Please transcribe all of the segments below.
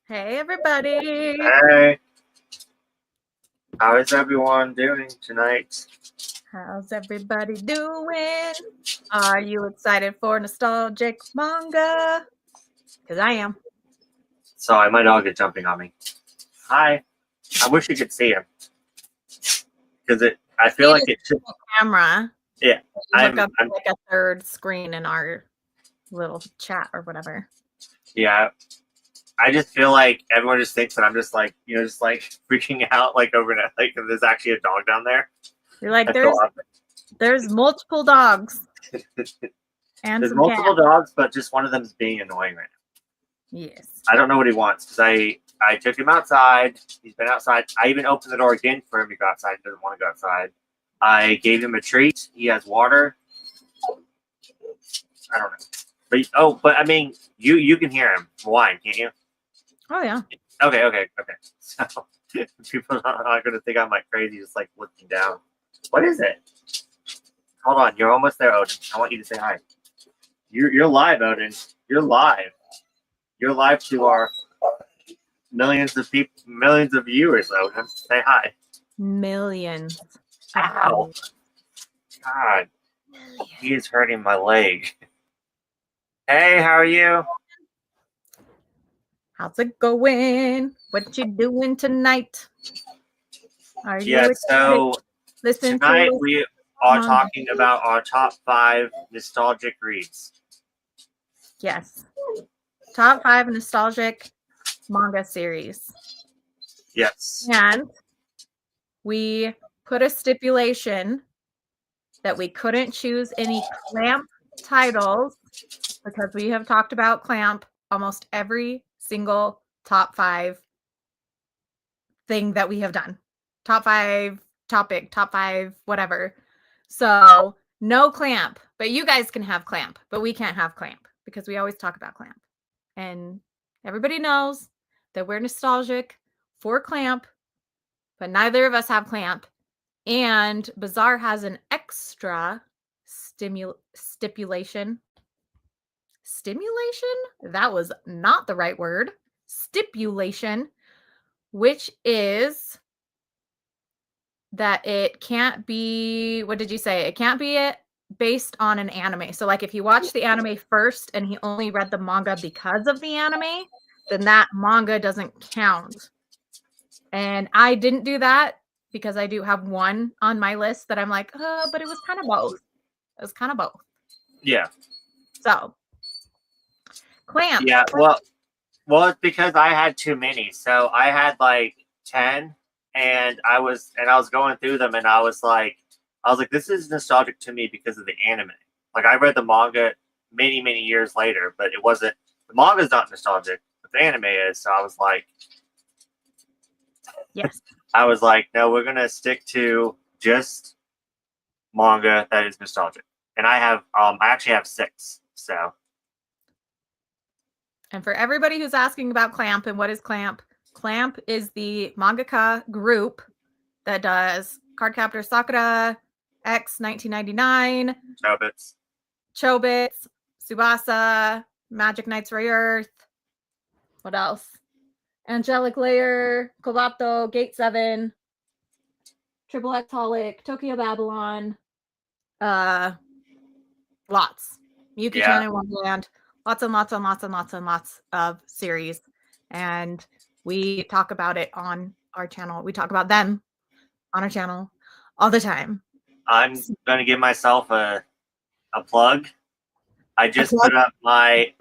Hey, everybody. Hey, how is everyone doing tonight? How's everybody doing? Are you excited for nostalgic manga? Because I am. Sorry, my dog is jumping on me. Hi. I wish you could see him. Because I feel like it should. Camera. Yeah, Look up like a third screen in our little chat or whatever. Yeah, I just feel like everyone just thinks that I'm just like, just like freaking out like overnight. Like if there's actually a dog down there. You're like, there's multiple dogs. And there's multiple dogs, but just one of them is being annoying right now. Yes. I don't know what he wants because I took him outside. He's been outside. I even opened the door again for him to go outside. He doesn't want to go outside. I gave him a treat. He has water. I don't know. But I mean, you can hear him whine, can't you? Oh, yeah. Okay. So people are not going to think I'm like crazy, just like looking down. What is it? Hold on. You're almost there, Odin. I want you to say hi. You're live, Odin. You're live. You're live to our millions of viewers, Odin. Say hi. Millions. Ow. God. He is hurting my leg. Hey, how are you? How's it going? What you doing tonight? Are you excited? So tonight we are talking about our top 5 nostalgic reads. Yes. Top 5 nostalgic manga series. Yes. And we put a stipulation that we couldn't choose any Clamp titles because we have talked about Clamp almost every single top 5 thing that we have done. Top 5 topic, top 5 whatever. So no Clamp, but you guys can have Clamp, but we can't have Clamp because we always talk about Clamp. And everybody knows that we're nostalgic for Clamp, but neither of us have Clamp. And Bazaar has an extra stipulation. Stimulation? That was not the right word. Stipulation, which is that it can't be, what did you say? It can't be based on an anime. So like if you watch the anime first and he only read the manga because of the anime, then that manga doesn't count. And I didn't do that because I do have one on my list that I'm like, but it was kind of both. It was kind of both. Yeah. So Clamp. Yeah, well it's because I had too many. So I had like 10 and I was going through them and I was like this is nostalgic to me because of the anime. Like I read the manga many years later, but it wasn't, the manga's not nostalgic, but the anime is. So I was like, yes. I was like, no, we're gonna stick to just manga that is nostalgic. And I have I actually have 6. So and for everybody who's asking about Clamp and what is Clamp, Clamp is the mangaka group that does Cardcaptor Sakura, X 1999, Chobits, Tsubasa, Magic Knights Ray-Earth. What else? Angelic Layer, Kobato, Gate 7, Triple X Holic, Tokyo Babylon. Lots. Miyuki-chan in Wonderland. Lots of series. And we talk about it on our channel. We talk about them on our channel all the time. I'm going to give myself a plug. I just put up my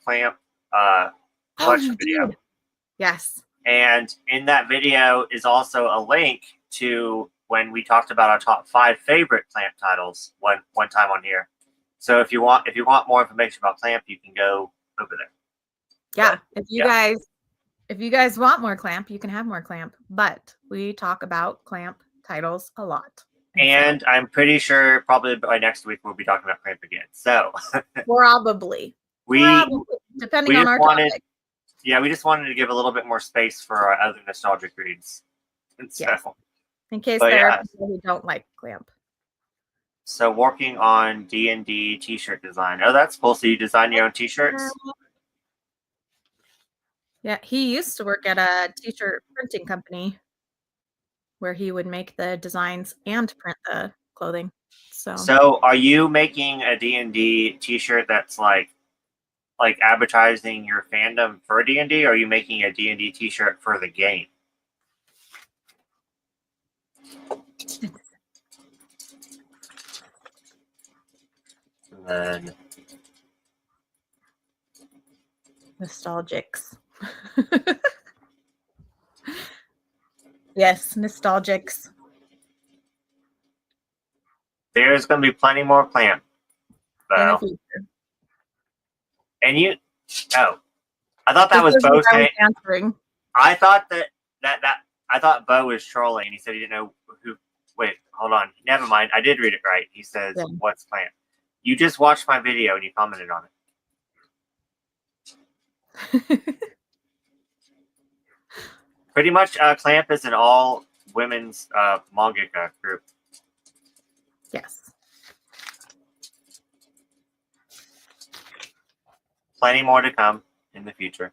Clamp collection video. Yes. And in that video is also a link to when we talked about our top 5 favorite Clamp titles one time on here. So if you want more information about Clamp, you can go over there. Yeah, if you guys want more Clamp, you can have more Clamp. But we talk about Clamp titles a lot. And I'm pretty sure probably by next week we'll be talking about Clamp again. So probably depending on our topic. Yeah, we just wanted to give a little bit more space for our other nostalgic reads. Yes. In case there are people who don't like Clamp. So working on D&D t-shirt design. Oh, that's cool. So you design your own t-shirts? Yeah, he used to work at a t-shirt printing company where he would make the designs and print the clothing. So, are you making a D&D T-shirt that's like advertising your fandom for D&D, or are you making a D&D T-shirt for the game? And then Nostalgics. Yes, nostalgics. there's going to be plenty more Clamp. In the So, future. and you, oh, I thought that was This is Bo what I was saying. answering. I thought that I thought Bo was trolling. He said he didn't know who. Wait, hold on. Never mind. I did read it right. He says, Yeah. "What's Clamp?" You just watched my video and you commented on it. Pretty much, Clamp is an all women's mangaka group. Yes. Plenty more to come in the future.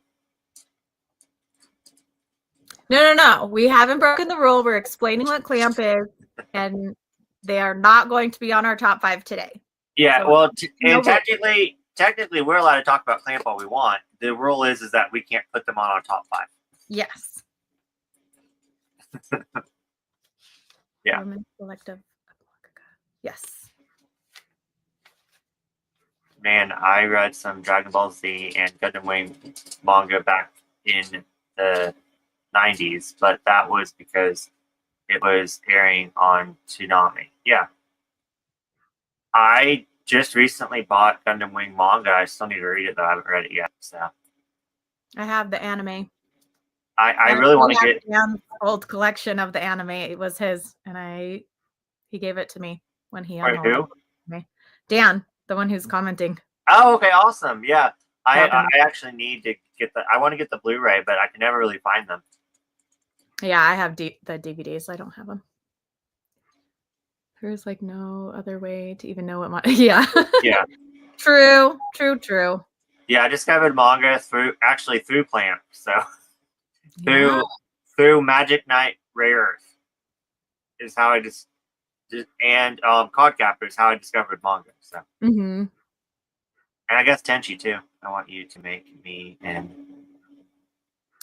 No. We haven't broken the rule. We're explaining what Clamp is, and they are not going to be on our top 5 today. Yeah, So, well, no and technically, we're allowed to talk about Clamp all we want. The rule is that we can't put them on our top 5. Yes. Yeah. Women's Collective. Yes. Man, I read some Dragon Ball Z and Gundam Wing manga back in the 90s, but that was because it was airing on Toonami. Yeah. I just recently bought Gundam Wing manga. I still need to read it, though. I haven't read it yet. So I have the anime. I really want to get Dan's old collection of the anime. It was his, and he gave it to me when he Wait, unloaded me. Dan, the one who's commenting. Oh, okay, awesome. Yeah. Yeah, I actually need to get I want to get the Blu-ray, but I can never really find them. Yeah, I have the DVDs. I don't have them. There's like no other way to even know what my yeah. Yeah. True. Yeah, I discovered manga through Clamp. So Yeah. through Magic Knight Rare Earth is how I just and Card Captor is how I discovered manga. So Mm-hmm. and I guess Tenchi too. I want you to make me and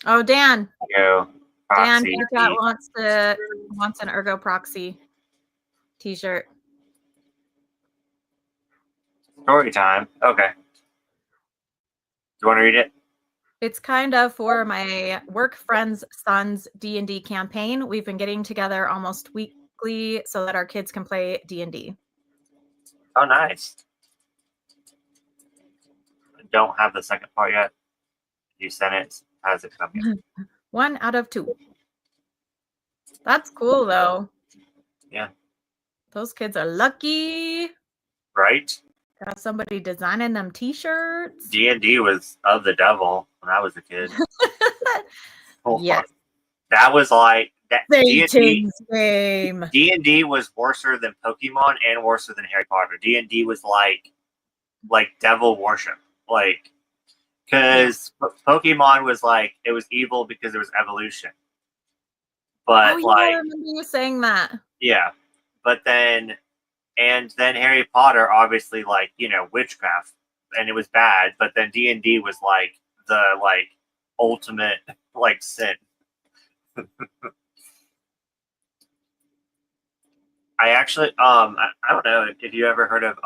Oh, Dan. Ergo Dan Proxy. wants an Ergo Proxy t-shirt. Story time. Okay. Do you want to read it? It's kind of for my work friend's son's D&D campaign. We've been getting together almost weekly so that our kids can play D&D. Oh, nice. I don't have the second part yet. You sent it. How does it come in? 1 out of 2. That's cool, though. Yeah. Those kids are lucky. Right? Got somebody designing them t-shirts. D&D was of the devil when I was a kid. Yes. That was like that. Satan's game. D&D was worse than Pokemon and worse than Harry Potter. D&D was like devil worship, like because Pokemon was like it was evil because there was evolution. But I remember you saying that. Yeah, but then Harry Potter obviously witchcraft and it was bad. But then D&D was like the ultimate sin. I actually I don't know if you ever heard of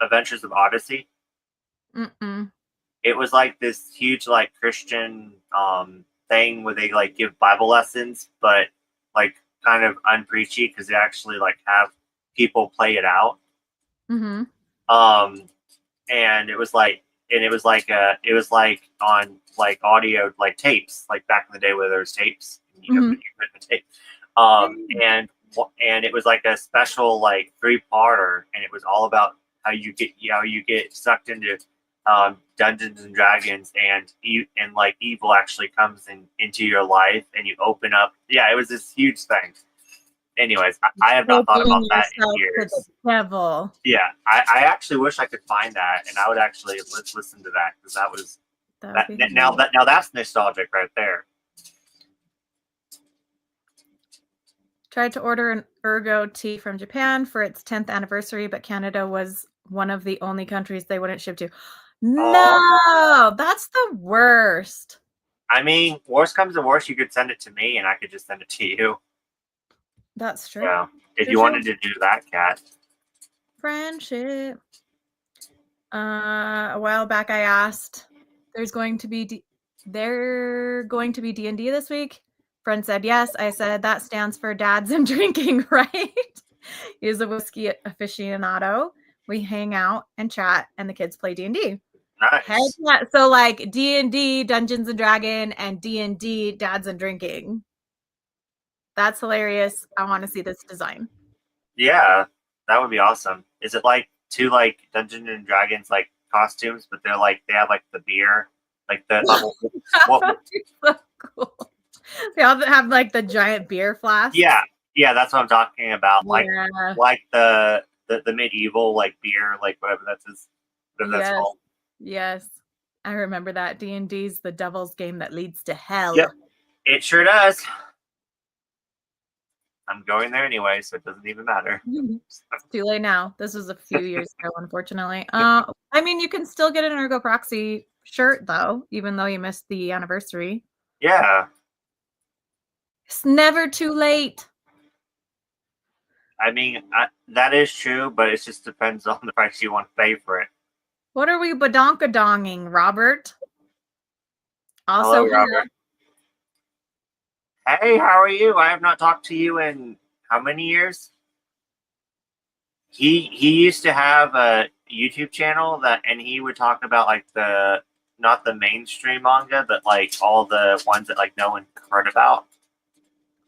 Adventures of Odyssey. Mm-mm. It was like this huge Christian thing where they give Bible lessons, but kind of unpreachy because they actually have people play it out. Mm-hmm. And it was on audio tapes back in the day where there was tapes. And you put the tape. And it was a special 3-parter, and it was all about how you get sucked into Dungeons and Dragons, and evil actually comes into your life, and you open up. Yeah, it was this huge thing. Anyways, I have not thought about that in years. To the devil. Yeah, I actually wish I could find that, and I would actually listen to that because that was That would be Now that's nostalgic right there. Tried to order an Ergo tea from Japan for its 10th anniversary, but Canada was one of the only countries they wouldn't ship to. No, that's the worst. I mean, worst comes to worst, you could send it to me and I could just send it to you. That's true. Yeah. If you wanted to do that, Kat. Friendship. A while back I asked, there's going to be D&D this week. Friend said yes. I said that stands for dads and drinking, right? He's a whiskey aficionado. We hang out and chat, and the kids play D&D. Nice. Heck yeah. So like D&D, Dungeons and Dragon, and D&D, dads and drinking. That's hilarious. I want to see this design. Yeah, that would be awesome. Is it like two like Dungeons and Dragons like costumes, but they have like the beer, like the So cool. They all have like the giant beer flask. Yeah, that's what I'm talking about. Like Yeah. like the medieval like beer, like whatever that's called. Yes. I remember that. D&D's the devil's game that leads to hell. Yep. It sure does. I'm going there anyway, so it doesn't even matter. It's too late now. This was a few years ago, unfortunately. I mean, you can still get an Ergo Proxy shirt, though, even though you missed the anniversary. Yeah. It's never too late. I mean, that is true, but it just depends on the price you want to pay for it. What are we badonkadonging, Robert? Also, hello, Robert. Hey, how are you? I have not talked to you in how many years? He used to have a YouTube channel and he would talk about like not the mainstream manga, but like all the ones that like no one heard about.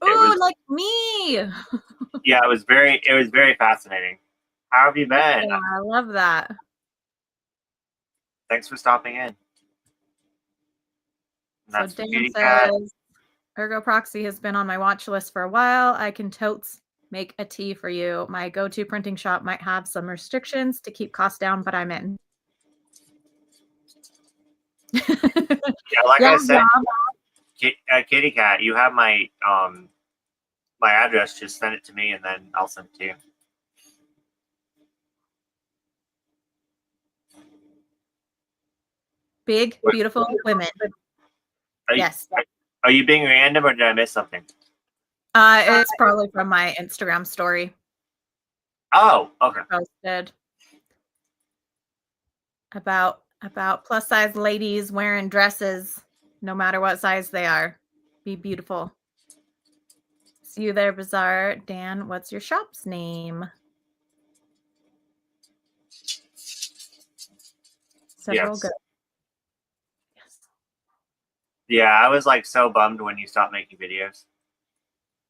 Ooh, like me. Yeah, it was very fascinating. How have you been? Yeah, I love that. Thanks for stopping in. So Dan says, Ergo Proxy has been on my watch list for a while. I can totes make a tea for you. My go-to printing shop might have some restrictions to keep costs down, but I'm in. Yeah, like I said, Kitty Cat, you have my my address. Just send it to me, and then I'll send it to you. Big, beautiful women. Yes. Are you being random, or did I miss something? It's probably from my Instagram story. Oh, okay. Posted about plus size ladies wearing dresses, no matter what size they are. Be beautiful. See you there, Bazaar. Dan, what's your shop's name? Several Yes. good. Yes. Yeah, I was like so bummed when you stopped making videos.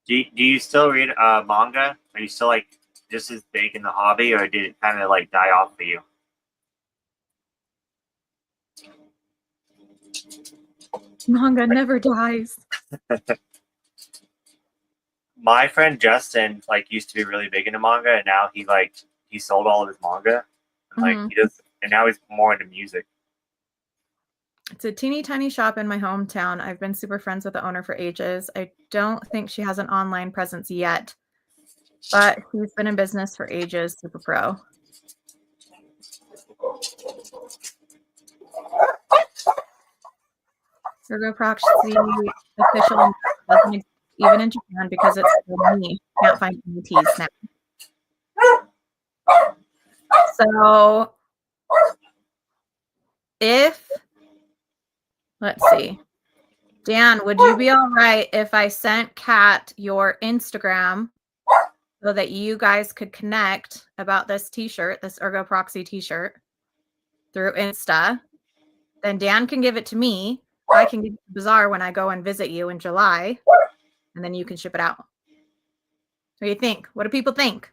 Do you still read manga? Are you still like just as big in the hobby, or did it kind of like die off for you? Manga never dies. My friend Justin like used to be really big into manga, and now he sold all of his manga. And, and now he's more into music. It's a teeny tiny shop in my hometown. I've been super friends with the owner for ages. I don't think she has an online presence yet, but she's been in business for ages. Super pro. Ergo Proxy official doesn't exist even in Japan because it's for me. Can't find any teas now. So let's see. Dan, would you be all right if I sent Kat your Instagram so that you guys could connect about this t-shirt, this Ergo Proxy t-shirt through Insta? Then Dan can give it to me. I can give it to Bazaar when I go and visit you in July, and then you can ship it out. What do you think? What do people think?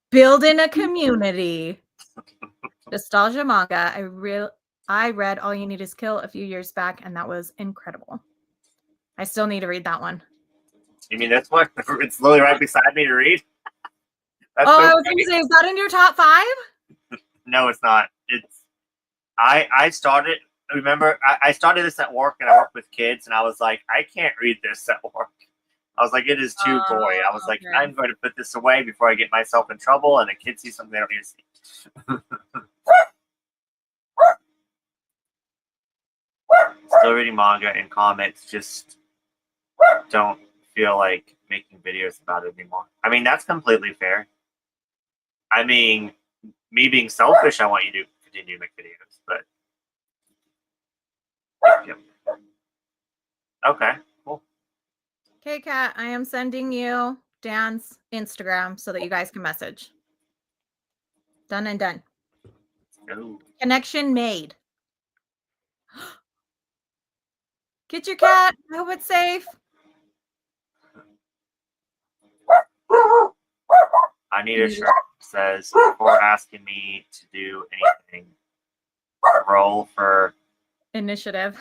Building a community. Nostalgia manga. I read All You Need Is Kill a few years back, and that was incredible. I still need to read that one. You mean this one? It's literally right beside me to read. I was going to say, is that in your top 5? No, it's not. I started. Remember, I started this at work, and I work with kids, and I was like, I can't read this at work. I was like, it is too gory. I was like, Okay. I'm going to put this away before I get myself in trouble, and the kids see something they don't need to see. Still reading manga and comics, just don't feel like making videos about it anymore. I mean, that's completely fair. I mean, me being selfish, I want you to continue to make videos, but yep. Okay, cool. Okay, Kat, I am sending you Dan's Instagram so that you guys can message. Done and done. Ooh. Connection made. Get your cat. I hope it's safe. I need a shirt that says, before asking me to do anything, roll for... Initiative.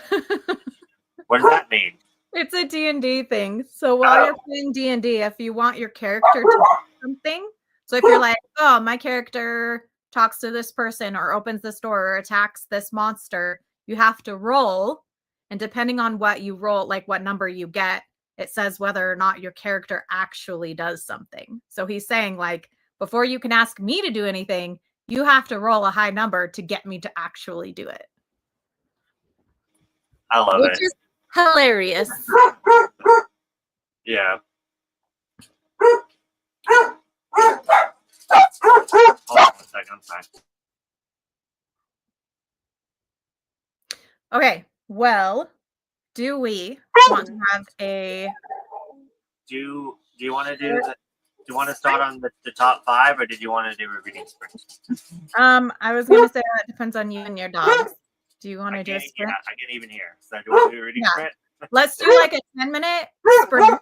What does that mean? It's a D&D thing. So while you're playing D&D, if you want your character to do something, so if you're like, oh, my character talks to this person or opens this door or attacks this monster, you have to roll. And depending on what you roll, like what number you get, it says whether or not your character actually does something. So he's saying, like, before you can ask me to do anything, you have to roll a high number to get me to actually do it. I love Which it. is hilarious. Yeah. Hold on a second, I'm sorry. Okay, well, do we want to have a... Do you want to do do you want to start on the top 5, or did you want to do a reading sprint? I was gonna say that depends on you and your dogs. Do you want to do a sprint? I can even hear. So do you want to do a reading Yeah. sprint? Let's do like a 10-minute sprint,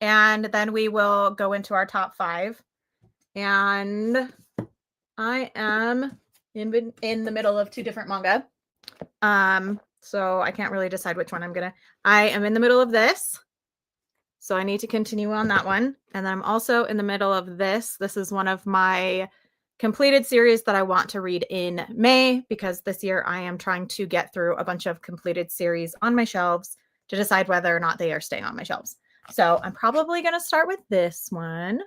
and then we will go into our top 5. And I am in the middle of 2 different manga. So I can't really decide which one I'm gonna. I am in the middle of this. So I need to continue on that one. And then I'm also in the middle of this. This is one of my completed series that I want to read in May, because this year I am trying to get through a bunch of completed series on my shelves to decide whether or not they are staying on my shelves. So I'm probably going to start with this one.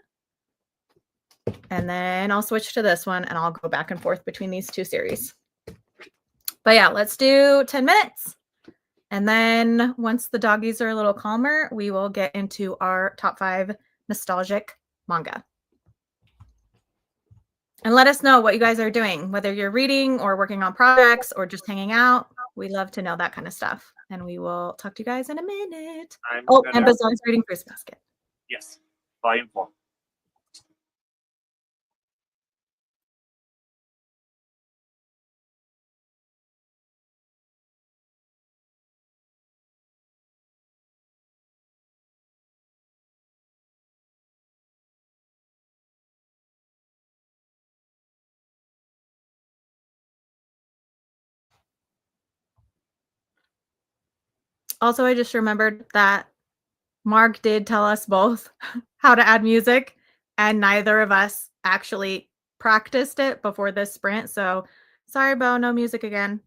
And then I'll switch to this one, and I'll go back and forth between these 2 series. But yeah, let's do 10 minutes. And then once the doggies are a little calmer, we will get into our top 5 nostalgic manga. And let us know what you guys are doing, whether you're reading or working on projects or just hanging out. We love to know that kind of stuff. And we will talk to you guys in a minute. And Bazaar's reading Fruits Basket. Yes, volume 4. Also, I just remembered that Mark did tell us both how to add music, and neither of us actually practiced it before this sprint. So sorry, Bo, no music again.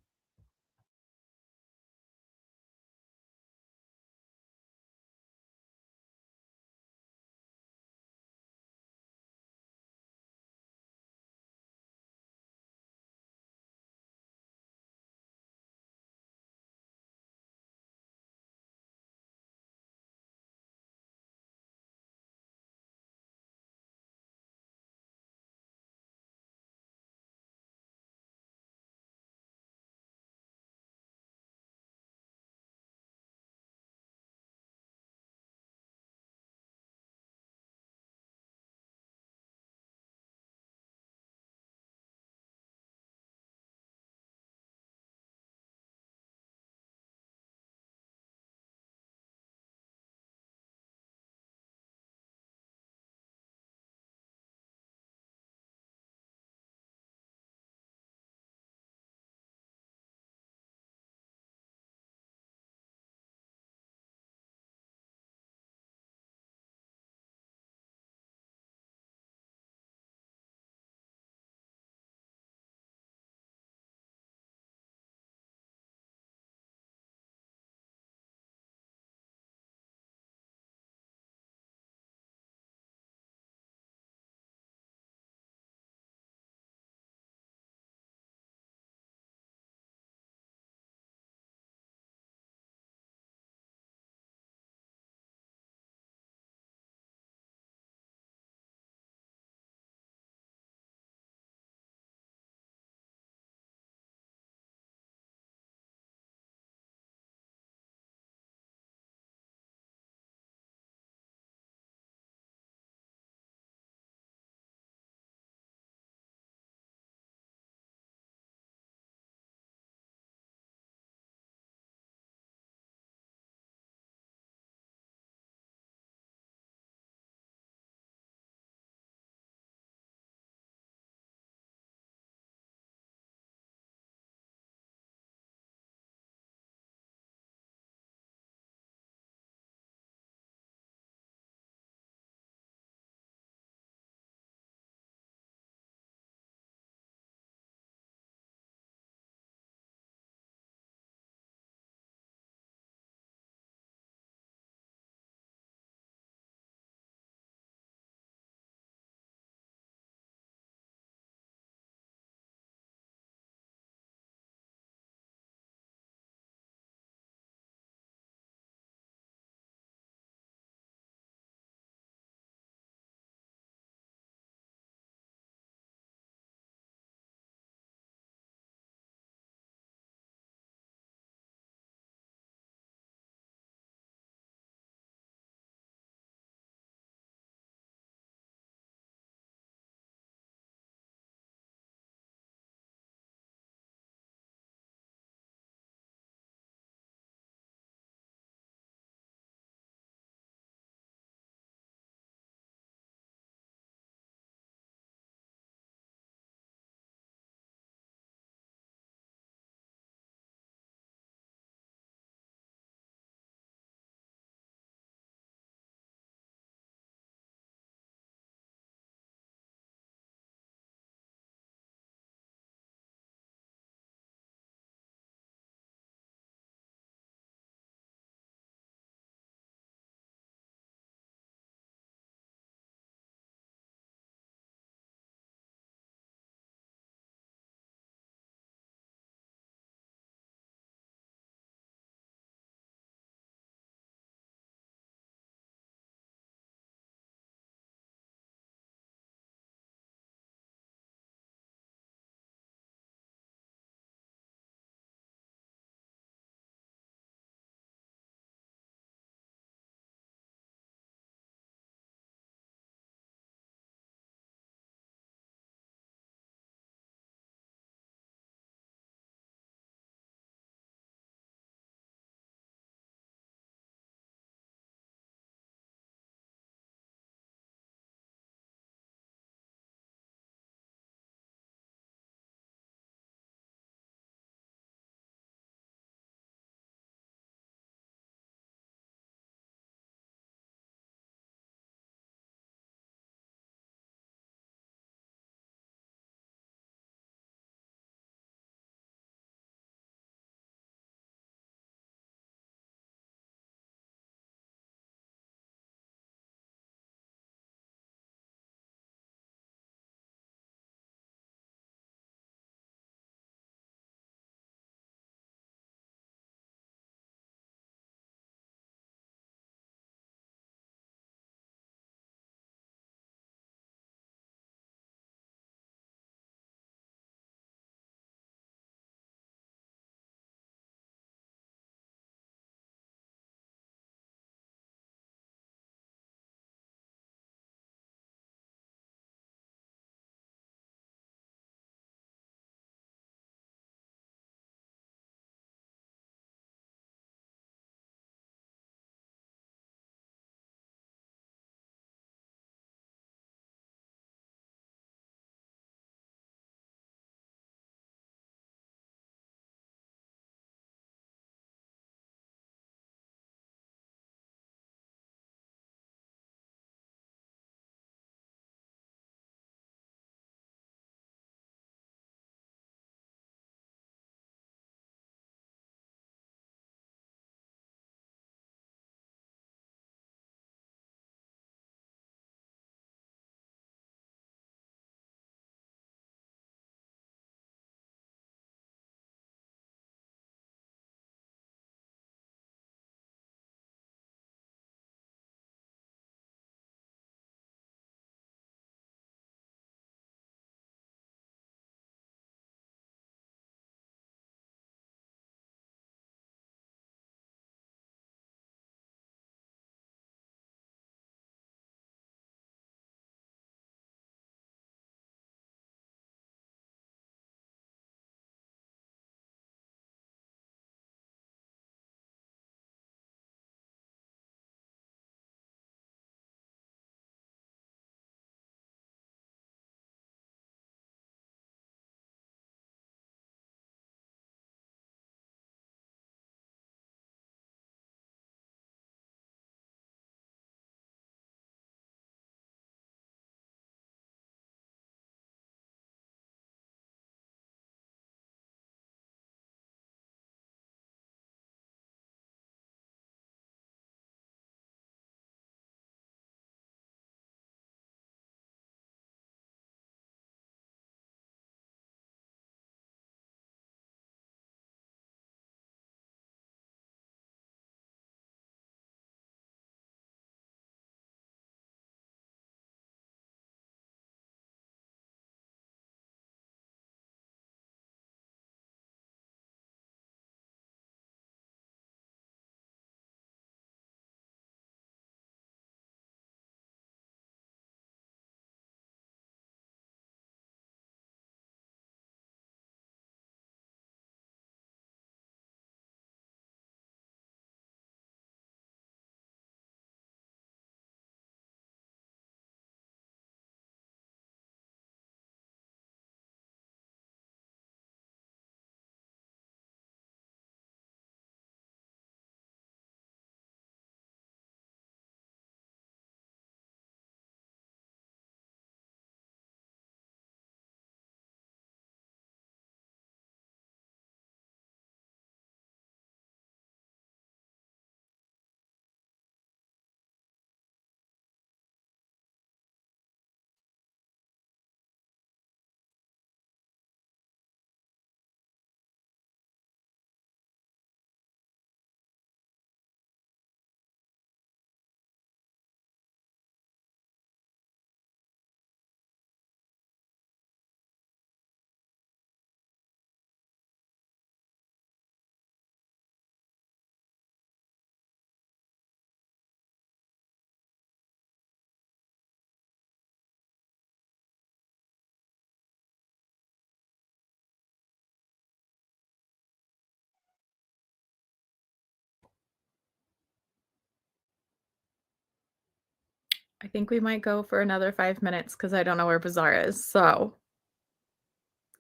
I think we might go for another 5 minutes because I don't know where Bazaar is. So,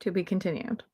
to be continued.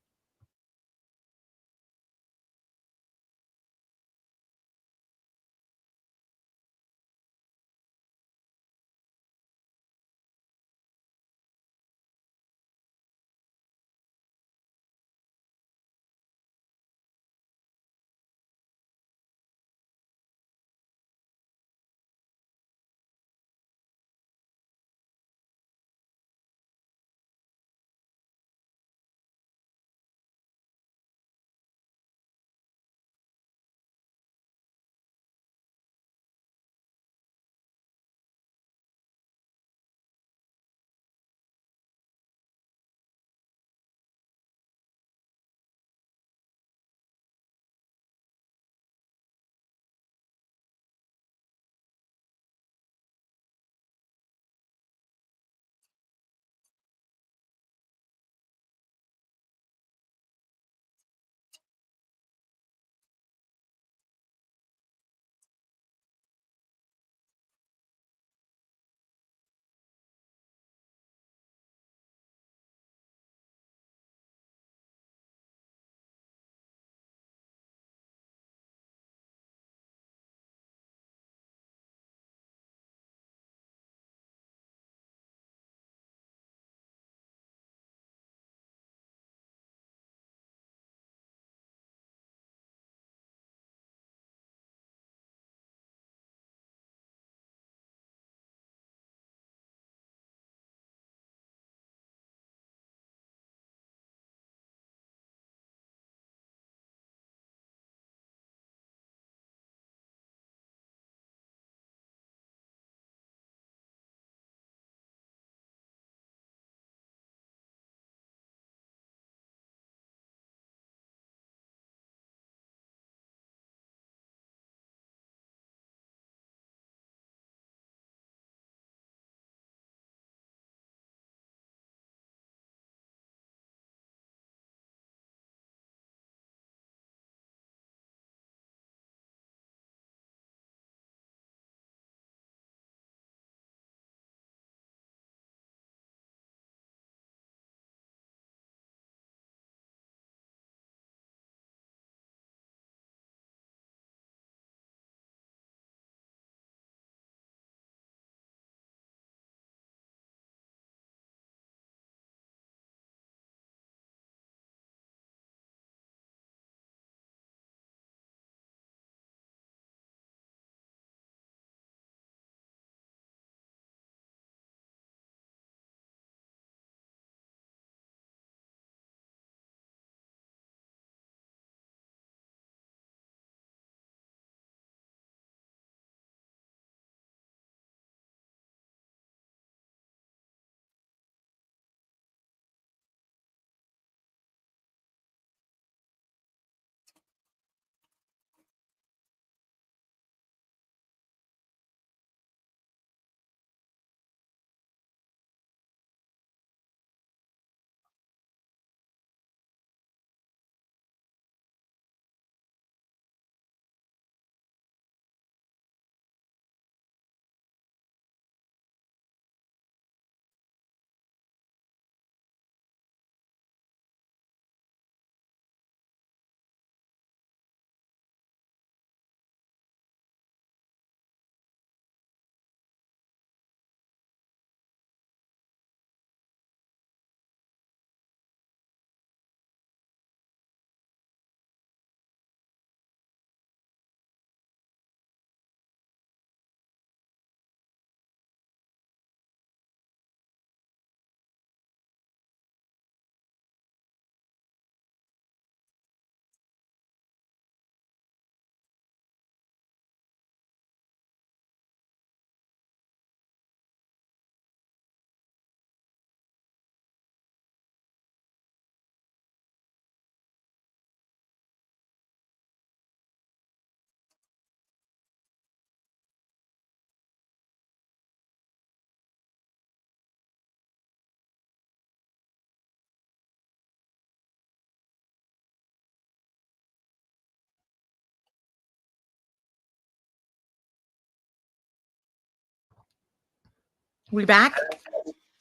We back?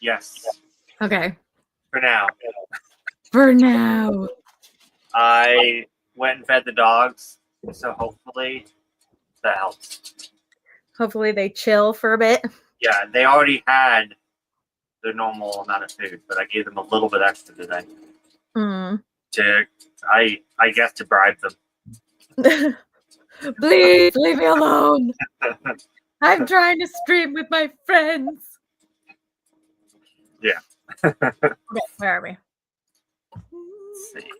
Yes. Okay. For now. For now. I went and fed the dogs, so hopefully that helps. Hopefully they chill for a bit. Yeah, they already had their normal amount of food, but I gave them a little bit extra today to, I guess, to bribe them. Please leave me alone. I'm trying to stream with my friends. Yeah. Okay, where are we? Let's see.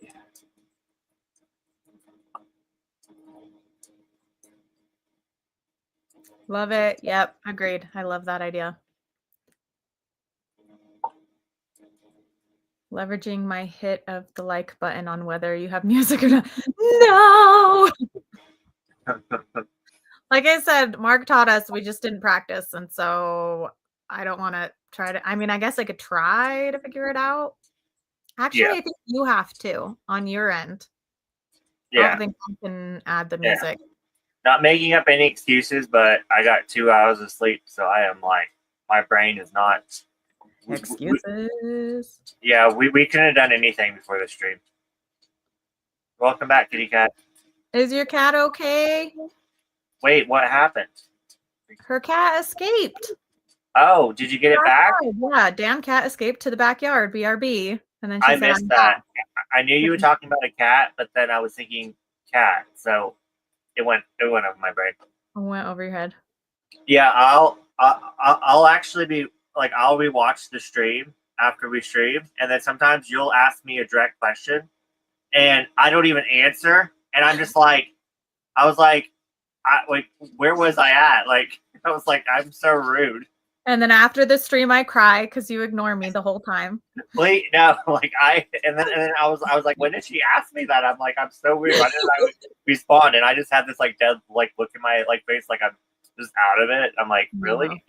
Love it. Yep, agreed. I love that idea. Leveraging my hit of the like button on whether you have music or not. No! Like I said, Mark taught us, we just didn't practice. And so I don't want to try to, I mean, I guess I could try to figure it out. Actually, Yeah. I think you have to on your end. I Yeah. don't think I can add the music. Not making up any excuses, but I got 2 hours of sleep, so I am like, my brain is not. Excuses. We couldn't have done anything before the stream. Welcome back, kitty cat. Is your cat okay? Wait, what happened? Her cat escaped. Oh, did you get it back? Yeah, damn cat escaped to the backyard, BRB. And then she I said, missed that. I knew you were talking about a cat, but then I was thinking cat, so it went over my brain. It went over your head. Yeah, I'll actually be like, I'll rewatch the stream after we stream, and then sometimes you'll ask me a direct question, and I don't even answer, and I'm just like, I was like, where was I at? Like, I was like, I'm so rude. And then after the stream, I cry because you ignore me the whole time. Wait, no, like and then I was like, when did she ask me that? I'm like, I'm so weird. Why didn't I respond? And I just had this like dead like look in my like face, like I'm just out of it. I'm like, really?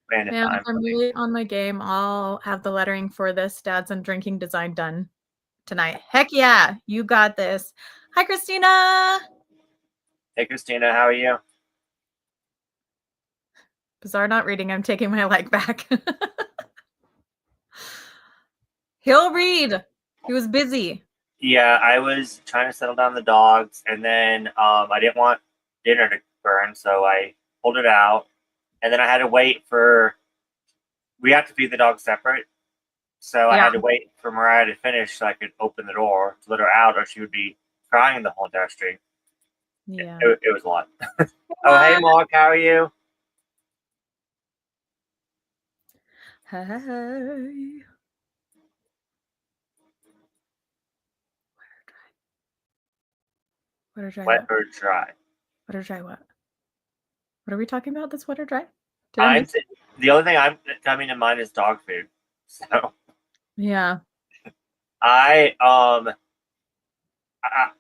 Man, if I'm really on my game, I'll have the lettering for this Dads and Drinking design done tonight. Heck yeah, you got this. Hi, Christina. Hey, Christina, how are you? Bizarre not reading. I'm taking my like back. He'll read. He was busy. Yeah, I was trying to settle down the dogs, and then I didn't want dinner to burn, so I pulled it out, and then I had to wait for. We have to feed the dogs separate, so I had to wait for Mariah to finish so I could open the door to let her out, or she would be crying the whole entire stream. Yeah, it was a lot. Oh, hey, Mark, how are you? Hey. Wet or dry? Wet or dry? Wet or dry what? What are we talking about? That's wet or dry? The only thing I'm coming to mind is dog food. So yeah, I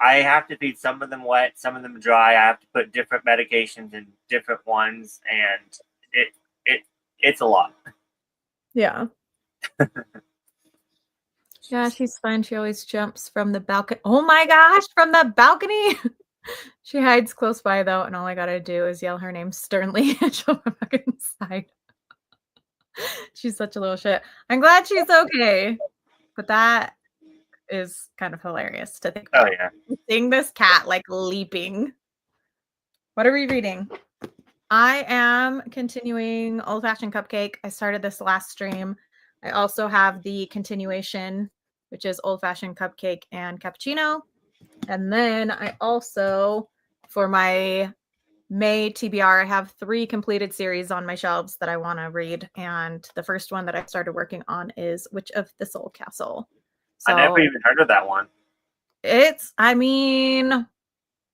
have to feed some of them wet, some of them dry. I have to put different medications in different ones, and it's a lot. Yeah. Yeah, she's fine. She always jumps from the balcony. Oh my gosh, from the balcony. She hides close by though, and all I gotta do is yell her name sternly and she'll come back inside. She's such a little shit. I'm glad she's okay. But that is kind of hilarious to think about. Oh yeah. Seeing this cat like leaping. What are we reading? I am continuing Old Fashioned Cupcake. I started this last stream. I also have the continuation, which is Old Fashioned Cupcake and Cappuccino. And then I also, for my May TBR, I have 3 completed series on my shelves that I want to read. And the first one that I started working on is Witch of the Soul Castle. So I never even heard of that one. I mean,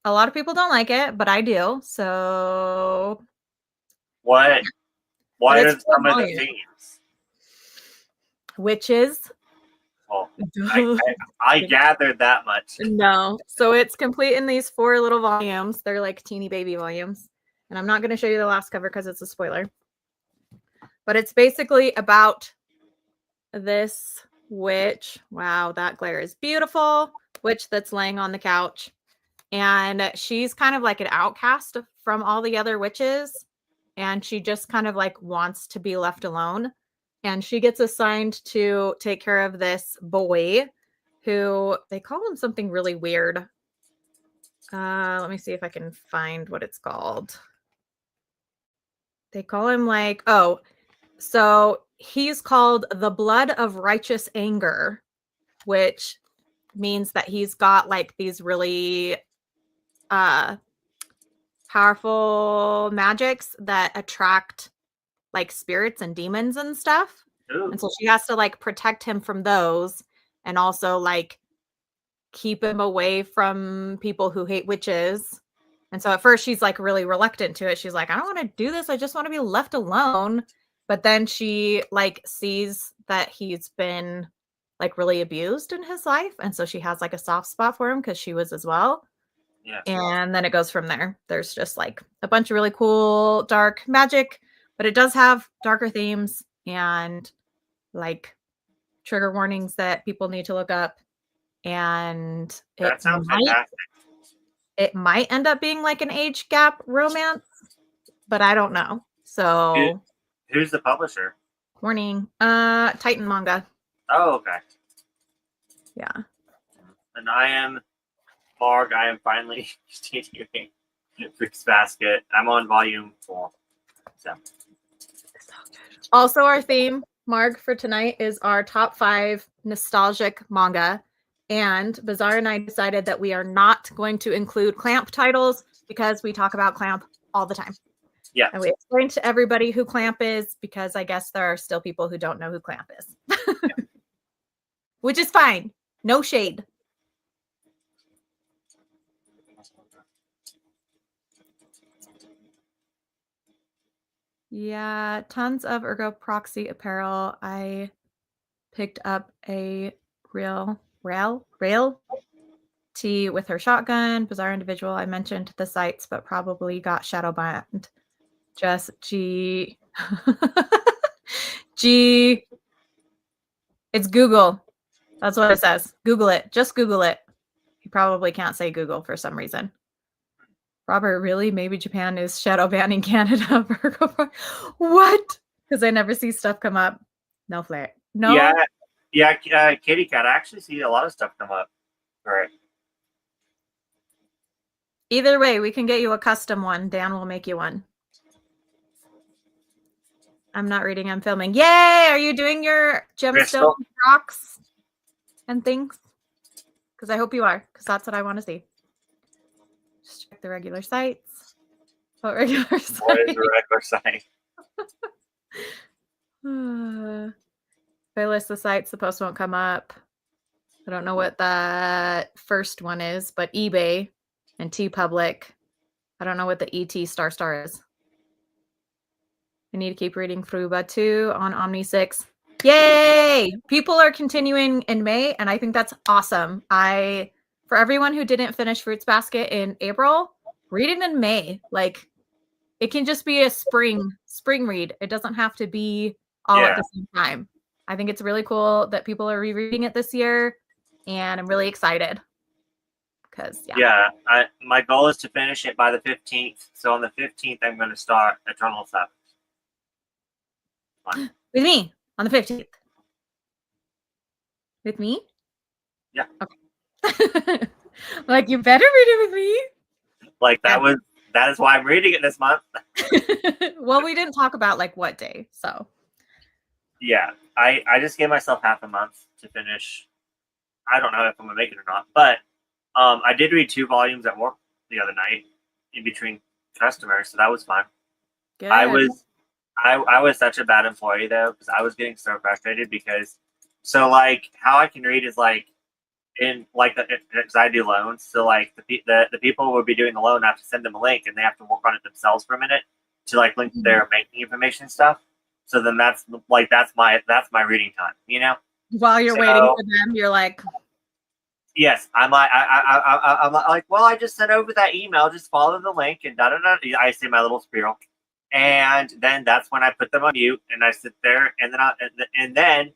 a lot of people don't like it, but I do. So what are some of the themes? Witches. Well, I gathered that much. No. So it's complete in these 4 little volumes. They're like teeny baby volumes. And I'm not going to show you the last cover because it's a spoiler. But it's basically about this witch. Wow, that glare is beautiful. Witch that's laying on the couch. And she's kind of like an outcast from all the other witches. and she just kind of like wants to be left alone. And she gets assigned to take care of this boy who they call him something really weird. Let me see if I can find what it's called. They call him like, oh, so he's called the Blood of Righteous Anger, which means that he's got like these really powerful magics that attract like spirits and demons and stuff. Ooh. And so she has to like protect him from those and also like keep him away from people who hate witches. And so at first she's like really reluctant to it. She's like, I don't want to do this. I just want to be left alone. But then she like sees that he's been like really abused in his life. And so she has like a soft spot for him because she was as well. Yeah. And then it goes from there. There's just like a bunch of really cool dark magic, but it does have darker themes and like trigger warnings that people need to look up. And That sounds fantastic. it might end up being like an age gap romance, but I don't know. So Who's the publisher? warning, Titan Manga. Oh, okay. Yeah. And I am Marg. I am finally continuing Fruits Basket. I'm on volume 4. So. Also, our theme, Marg, for tonight is our top 5 nostalgic manga. And Bazaar and I decided that we are not going to include Clamp titles because we talk about Clamp all the time. Yeah. And we explained to everybody who Clamp is because I guess there are still people who don't know who Clamp is. Which is fine. No shade. Yeah, tons of Ergo Proxy apparel. I picked up a rail tee with her shotgun. Bizarre Individual. I mentioned the sites, but probably got shadow banned. Just G. G. It's Google. That's what it says. Google it. Just Google it. You probably can't say Google for some reason. Robert, really? Maybe Japan is shadow banning Canada. What? Because I never see stuff come up. No flare. No. Yeah. Kitty Cat. I actually see a lot of stuff come up. All right. Either way, we can get you a custom one. Dan will make you one. I'm not reading. I'm filming. Yay! Are you doing your gemstone rocks and things? Because I hope you are. Because that's what I want to see. Just check the regular sites. What regular site? What is the regular site? If I list the sites, the post won't come up. I don't know what that first one is, but eBay and TeePublic. I don't know what the ET star is. I need to keep reading Fruba 2 on Omni 6. Yay! People are continuing in May, and I think that's awesome. For everyone who didn't finish Fruits Basket in April, read it in May. Like, it can just be a spring read. It doesn't have to be all at the same time. I think it's really cool that people are rereading it this year, and I'm really excited. My goal is to finish it by the 15th. So on the 15th, I'm going to start Eternal Sabbath. With me on the 15th. With me? Yeah. Okay. Like, you better read it with me. Like, that is why I'm reading it this month. Well, we didn't talk about like what day, so. Yeah, I just gave myself half a month to finish. I don't know if I'm gonna make it or not, but I did read 2 volumes at work the other night in between customers, so that was fun. Good. I was such a bad employee though, because I was getting so frustrated because like how I can read is like in like because I do loans, so like the people who would be doing the loan have to send them a link and they have to work on it themselves for a minute to like link their banking information and stuff. So then that's my reading time, you know. While you're waiting for them, you're like, yes, I'm like, well, I just sent over that email. Just follow the link and da da da. I say my little spiel, and then that's when I put them on mute and I sit there, and then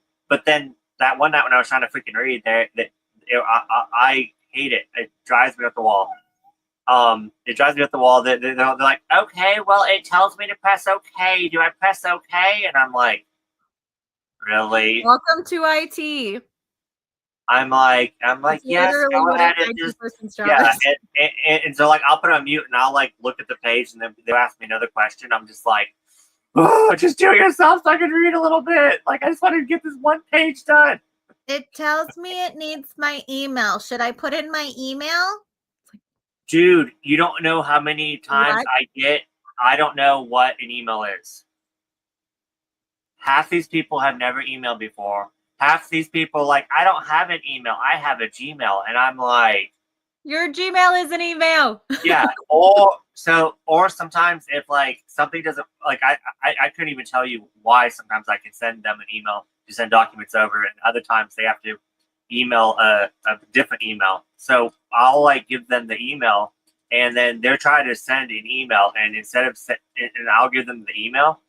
that one night when I was trying to freaking read, I hate it. It drives me up the wall. it drives me up the wall. They're like, okay, well, it tells me to press okay. Do I press okay? And I'm like, really? Welcome to IT. I'm like, It's yes, literally go what ahead an and IT just, person's job yeah. is. And so like, I'll put it on mute and I'll like look at the page and then they'll ask me another question. I'm just like, oh, just do it yourself so I can read a little bit. Like, I just wanted to get this one page done. It tells me it needs my email. Should I put in my email? Dude, you don't know how many times What? I don't know what an email is. Half these people have never emailed before. Half these people like, I don't have an email. I have a Gmail. And I'm like, Your Gmail is an email. yeah. Or sometimes if like something doesn't like I couldn't even tell you why sometimes I can send them an email to send documents over and other times they have to email a different email. So I'll like give them the email and then they're trying to send an email and instead of and I'll give them the email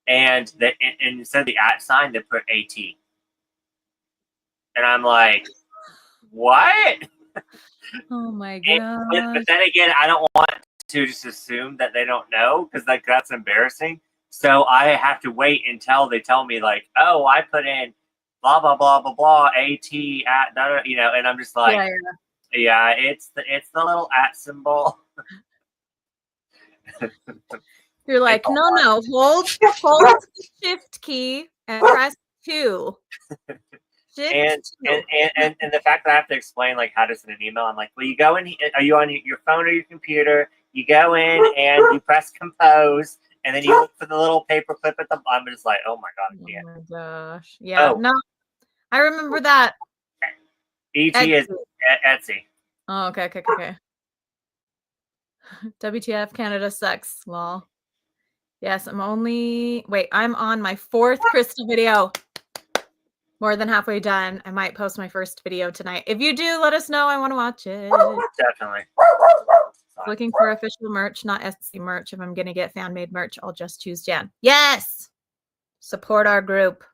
and instead of the @ sign they put AT. And I'm like, what? Oh my But god. then again, I don't want to just assume that they don't know because like that's embarrassing. So I have to wait until they tell me like, oh, I put in blah blah blah blah blah AT at you know, and I'm just like, yeah, it's the little @ symbol. You're like, no, hold the shift key and press 2. And the fact that I have to explain like how to send an email, I'm like, well, you go in. Are you on your phone or your computer? You go in and you press compose, and then you look for the little paper clip at the. I'm just like, oh my god, I can't. Oh my gosh. Yeah. Oh. No, I remember that. ET is Etsy. Oh, okay. WTF, Canada sucks. Lol. Yes, I'm on my 4th Crystal video. More than halfway done. I might post my first video tonight. If you do, let us know. I want to watch it. Definitely. Looking for official merch, not Etsy merch. If I'm going to get fan-made merch, I'll just choose Jan. Yes! Support our group.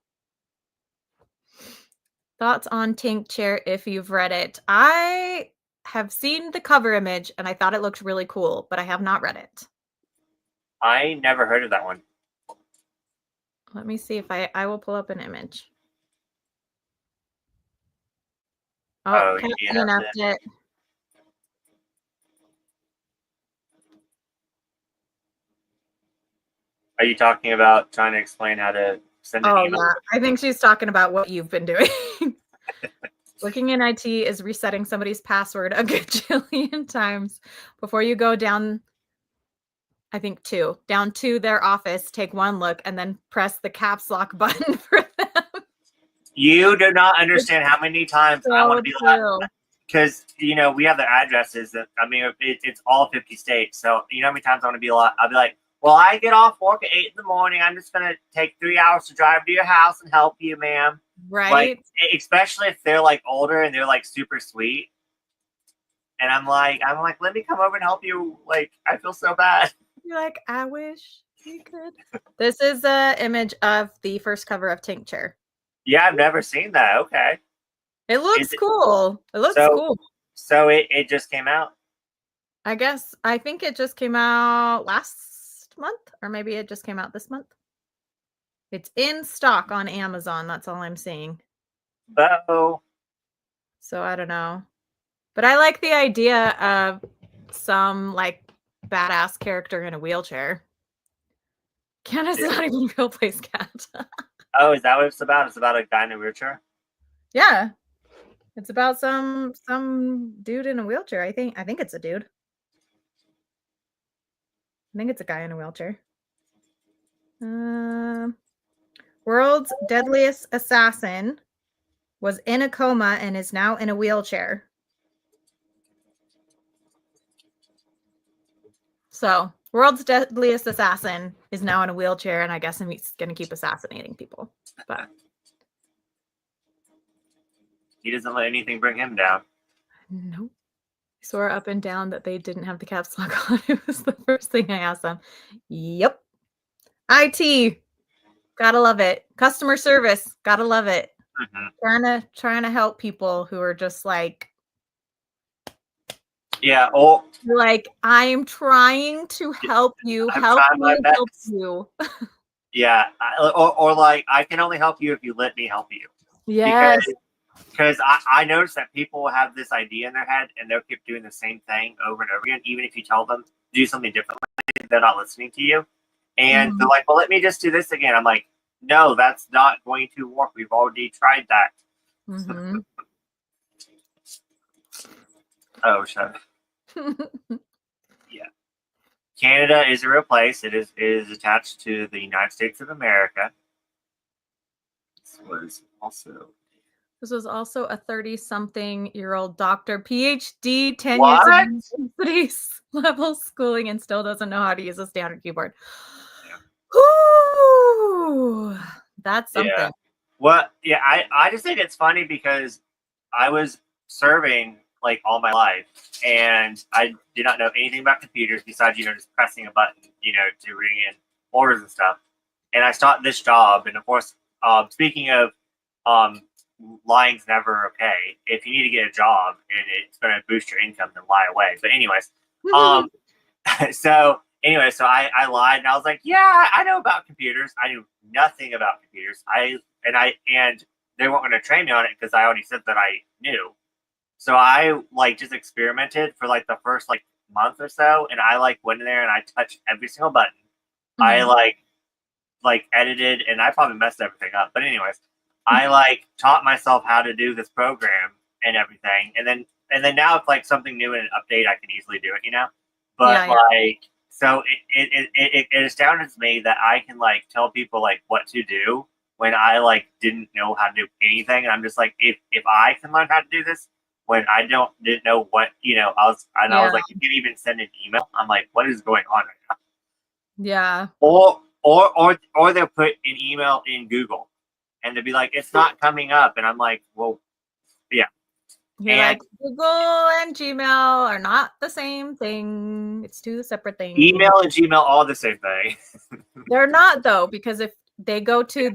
Thoughts on Tincture if you've read it. I have seen the cover image and I thought it looked really cool, but I have not read it. I never heard of that one. Let me see if I will pull up an image. Oh, announced it. Are you talking about trying to explain how to send an email? Yeah. I think she's talking about what you've been doing. Working in IT is resetting somebody's password a gajillion times before you go down, I think 2, down to their office, take one look, and then press the caps lock button for them. You do not understand how many times I want to be like, because, you know, we have the addresses. I mean, it's all 50 states. So, you know how many times I want to be like, I'll be like, well, I get off work at 8 in the morning. I'm just going to take 3 hours to drive to your house and help you, ma'am. Right. Like, especially if they're like older and they're like super sweet. And I'm like, let me come over and help you. Like, I feel so bad. You're like, I wish you could. This is an image of the first cover of Tincture. Yeah, I've never seen that. Okay. It looks cool. It looks cool. So it just came out? I think it just came out last month, or maybe it just came out this month. It's in stock on Amazon. That's all I'm seeing. Uh-oh. So I don't know. But I like the idea of some like badass character in a wheelchair. Canada's not even a real place, Cat. Oh, is that what it's about? It's about a guy in a wheelchair? Yeah. It's about some dude in a wheelchair. I think it's a dude. I think it's a guy in a wheelchair. World's deadliest assassin was in a coma and is now in a wheelchair. So, world's deadliest assassin is now in a wheelchair, and I guess he's going to keep assassinating people. But he doesn't let anything bring him down. Nope. I swore up and down that they didn't have the caps lock on. It was the first thing I asked them. Yep. IT. Gotta love it. Customer service. Gotta love it. Mm-hmm. Trying to help people who are just like Yeah. Or Like, I'm trying to help you. I'm Help trying my me help best. you. Yeah. Or like I can only help you if you let me help you. Yes. Because I noticed that people have this idea in their head and they'll keep doing the same thing over and over again. Even if you tell them to do something differently, they're not listening to you. And they're like, well, let me just do this again. I'm like, no, that's not going to work. We've already tried that. Mm-hmm. Oh, shut up. Yeah. Canada is a real place. It is attached to the United States of America. This was also This was also a 30-something-year-old doctor, PhD, 10 years of what? university level schooling, and still doesn't know how to use a standard keyboard. Yeah. Whew, that's something. Yeah. Well, yeah, I just think it's funny because I was serving like all my life and I did not know anything about computers besides, just pressing a button, to ring in orders and stuff. And I started this job. And of course, speaking of um, lying's never okay. If you need to get a job and it's going to boost your income, then lie away. But anyways, so I lied and I was like, yeah, I know about computers. I knew nothing about computers. And they weren't going to train me on it because I already said that I knew. So I just experimented for the first month or so, and I went in there and I touched every single button. I edited, and I probably messed everything up. But anyways, I taught myself how to do this program and everything, and then now it's something new in an update, I can easily do it, But Yeah. so it astounds me that I can tell people what to do when I didn't know how to do anything, and I'm just if I can learn how to do this when I didn't know what I was like, you can't even send an email. I'm like, what is going on right now? Yeah. Or they'll put an email in Google and they'll be like, it's not coming up, and I'm like, well, yeah. You're like, Google and Gmail are not the same thing. It's two separate things. Email and Gmail all the same thing. They're not, though, because if they go to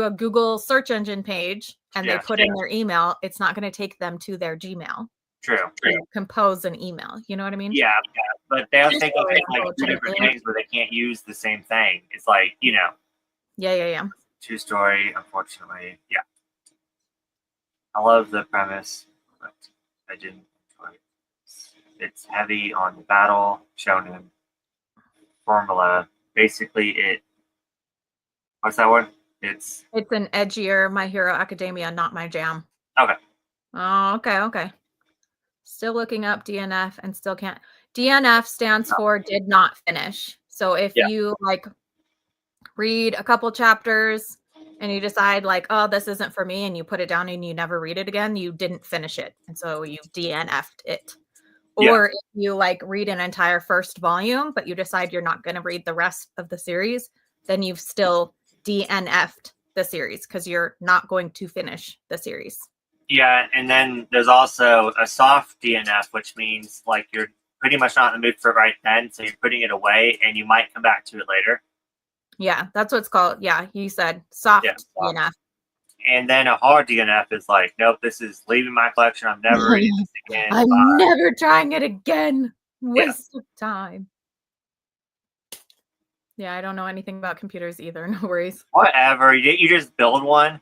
a Google search engine page and they put in their email, it's not going to take them to their Gmail. True. Compose an email. You know what I mean? Yeah, but they're thinking it's two different things where they can't use the same thing. It's Yeah. True story, unfortunately. Yeah. I love the premise, but I didn't enjoy it. It's heavy on the battle, shonen, formula. Basically, what's that word? It's an edgier My Hero Academia, not my jam. Okay. Oh, okay. Still looking up DNF and still can't. DNF stands for did not finish. So if you read a couple chapters and you decide oh, this isn't for me, and you put it down and you never read it again, you didn't finish it. And so you DNF'd it. Or if you read an entire first volume, but you decide you're not going to read the rest of the series, then you've still DNF'd the series because you're not going to finish the series. Yeah, and then there's also a soft DNF, which means you're pretty much not in the mood for it right then, so you're putting it away, and you might come back to it later. Yeah, that's what it's called. Yeah, you said soft DNF. And then a hard DNF is nope, this is leaving my collection. I'm never reading this again. I'm never trying it again. Waste of time. Yeah, I don't know anything about computers either. No worries. Whatever. You just build one.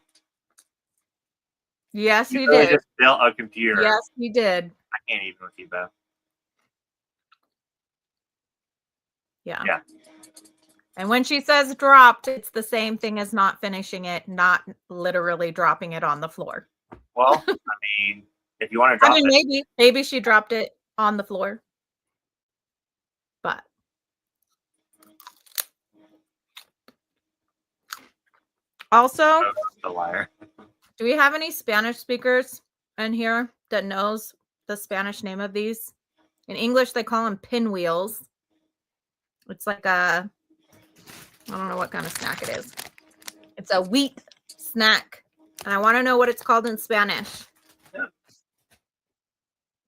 Yes, you did. Just built a computer. Yes, you did. I can't even with you, Bo. Yeah. And when she says dropped, it's the same thing as not finishing it, not literally dropping it on the floor. Well, I mean, if you want to drop it. Maybe she dropped it on the floor. But also, the liar. Do we have any Spanish speakers in here that knows the Spanish name of these? In English, they call them pinwheels. It's like I don't know what kind of snack it is. It's a wheat snack. And I want to know what it's called in Spanish. Yeah.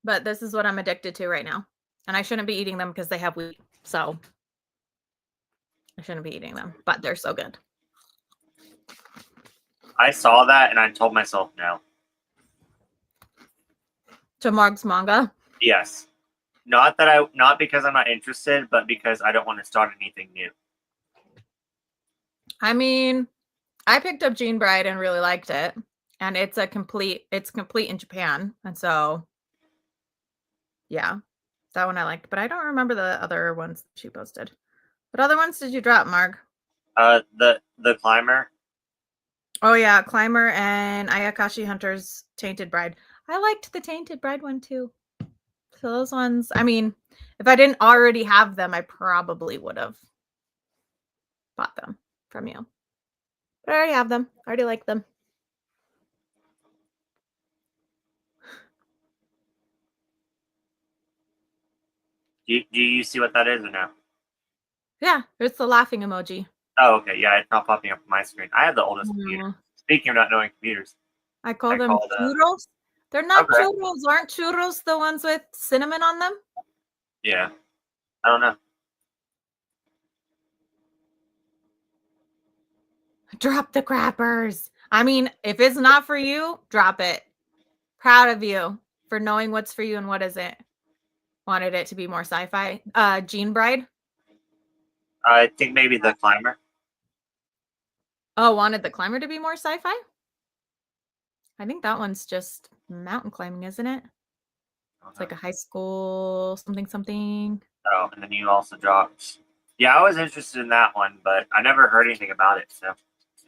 But this is what I'm addicted to right now. And I shouldn't be eating them because they have wheat. So I shouldn't be eating them. But they're so good. I saw that and I told myself no. To Marg's manga? Yes. Not because I'm not interested, but because I don't want to start anything new. I mean, I picked up Gene Bride and really liked it. And it's complete in Japan. And so yeah, that one I liked. But I don't remember the other ones she posted. What other ones did you drop, Marg? The Climber. Oh yeah, Climber and Ayakashi Hunter's Tainted Bride. I liked the Tainted Bride one too. So those ones, I mean, if I didn't already have them, I probably would have bought them from you. But I already have them. I already like them. Do you see what that is or no? Yeah, it's the laughing emoji. Oh, okay. Yeah, it's not popping up on my screen. I have the oldest computer. Speaking of not knowing computers. I call them churros. They're not churros. Aren't churros the ones with cinnamon on them? Yeah. I don't know. Drop the crappers. I mean, if it's not for you, drop it. Proud of you for knowing what's for you and what isn't. Wanted it to be more sci-fi. Gene Bride. I think maybe the Climber. Oh, wanted the Climber to be more sci-fi? I think that one's just mountain climbing, isn't it? It's like a high school something. Oh, and then you also dropped. Yeah, I was interested in that one, but I never heard anything about it. So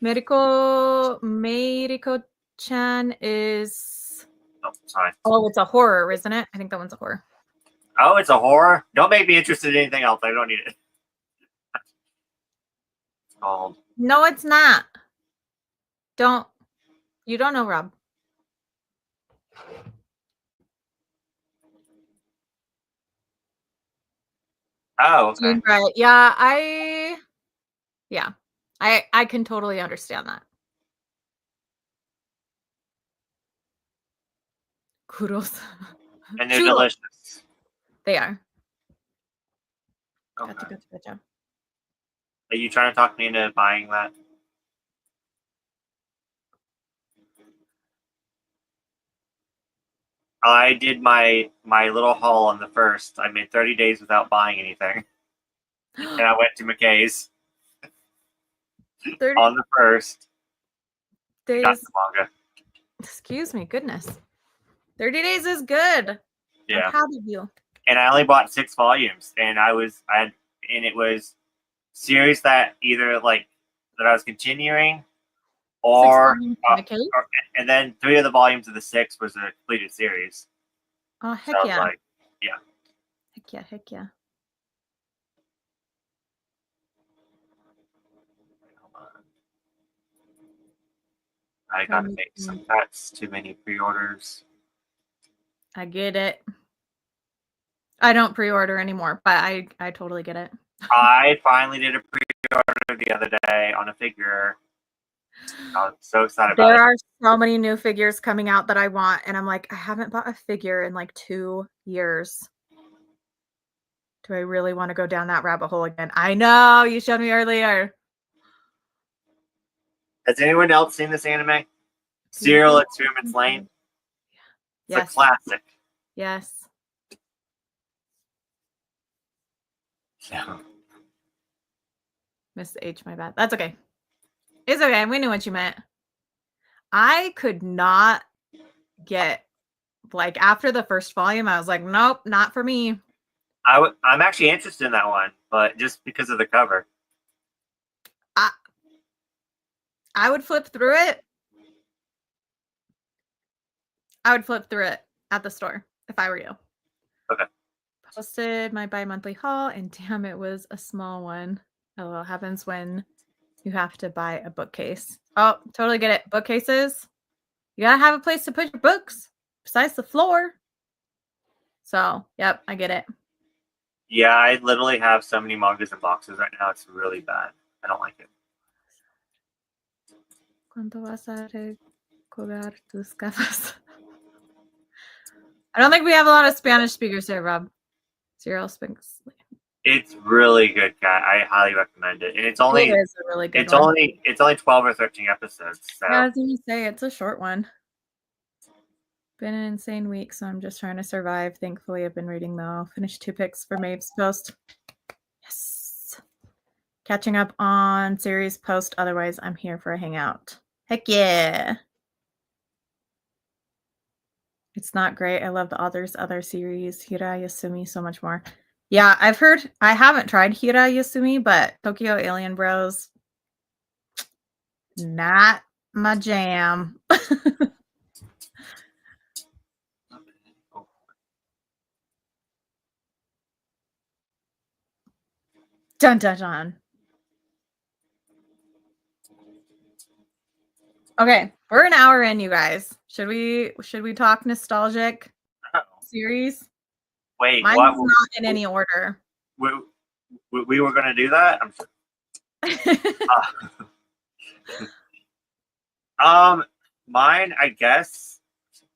Meiriko-chan is. Oh, sorry. Oh, it's a horror, isn't it? I think that one's a horror. Oh, it's a horror. Don't make me interested in anything else. I don't need it. It's called. No, it's not. You don't know, Rob. Oh, okay. Right. Yeah, I can totally understand that. Kudos. And they're delicious. They are. Okay. Gotcha. Are you trying to talk me into buying that? I did my little haul on the first. I made 30 days without buying anything. And I went to McKay's 30 on the first. days. Got the manga. Excuse me, goodness. 30 days is good. Yeah. I'm proud of you. And I only bought 6 volumes, and it was series that either like that I was continuing, or and then 3 of the volumes of the 6 was a completed series. Oh heck so yeah! Heck yeah! I gotta make some cuts. Too many pre-orders. I get it. I don't pre-order anymore, but I totally get it. I finally did a pre-order the other day on a figure. I was so excited about it. There are so many new figures coming out that I want, and I'm like, I haven't bought a figure in like 2 years. Do I really want to go down that rabbit hole again? I know, you showed me earlier. Has anyone else seen this anime? Serial Experiments Lane? It's a classic. Yes. Yeah. Miss H, my bad. That's okay. It's okay. We knew what you meant. I could not get, like, after the first volume, I was like, nope, not for me. I'm actually interested in that one, but just because of the cover. I would flip through it. I would flip through it at the store if I were you. Okay. Posted my bi-monthly haul, and damn, it was a small one. Oh, what happens when you have to buy a bookcase? Oh, totally get it. Bookcases. You gotta have a place to put your books besides the floor. So, yep, I get it. Yeah, I literally have so many mangas in boxes right now. It's really bad. I don't like it. ¿Cuánto vas a recoger tus gafas? I don't think we have a lot of Spanish speakers here, Rob. Serial speaks. It's really good, Kat. I highly recommend it. And it's only it is a really good it's one. It's only 12 or 13 episodes. So. Yeah, I was gonna say it's a short one. Been an insane week, so I'm just trying to survive. Thankfully, I've been reading though. Finished 2 picks for Maeve's post. Yes. Catching up on series post. Otherwise, I'm here for a hangout. Heck yeah. It's not great. I love the author's other series, Hira Yasumi, so much more. Yeah, I've heard. I haven't tried Hira Yasumi, but Tokyo Alien Bros, not my jam. Dun dun dun. Okay, we're an hour in, you guys. Should we talk nostalgic series? Wait, Mine's what? not in any order. We were gonna do that. Mine, I guess.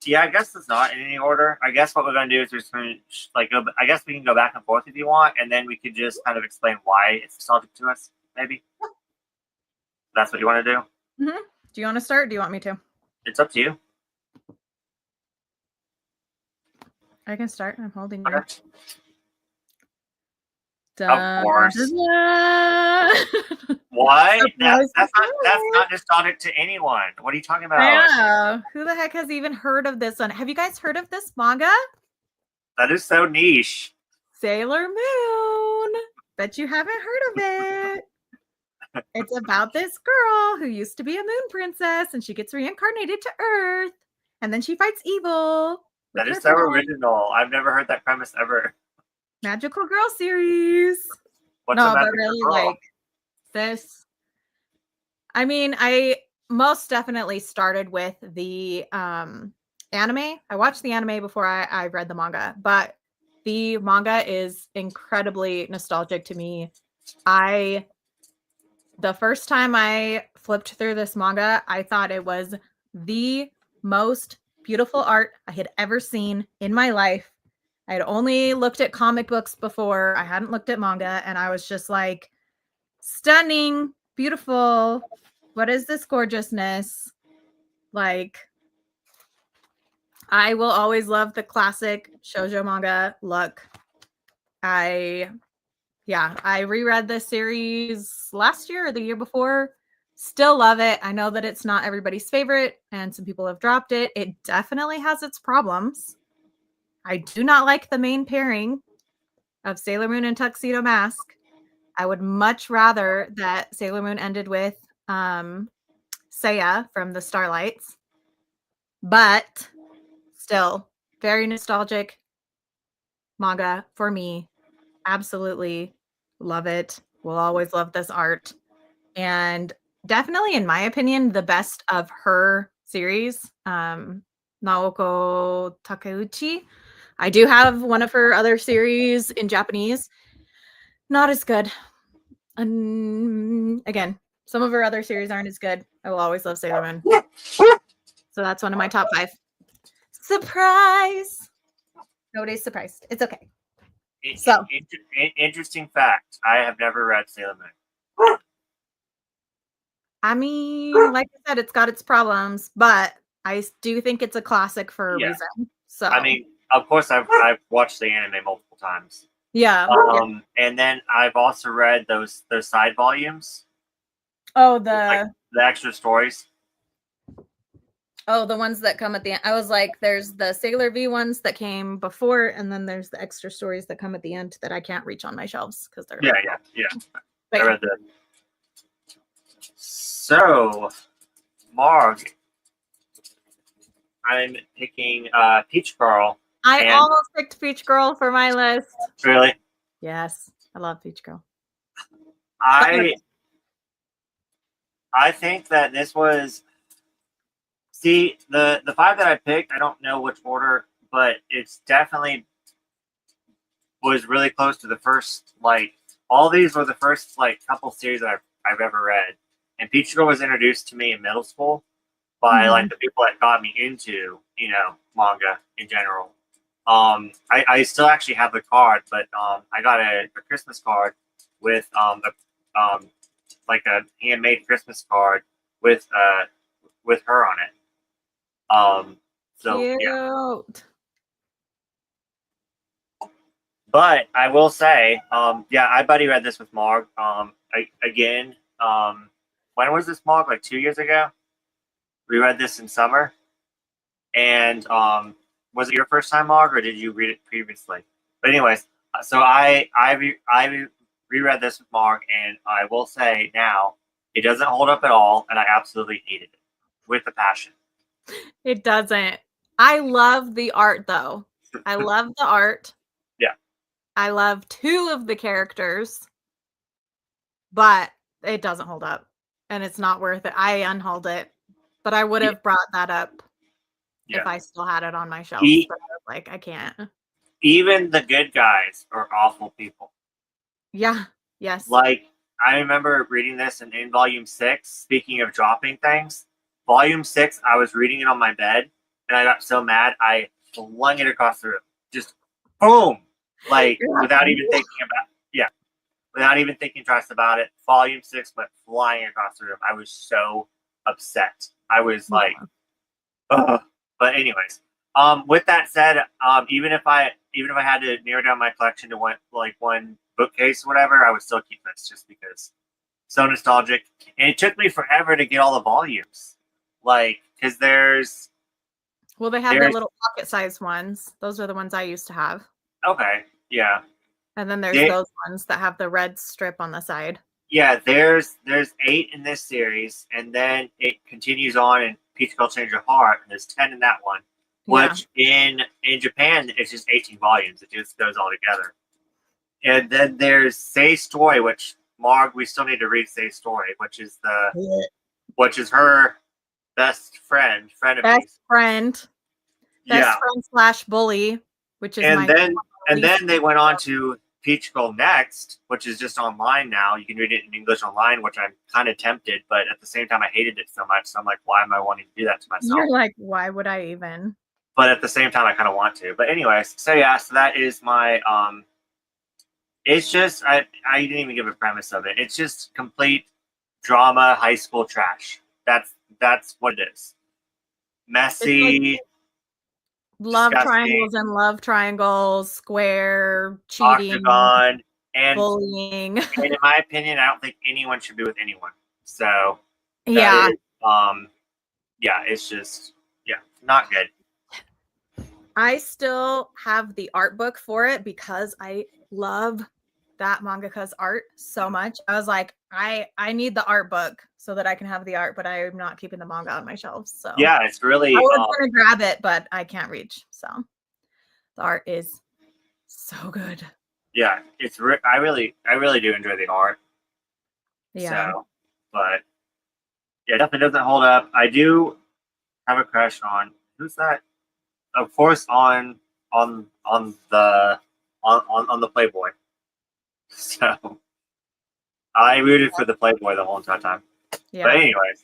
Yeah, I guess it's not in any order. I guess what we're gonna do is we're just gonna like go. I guess we can go back and forth if you want, and then we could just kind of explain why it's nostalgic to us. Maybe that's what you want to do. Mm-hmm. Do you want to start? Or do you want me to? It's up to you. I can start. I'm holding Okay. you. Of course. What? That's not nostalgic to anyone. What are you talking about? Yeah. Who the heck has even heard of this one? Have you guys heard of this manga? That is so niche. Sailor Moon. Bet you haven't heard of it. It's about this girl who used to be a moon princess and she gets reincarnated to Earth and then she fights evil. That is so original. I've never heard that premise ever. Magical Girl series. What's no, a but magical really girl? like this. I mean, I most definitely started with the anime. I watched the anime before I read the manga, but the manga is incredibly nostalgic to me. The first time I flipped through this manga, I thought it was the most beautiful art I had ever seen in my life. I had only looked at comic books before. I hadn't looked at manga, and I was just like, stunning, beautiful. What is this gorgeousness? Like, I will always love the classic shoujo manga look. I reread this series last year or the year before. Still love it. I know that it's not everybody's favorite and some people have dropped it. It definitely has its problems. I do not like the main pairing of Sailor Moon and Tuxedo Mask. I would much rather that Sailor Moon ended with Seiya from the Starlights. But still, very nostalgic manga for me. Absolutely love it. Will always love this art. And definitely, in my opinion, the best of her series, Naoko Takeuchi. I do have one of her other series in Japanese. Not as good. Again, some of her other series aren't as good. I will always love Sailor Moon. So that's one of my top 5. Surprise! Nobody's surprised. It's okay. So, interesting fact. I have never read Sailor Moon. I mean, like I said, it's got its problems, but I do think it's a classic for a reason. So, I mean, of course, I've watched the anime multiple times. Yeah. And then I've also read those side volumes. Oh, the extra stories. Oh, the ones that come at the end. I was like, there's the Sailor V ones that came before, and then there's the extra stories that come at the end that I can't reach on my shelves because they're yeah. But I read that. So, Marg, I'm picking Peach Girl. I almost picked Peach Girl for my list. Really? Yes, I love Peach Girl. I think that this was. See, the 5 that I picked, I don't know which order, but it's definitely was really close to the first, like, all these were the first, like, couple series that I've ever read. And Peach Girl was introduced to me in middle school by, like, the people that got me into, manga in general. I still actually have the card, but I got a Christmas card with like a handmade Christmas card with her on it. So Cute. yeah. But I will say, yeah, I buddy read this with Marg. When was this, Marg? Like 2 years ago. We read this in summer. And was it your first time, Marg, or did you read it previously? But anyways, so I reread this with Marg, and I will say now it doesn't hold up at all, and I absolutely hated it with a passion. It doesn't. I love the art though. I love the art. Yeah. I love 2 of the characters, but it doesn't hold up, and it's not worth it. I unhauled it, but I would have brought that up Yeah. if I still had it on my shelf. He- But I was like, I can't. Even the good guys are awful people. Yeah. Yes. Like, I remember reading this in volume 6. Speaking of dropping things, volume 6, I was reading it on my bed, and I got so mad I flung it across the room. Just boom, like without even thinking twice about it. Volume 6 went flying across the room. I was so upset. I was like, ugh. But anyways, with that said, even if I had to narrow down my collection to one bookcase or whatever, I would still keep this just because so nostalgic. And it took me forever to get all the volumes, like because they have the little pocket-sized ones. Those are the ones I used to have. Okay, yeah. And then there's those ones that have the red strip on the side. Yeah, there's 8 in this series, and then it continues on in Peach Girl Change Your Heart, and there's 10 in that one. Which in Japan it's just 18 volumes. It just goes all together. And then there's Say's Story, which Marg, we still need to read Say's Story, which is her best friend, Best friend / bully, which is and then they went on to Peach Girl Next, which is just online now. You can read it in English online, which I'm kind of tempted, but at the same time I hated it so much. So I'm like, why am I wanting to do that to myself? You're like, why would I even? But at the same time I kind of want to. But anyways, so yeah, so that is my it's just I didn't even give a premise of it. It's just complete drama, high school trash. That's what it is. Messy, love disgusting, triangles and love triangles, square, cheating, octagon, and bullying. And in my opinion, I don't think anyone should be with anyone. So yeah, it's just not good. I still have the art book for it because I love that mangaka's art so much. I was like, I need the art book so that I can have the art, but I'm not keeping the manga on my shelves. So yeah, it's really. I was gonna grab it, but I can't reach. So the art is so good. Yeah, it's. I really do enjoy the art. Yeah. So, but yeah, definitely doesn't hold up. I do have a crush on who's that? Of course, on the Playboy. So I rooted for the Playboy the whole entire time. Yeah. But anyways,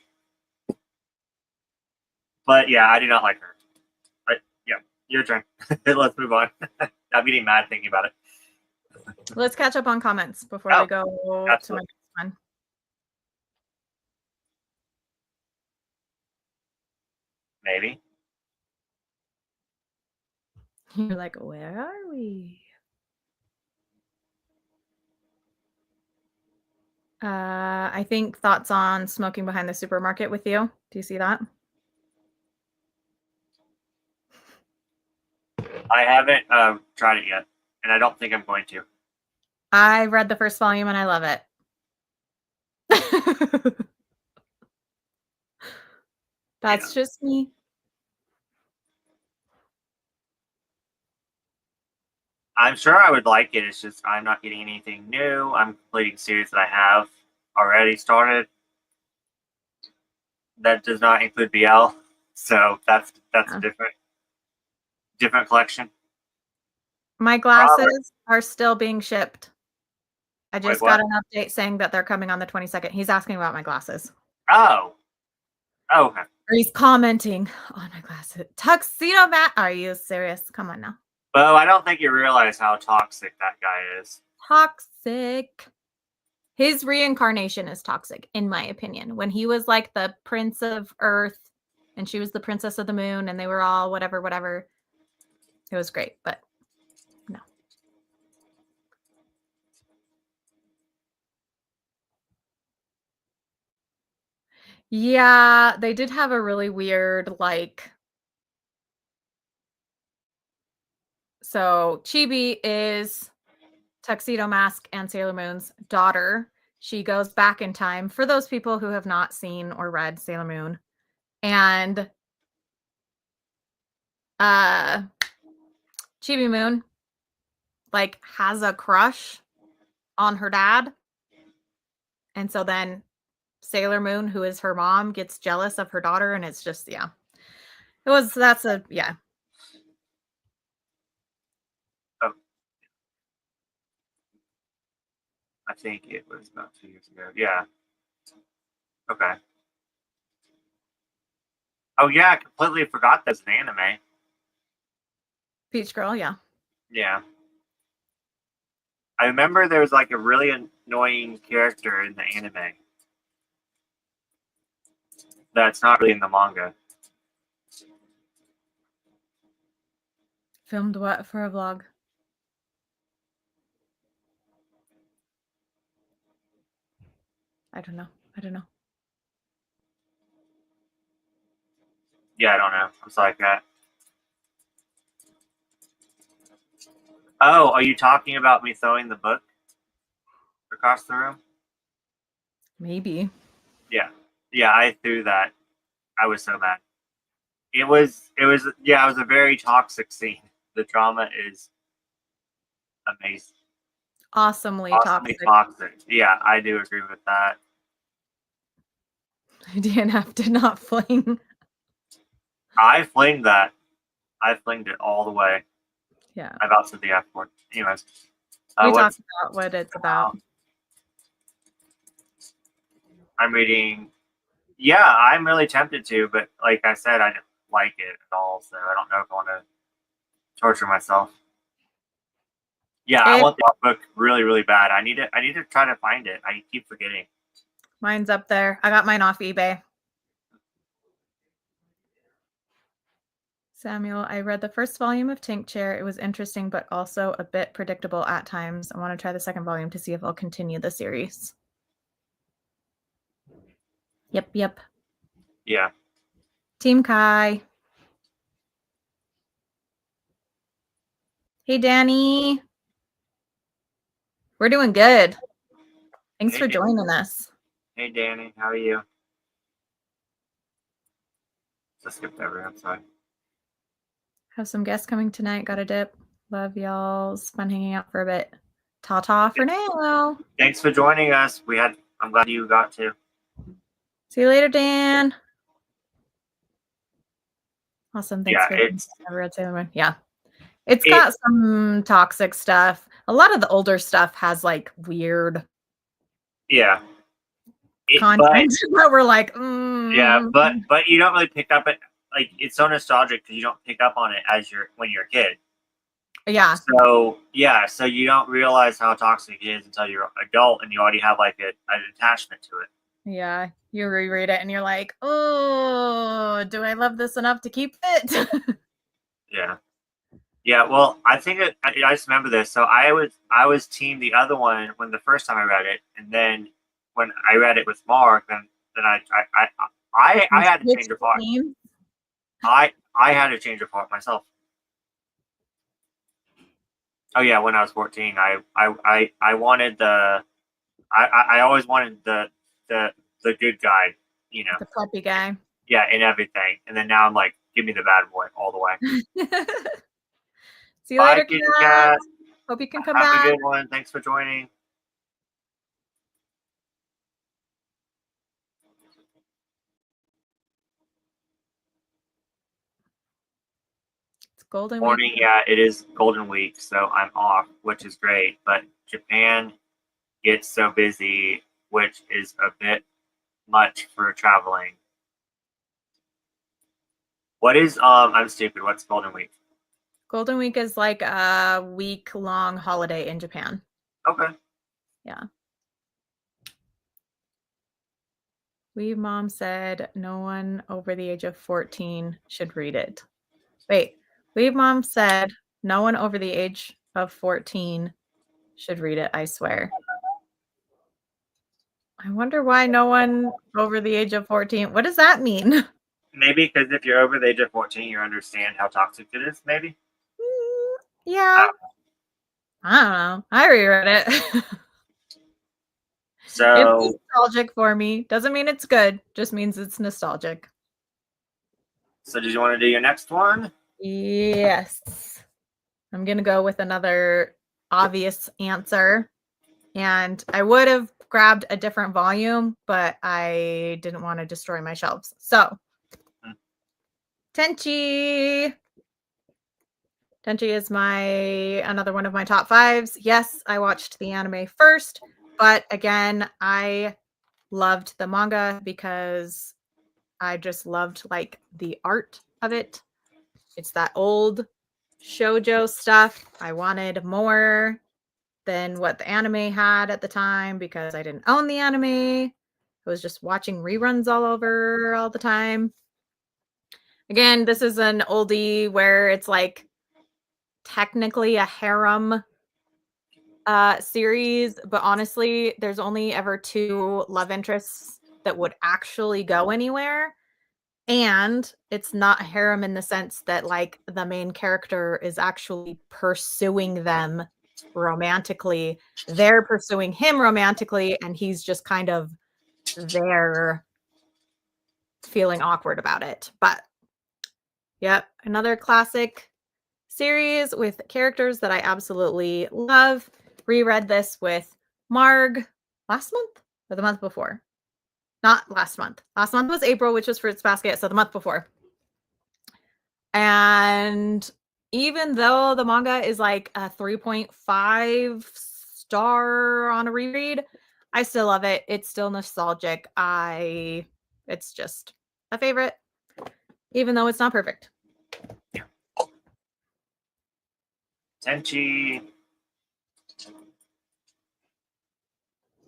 yeah, I do not like her. Yeah, your turn. Let's move on. I'm getting mad thinking about it. Let's catch up on comments before we go to my next one. Maybe. You're like, where are we? I think thoughts on smoking behind the supermarket with you. Do you see that? I haven't tried it yet, and I don't think I'm going to. I read the first volume and I love it. That's just me. I'm sure I would like it. It's just I'm not getting anything new. I'm completing series that I have already started. That does not include BL, so that's a different collection. My glasses are still being shipped. I just got an update saying that they're coming on the 22nd. He's asking about my glasses. Oh, okay. Or he's commenting on my glasses. Tuxedo Matt, are you serious? Come on now. Well, I don't think you realize how toxic that guy is. Toxic. His reincarnation is toxic, in my opinion. When he was like the Prince of Earth, and she was the princess of the moon, and they were all whatever. It was great, but no. Yeah, they did have a really weird, like, so Chibi is Tuxedo Mask and Sailor Moon's daughter. She goes back in time for those people who have not seen or read Sailor Moon. And Chibi Moon like has a crush on her dad. And so then Sailor Moon, who is her mom, gets jealous of her daughter, and it's just, yeah. Yeah. Oh, I think it was about 2 years ago. Yeah. Okay. Oh yeah, I completely forgot that's an anime. Peach Girl, yeah. Yeah. I remember there was like a really annoying character in the anime that's not really in the manga. Filmed what for a vlog? I don't know. Yeah, I don't know. I'm sorry, Kat. Oh, are you talking about me throwing the book across the room? Maybe. Yeah. Yeah, I threw that. I was so mad. It was a very toxic scene. The drama is amazing. Awesomely toxic. Yeah, I do agree with that. DNF did not fling. I flinged that. I flinged it all the way. Yeah. I about said the F word. Anyways. We talked about what it's about. I'm reading. Yeah, I'm really tempted to, but like I said, I didn't like it at all, so I don't know if I want to torture myself. Yeah, I want the book really, really bad. I need to try to find it. I keep forgetting. Mine's up there. I got mine off eBay. Samuel, I read the first volume of Tincture. It was interesting, but also a bit predictable at times. I want to try the second volume to see if I'll continue the series. Yep. Yeah. Team Kai. Hey, Danny. We're doing good. Thanks for joining us. Hey, Danny. How are you? Just skipped over. I'm sorry. Have some guests coming tonight. Got a dip. Love y'all. It's fun hanging out for a bit. Ta-ta for now. Thanks for joining us. I'm glad you got to. See you later, Dan. Awesome. Thanks for I've read Sailor Moon. Yeah. It's got some toxic stuff. A lot of the older stuff has like weird content that we're like, yeah, but you don't really pick up it. Like, it's so nostalgic because you don't pick up on it when you're a kid. Yeah. So you don't realize how toxic it is until you're an adult and you already have like an attachment to it. Yeah, you reread it and you're like, oh, do I love this enough to keep it? Yeah. Well, I think I just remember this. So I was team the other one when the first time I read it, and then when I read it with Mark, then I had to change of heart. I had to change of heart myself. Oh yeah, when I was 14, I wanted I always wanted the good guy, you know, the puppy guy. Yeah, in everything, and then now I'm like, give me the bad boy all the way. See you later, Kat. Hope you can come back. Have a good one. Thanks for joining. It's Golden Week. Yeah, it is Golden Week, so I'm off, which is great. But Japan gets so busy, which is a bit much for traveling. What is I'm stupid. What's Golden Week? Golden Week is like a week-long holiday in Japan. Okay. Yeah. Weave Mom said no one over the age of 14 should read it. Wait, Weave Mom said no one over the age of 14 should read it, I swear. I wonder why no one over the age of 14. What does that mean? Maybe because if you're over the age of 14, you understand how toxic it is. Maybe. Yeah. I don't know. I reread it. It's So nostalgic for me. Doesn't mean it's good. Just means it's nostalgic. So did you want to do your next one? Yes. I'm going to go with another obvious answer. And I would have grabbed a different volume, but I didn't want to destroy my shelves. So, Tenchi. Tenchi is another one of my top fives. Yes, I watched the anime first, but again, I loved the manga because I just loved like the art of it. It's that old shoujo stuff. I wanted more than what the anime had at the time because I didn't own the anime. I was just watching reruns all over all the time. Again, this is an oldie where it's like technically a harem series, but honestly, there's only ever 2 love interests that would actually go anywhere. And it's not harem in the sense that like the main character is actually pursuing them romantically. They're pursuing him romantically, and he's just kind of there feeling awkward about it. But yep, another classic series with characters that I absolutely love. Reread this with Marg last month or the month before. Not last month. Last month was April, which was Fruits Basket, so the month before. And even though the manga is like a 3.5 star on a reread, I still love it. It's still nostalgic. It's just a favorite, even though it's not perfect. Tenchi.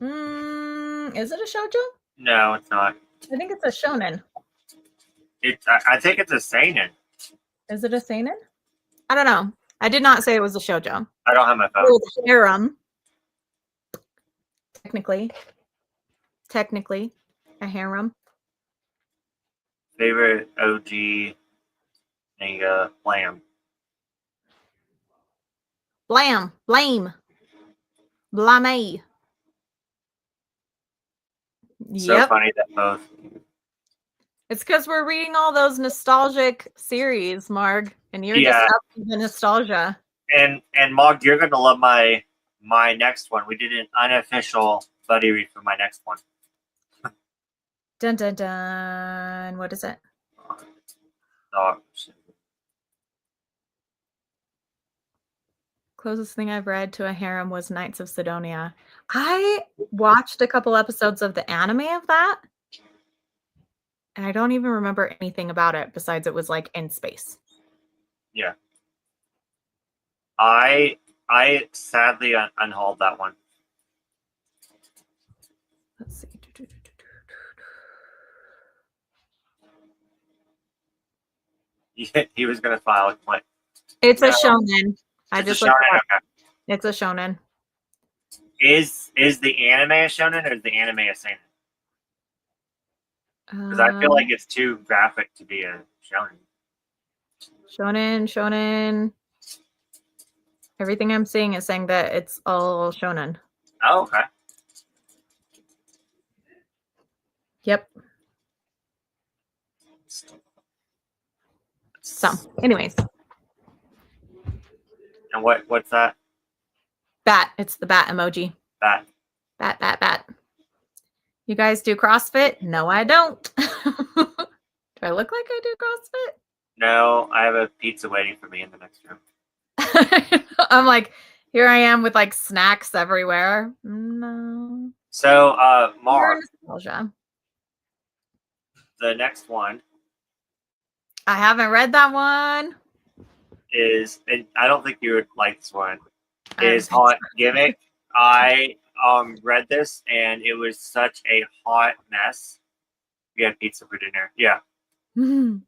Is it a shoujo? No, it's not. I think it's a shonen. I think it's a seinen. Is it a seinen? I don't know. I did not say it was a shoujo. I don't have my phone. It's harem. Technically, a harem. Favorite OG manga, Blam. Blame. Blame. So funny that both. It's because we're reading all those nostalgic series, Marg, and you're just up to the nostalgia. And Marg, you're gonna love my next one. We did an unofficial buddy read for my next one. Dun dun dun. What is it? Oh, Closest thing I've read to a harem was Knights of Sidonia. I watched a couple episodes of the anime of that, and I don't even remember anything about it besides it was like in space. Yeah. I sadly unhauled that one. Let's see. He was gonna file a complaint. It's a shonen. It's a shonen. Okay. It's a shonen. Is the anime a shonen or is the anime a seinen? Because I feel like it's too graphic to be a shonen. Shonen. Everything I'm seeing is saying that it's all shonen. Oh, okay. Yep. So, anyways. And what's that? Bat. It's the bat emoji. Bat. Bat. You guys do CrossFit? No, I don't. Do I look like I do CrossFit? No, I have a pizza waiting for me in the next room. I'm like, here I am with like snacks everywhere. No. So, Mark, nostalgia. The next one I haven't read that one. Is, and I don't think you would like this one, is Hot Gimmick. I read this and it was such a hot mess. We had pizza for dinner. Yeah. Mhm.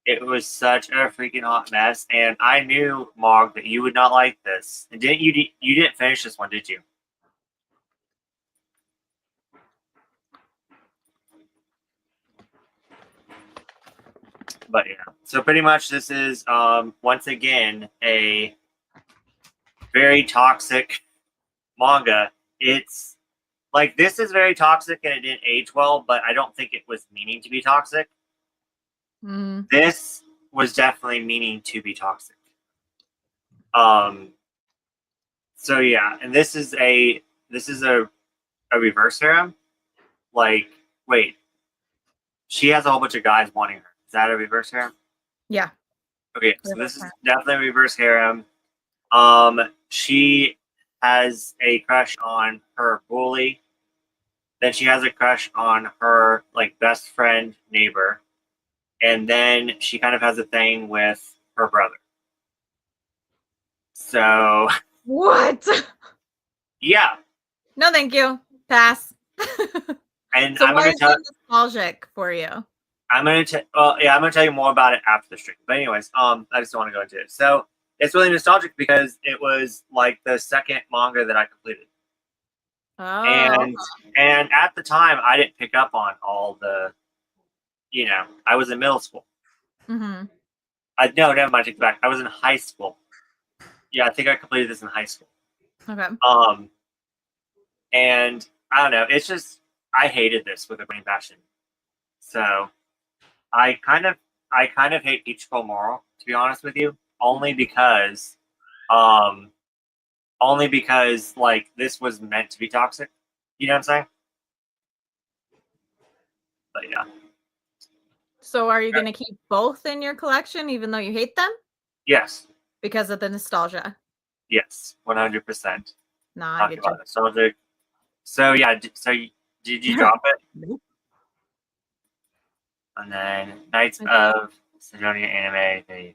It was such a freaking hot mess, and I knew, Marg, that you would not like this. And didn't you? You didn't finish this one, did you? But yeah. So pretty much, this is once again a very toxic manga. It's like this is very toxic, and it didn't age well. But I don't think it was meaning to be toxic. Mm. This was definitely meaning to be toxic. Um. So yeah, and this is a reverse harem. Like, wait, she has a whole bunch of guys wanting her. Is that a reverse harem? Yeah. Okay, so Reverse this is harem. definitely a reverse harem. She has a crush on her bully. Then she has a crush on her like best friend neighbor, and then she kind of has a thing with her brother. So What? yeah, No, thank you. Pass. and So I'm why gonna is tell. it nostalgic for you? I'm gonna tell you more about it after the stream. But anyways, I just don't want to go into it. So it's really nostalgic because it was like the second manga that I completed, Oh. and at the time I didn't pick up on all the, I was in middle school. Mm-hmm. No, never mind. Take it back. I was in high school. Yeah, I think I completed this in high school. Okay. And I don't know. It's just I hated this with a burning passion. So I kind of hate Peach Moral, to be honest with you, um, only because like this was meant to be toxic. You know what I'm saying? But yeah, So are you going to keep both in your collection even though you hate them? yes, Because of the nostalgia. yes, 100%. Nah, I Talking get you. about nostalgic. So yeah, did you drop it? Nope. And then Knights Okay. of Sidonia Anime.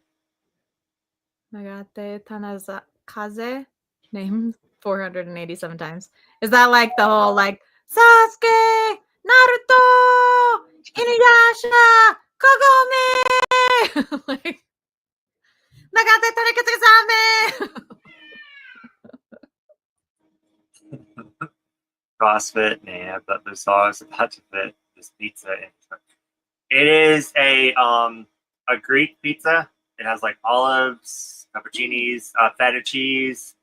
Nagate Tanakaze. Named 487 times. Is that like the whole like Sasuke, Naruto, Inuyasha, Kagome? Like Nagate Tanakaze-same. CrossFit, yeah, but the saw is about to fit this pizza. It is a Greek pizza. It has like olives, pepperoncinis, feta cheese.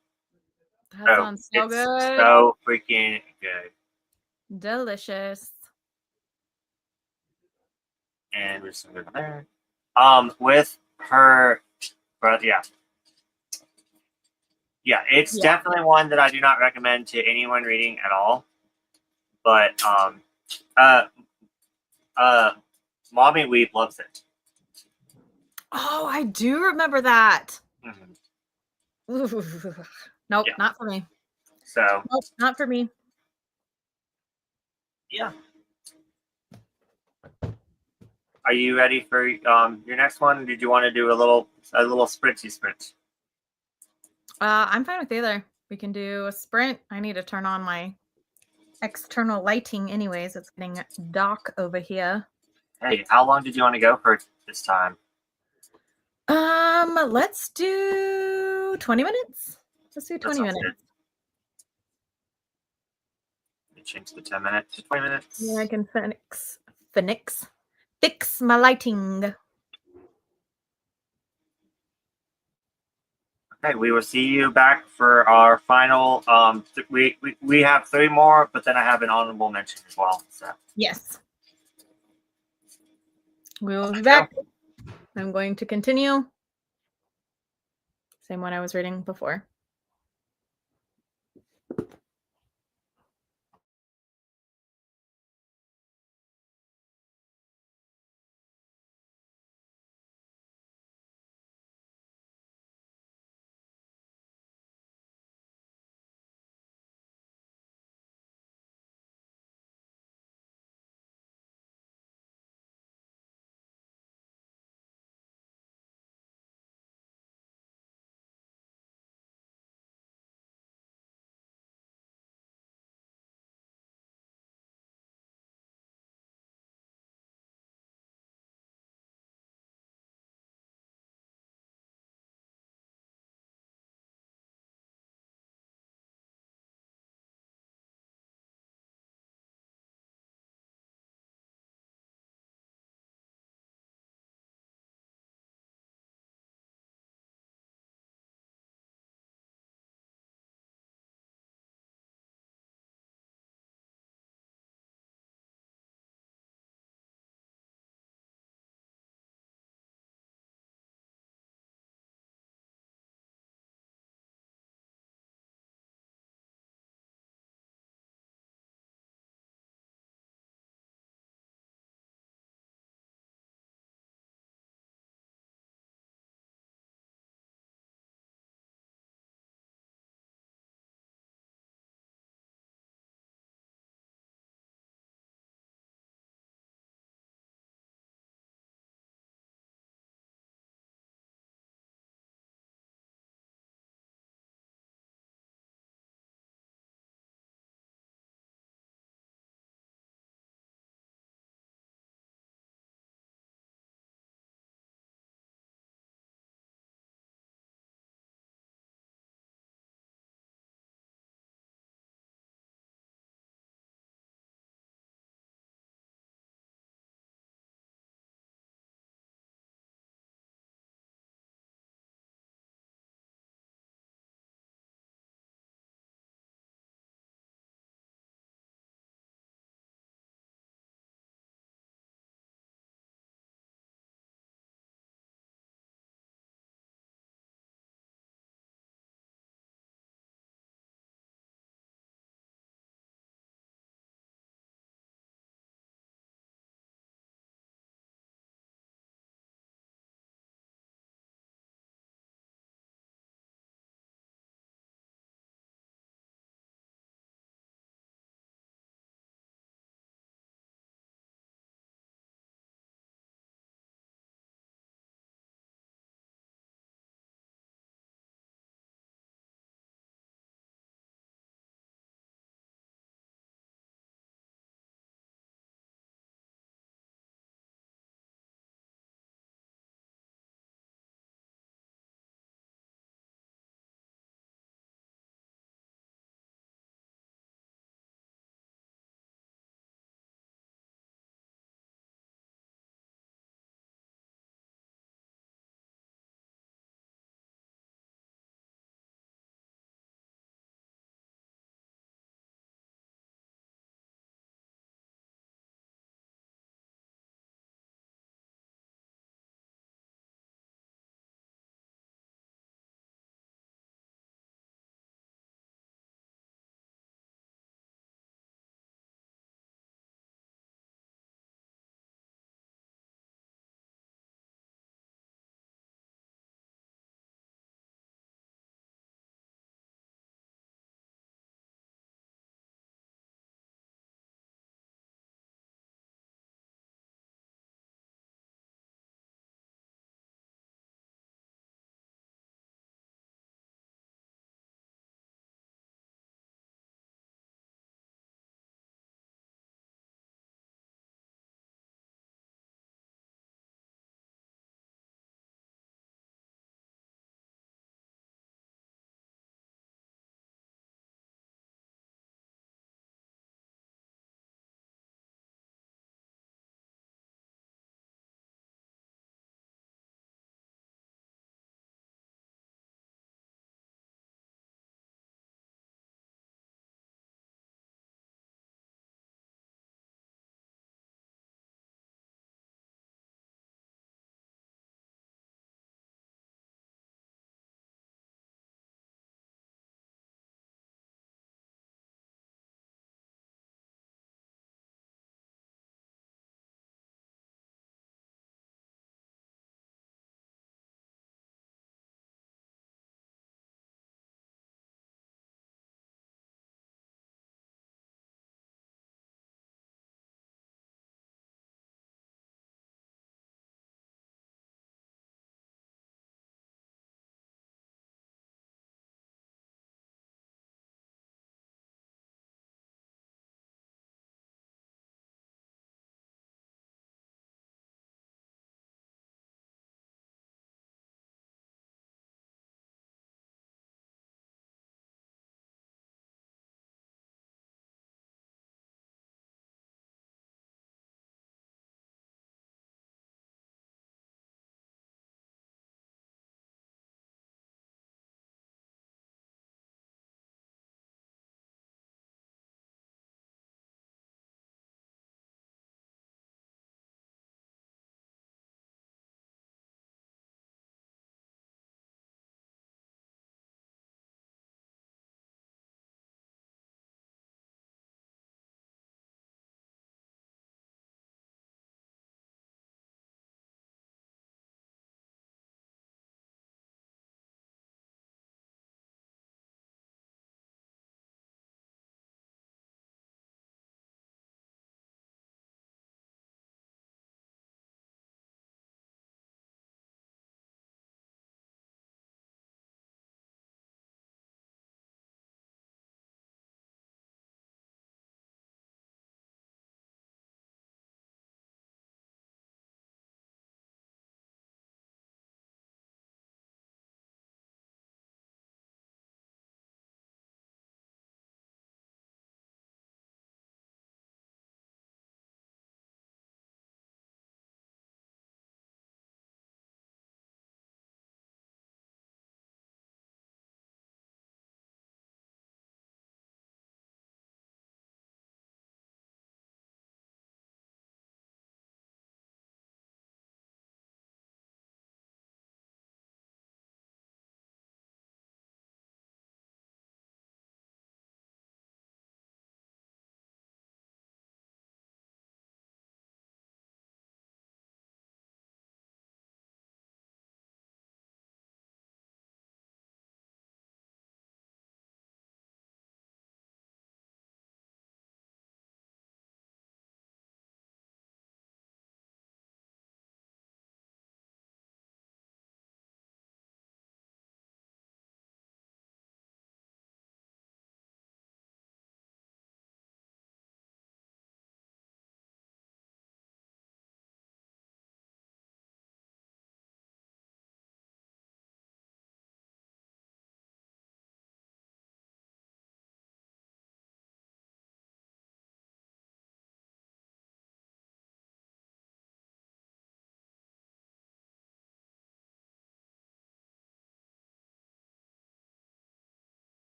That sounds so It's good. so freaking good. Delicious. And we're just gonna go there. With her, but yeah, it's Yeah. definitely one that I do not recommend to anyone reading at all. But uh, Mommy Weeb loves it. Oh, I do remember that. Mhm. Nope, Yeah. not for me. So Nope, not for me. yeah. Are you ready for your next one? Did you want to do a little sprinty sprint? I'm fine with either. We can do a sprint. I need to turn on my external lighting anyways. It's getting dark over here. Hey, how long did you want to go for this time? Let's do 20 minutes. Let's do 20 minutes. Good. Change the 10 minutes to 20 minutes. Yeah, I can fix my lighting. Okay, we will see you back for our final. We have 3 more, but then I have an honorable mention as well. So Yes. We will be back. I'm going to continue. Same one I was reading before.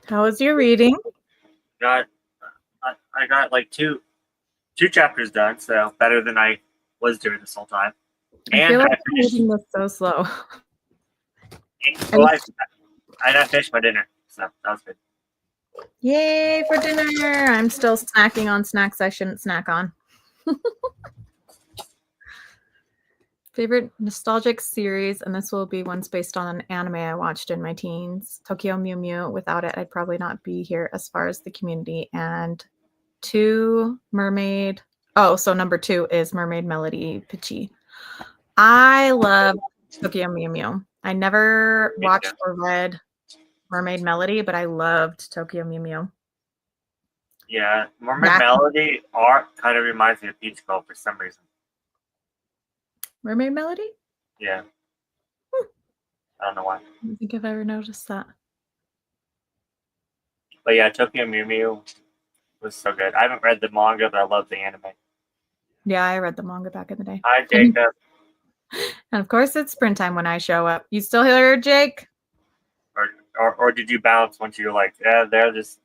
How was your reading? I got like two chapters done, so better than I was doing this whole time. I And feel like I I'm reading this so slow. well, I finished my dinner, so that was good. Yay for dinner! I'm still snacking on snacks I shouldn't snack on. Favorite nostalgic series, and this will be ones based on an anime I watched in my teens. Tokyo Mew Mew. Without it, I'd probably not be here as far as the community. And 2 Mermaid. Oh, so number 2 is Mermaid Melody Pichi. I love Tokyo Mew Mew. I never watched or read Mermaid Melody, but I loved Tokyo Mew Mew. Yeah, Mermaid Melody art kind of reminds me of Peach Girl for some reason. Mermaid Melody? Yeah. I don't know why. I don't think I've ever noticed that. But yeah, Tokyo Mew Mew was so good. I haven't read the manga, but I love the anime. Yeah, I read the manga back in the day. Hi, Jacob. And of course, it's springtime when I show up. You still here, Jake? Or did you bounce once you were like, yeah, they're just.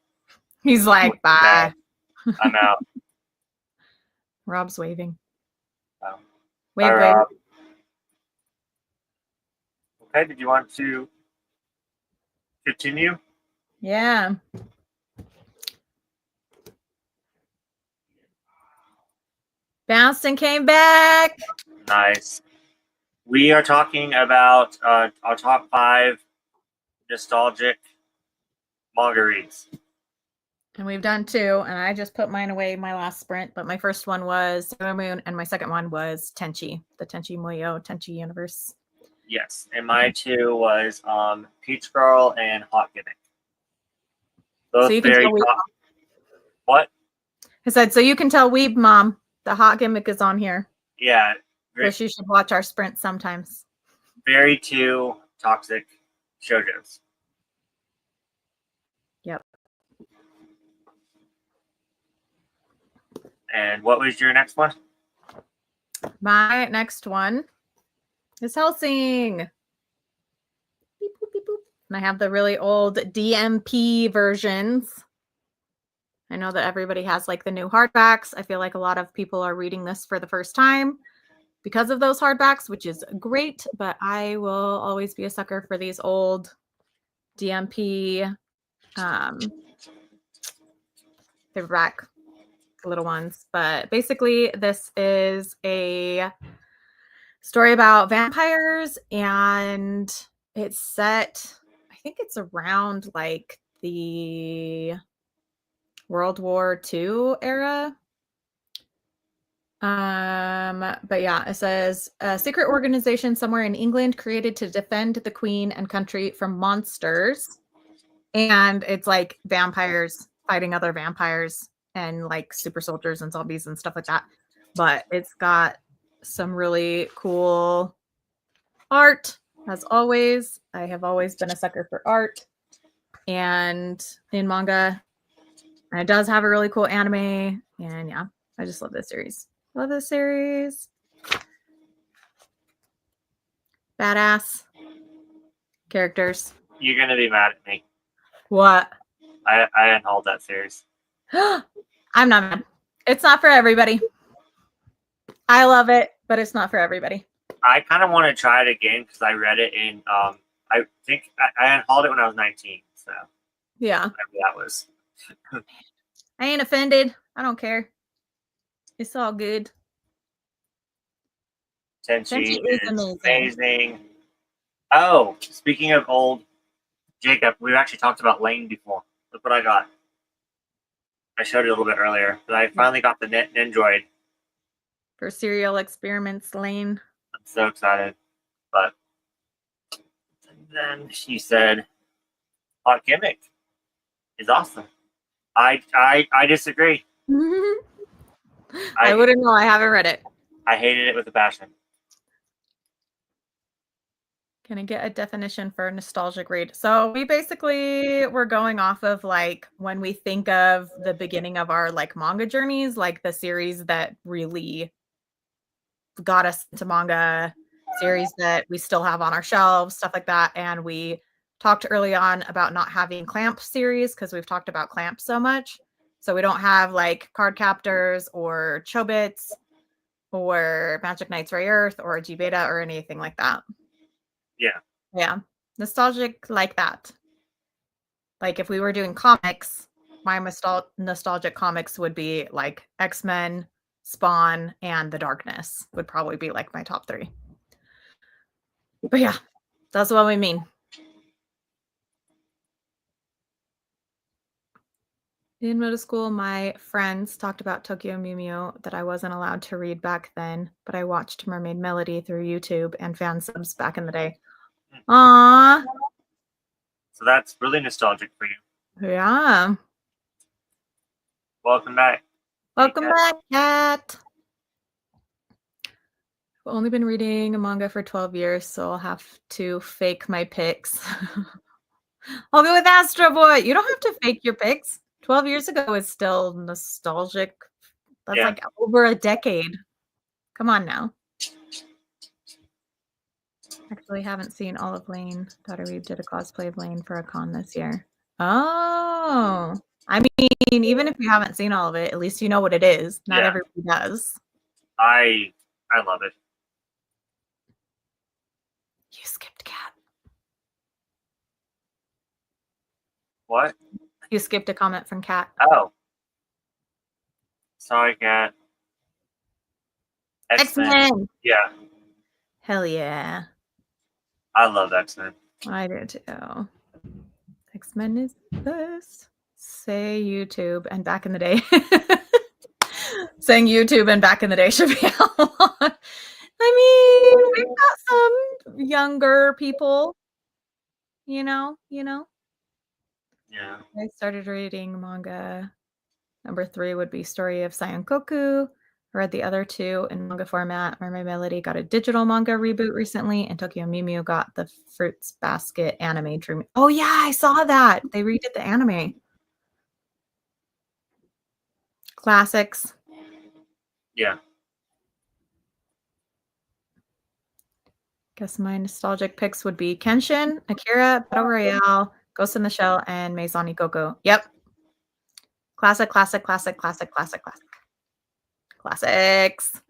He's like, bye. I'm out. Rob's waving. Oh. Wave, Bye, wave. Rob. Okay, did you want to continue? Yeah. Bounced and came back. Nice. We are talking about our top 5 nostalgic manga reads. And we've done 2, and I just put mine away my last sprint, but my first one was Sailor Moon, and my second one was Tenchi, the Tenchi Muyo Tenchi universe. Yes, and my 2 was Peach Girl and Hot Gimmick. Both so you can very tell top. What? I said, so you can tell Weeb Mom the Hot Gimmick is on here. Yeah. So she should watch our sprint sometimes. Very 2 toxic shoujos. Yep. And what was your next one? My next one is Hellsing. Beep, boop, beep, boop. And I have the really old DMP versions. I know that everybody has like the new hardbacks. I feel like a lot of people are reading this for the first time because of those hardbacks, which is great, but I will always be a sucker for these old DMP paperback little ones. But basically, this is a story about vampires, and it's set, I think it's around like the World War II era. But yeah, it says a secret organization somewhere in England created to defend the queen and country from monsters. And it's like vampires fighting other vampires and like super soldiers and zombies and stuff like that. But it's got some really cool art, as always. I have always been a sucker for art and in manga. And it does have a really cool anime. And yeah, I just love this series. Love this series. Badass characters. You're gonna be mad at me. What? I unhauled that series. I'm not mad. It's not for everybody. I love it, but it's not for everybody. I kind of want to try it again because I read it in I think I unhauled it when I was 19. So yeah, whatever that was. I ain't offended. I don't care. It's all good. Tenchi is amazing. Oh, speaking of old Jacob, we've actually talked about Lane before. Look what I got. I showed you a little bit earlier, but I finally got the Nendroid. For Serial Experiments Lane. I'm so excited. But then she said, Hot Gimmick is awesome. I disagree. I wouldn't know. I haven't read it. I hated it with a passion. Can I get a definition for a nostalgic read? So we basically were going off of like when we think of the beginning of our like manga journeys, like the series that really got us into manga, series that we still have on our shelves, stuff like that. And we talked early on about not having Clamp series because we've talked about Clamp so much. So we don't have like Card Captors or Chobits or Magic Knights Ray Earth or G Beta or anything like that. Yeah. Yeah. Nostalgic like that. Like if we were doing comics, my nostalgic comics would be like X-Men, Spawn, and The Darkness would probably be like my top 3. But yeah, that's what we mean. In middle school, my friends talked about Tokyo Mew Mew that I wasn't allowed to read back then, but I watched Mermaid Melody through YouTube and fan subs back in the day. Aww. So that's really nostalgic for you. Yeah. Welcome back. Welcome back, Kat. I've only been reading manga for 12 years, so I'll have to fake my picks. I'll go with Astro Boy. You don't have to fake your picks. 12 years ago is still nostalgic. That's like over a decade. Come on now. Actually, haven't seen all of Lane. Daughter Weeb did a cosplay of Lane for a con this year. Oh. I mean, even if you haven't seen all of it, at least you know what it is. Not everybody does. I love it. You skipped Cat. What? You skipped a comment from Cat. Oh. Sorry, Cat. X-Men. Yeah. Hell yeah. I love X-Men. I do too. X-Men is the best. Say YouTube and back in the day. Saying YouTube and back in the day should be outlawed. I mean, we've got some younger people, you know. Yeah. I started reading manga. Number 3 would be Story of Saionkoku. I read the other 2 in manga format. Mermaid Melody got a digital manga reboot recently, and Tokyo Mew Mew got the Fruits Basket anime dream. Oh yeah, I saw that. They redid the anime. Classics. Yeah. Guess my nostalgic picks would be Kenshin, Akira, Battle Royale, Ghost in the Shell, and Maison Ikkoku. Yep. Classic, classic, classic, classic, classic, classic. Classics.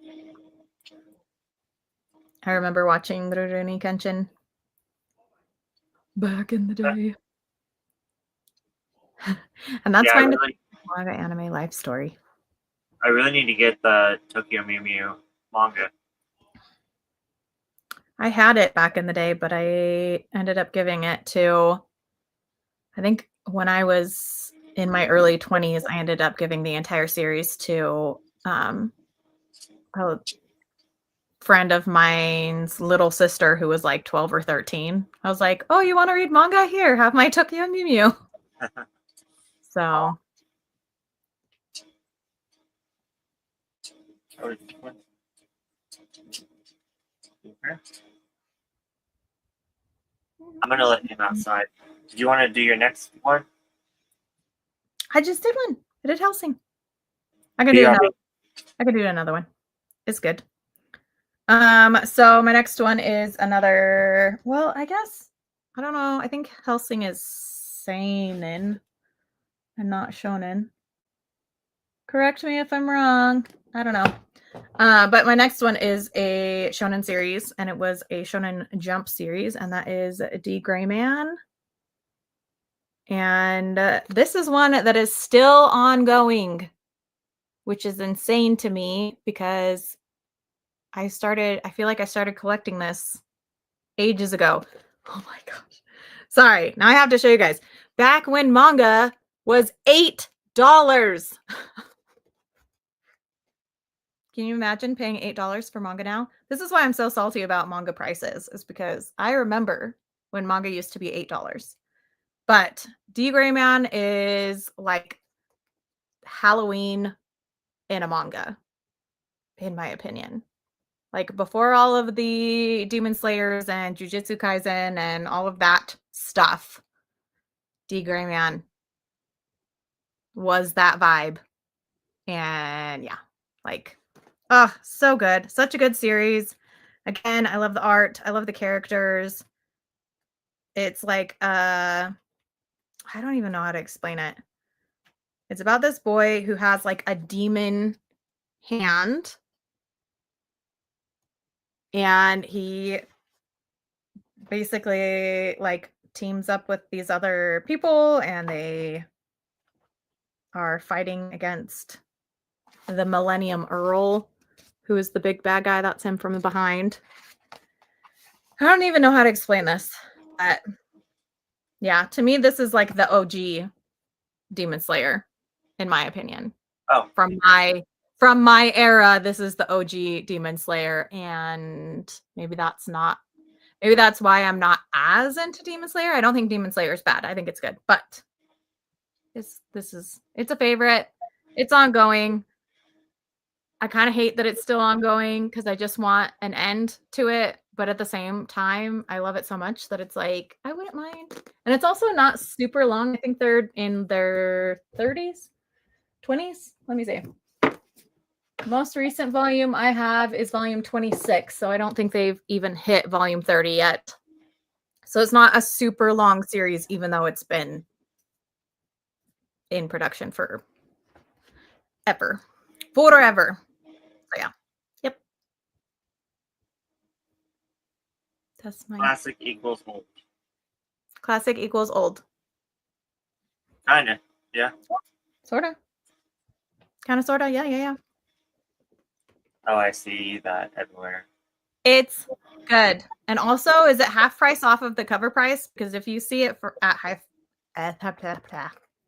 I remember watching Rurouni Kenshin back in the day. And that's my manga anime life story. I really need to get the Tokyo Mew Mew manga. I had it back in the day, but I ended up giving it to, I think when I was in my early 20s, I ended up giving the entire series to a friend of mine's little sister who was like 12 or 13. I was like, oh, you want to read manga? Here, have my Tokyo Mew Mew. So. I'm going to let him outside. Do you want to do your next one? I just did one. I did Hellsing. I can do another one. It's good. So my next one is another, well, I guess, I don't know. I think Hellsing is seinen and not shonen. Correct me if I'm wrong. I don't know. But my next one is a shonen series, and it was a Shonen Jump series, and that is D. Gray Man. And this is one that is still ongoing, which is insane to me because I feel like I started collecting this ages ago. Oh my gosh. Sorry. Now I have to show you guys. Back when manga was $8. Can you imagine paying $8 for manga now? This is why I'm so salty about manga prices, is because I remember when manga used to be $8. But D. Gray Man is like Halloween in a manga, in my opinion. Like before all of the Demon Slayers and Jujutsu Kaisen and all of that stuff, D. Gray Man was that vibe. And yeah, like, oh, so good. Such a good series. Again, I love the art. I love the characters. It's like I don't even know how to explain it. It's about this boy who has like a demon hand, and he basically like teams up with these other people, and they are fighting against the Millennium Earl, who is the big bad guy. That's him from behind. I don't even know how to explain this, but yeah, to me, this is like the OG Demon Slayer, in my opinion. Oh, From my era, this is the OG Demon Slayer, and maybe that's why I'm not as into Demon Slayer. I don't think Demon Slayer is bad. I think it's good, but it's a favorite. It's ongoing. I kind of hate that it's still ongoing because I just want an end to it. But at the same time, I love it so much that it's like, I wouldn't mind. And it's also not super long. I think they're in their 30s, 20s. Let me see. Most recent volume I have is volume 26. So I don't think they've even hit volume 30 yet. So it's not a super long series, even though it's been in production for forever. So yeah. Yep. That's my classic equals old. classic equals old. Kinda, yeah. Sorta. Kind of, sorta. Yeah. Oh, I see that everywhere. It's good. And also, is it half price off of the cover price? Because if you see it at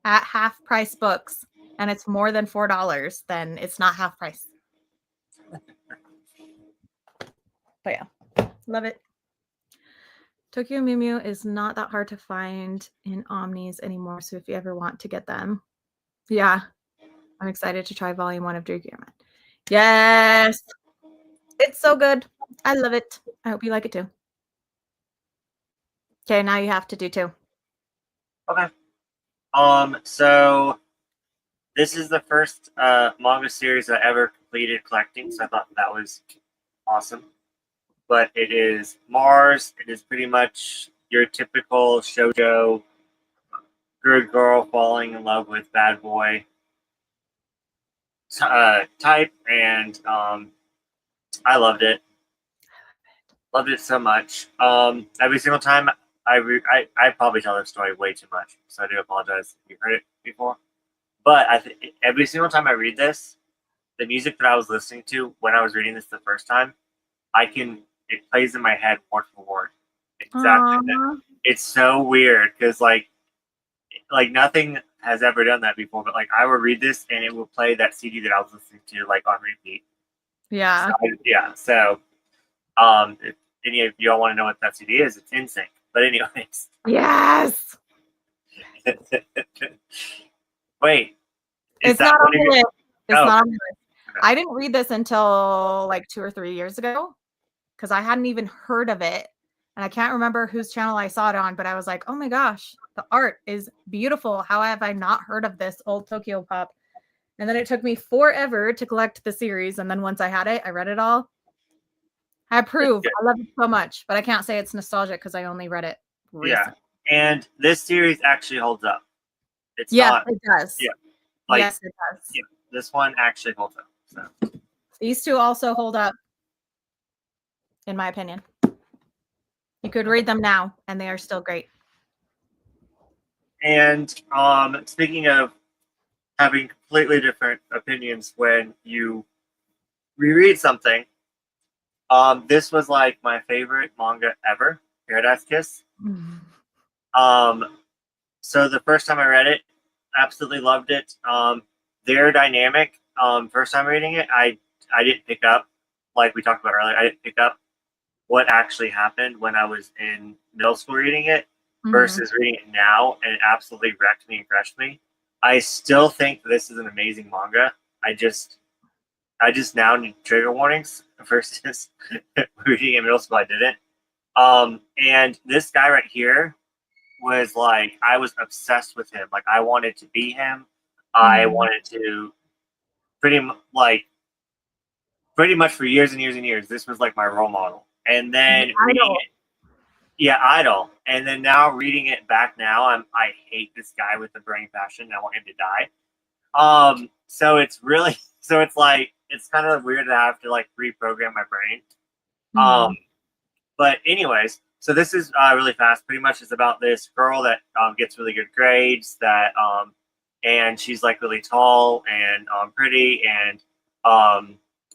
half price books and it's more than $4, then it's not half price. But yeah, love it. Tokyo Mew Mew is not that hard to find in Omnis anymore. So if you ever want to get them, yeah, I'm excited to try volume 1 of Dreamgame. Yes, it's so good. I love it. I hope you like it too. Okay, now you have to do 2. Okay. So this is the first manga series I ever completed collecting, so I thought that was awesome. But it is Mars. It is pretty much your typical shoujo, good girl falling in love with bad boy type, and I loved it. Loved it so much. Every single time I probably tell this story way too much, so I do apologize if you heard it before. But every single time I read this, the music that I was listening to when I was reading this the first time, it plays in my head word for word. Exactly. It's so weird because like nothing has ever done that before. But like I would read this and it would play that CD that I was listening to like on repeat. Yeah. So if any of y'all want to know what that CD is, it's NSYNC. But anyways. Yes. Wait. It's not on the list. It's not on the list. Okay. I didn't read this until like 2 or 3 years ago because I hadn't even heard of it. And I can't remember whose channel I saw it on, but I was like, oh my gosh, the art is beautiful. How have I not heard of this old Tokyo Pop? And then it took me forever to collect the series. And then once I had it, I read it all. I approve. I love it so much, but I can't say it's nostalgic because I only read it recently. Yeah. And this series actually holds up. It's yes, not, it does. Yeah. Yes, it does. Yeah, this one actually holds up. So. These two also hold up, in my opinion. You could read them now, and they are still great. And speaking of having completely different opinions when you reread something, this was like my favorite manga ever, Paradise Kiss. So the first time I read it, absolutely loved it. Their dynamic, first time reading it, I didn't pick up, like we talked about earlier, I didn't pick up what actually happened when I was in middle school reading it versus reading it now, and it absolutely wrecked me and crushed me. I still think this is an amazing manga. I just now need trigger warnings versus reading in middle school I didn't. And this guy right here was like, I was obsessed with him. Like I wanted to be him. I wanted to pretty much for years and years and years. This was like my role model. And then Yeah, Idol. And then now reading it back now, I hate this guy with the brain passion. I want him to die. So it's really so it's like it's kind of weird to have to like reprogram my brain. Mhm. But anyways, so this is really fast. Pretty much it's about this girl that gets really good grades and she's like really tall and pretty and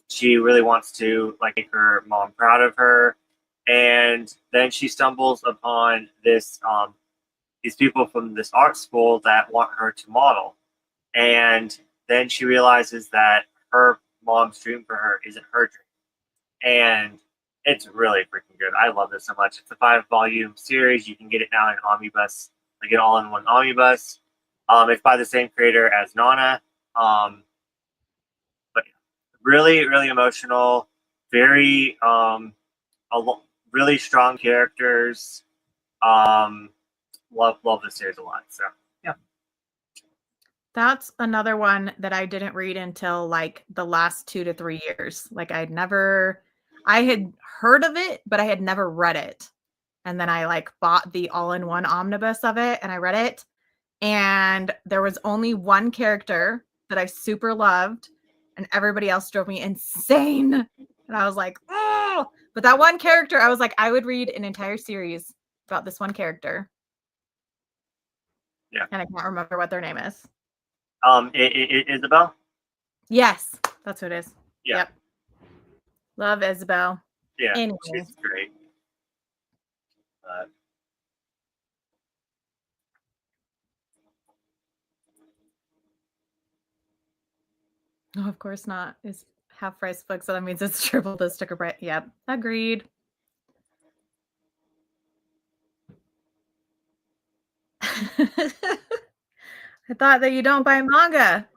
she really wants to like make her mom proud of her. And then she stumbles upon these people from this art school that want her to model. And then she realizes that her mom's dream for her isn't her dream. And it's really freaking good. I love this so much. It's a 5-volume series. You can get it now in omnibus, like an all-in-one omnibus. It's by the same creator as Nana. But really, really emotional. Very, really strong characters. Love this series a lot. So yeah. That's another one that I didn't read until like the last 2 to 3 years. Like I had heard of it, but I had never read it. And then I like bought the all-in-one omnibus of it and I read it. And there was only one character that I super loved, and everybody else drove me insane. And I was like, oh, but that one character, I was like, I would read an entire series about this one character. Yeah. And I can't remember what their name is. Isabel? Yes, that's who it is. Yeah. Yep. Love Isabel. Yeah, Anyway. she's great. No, of course not. It's half price book, so that means it's triple the sticker price. Yep, agreed. I thought that you don't buy manga.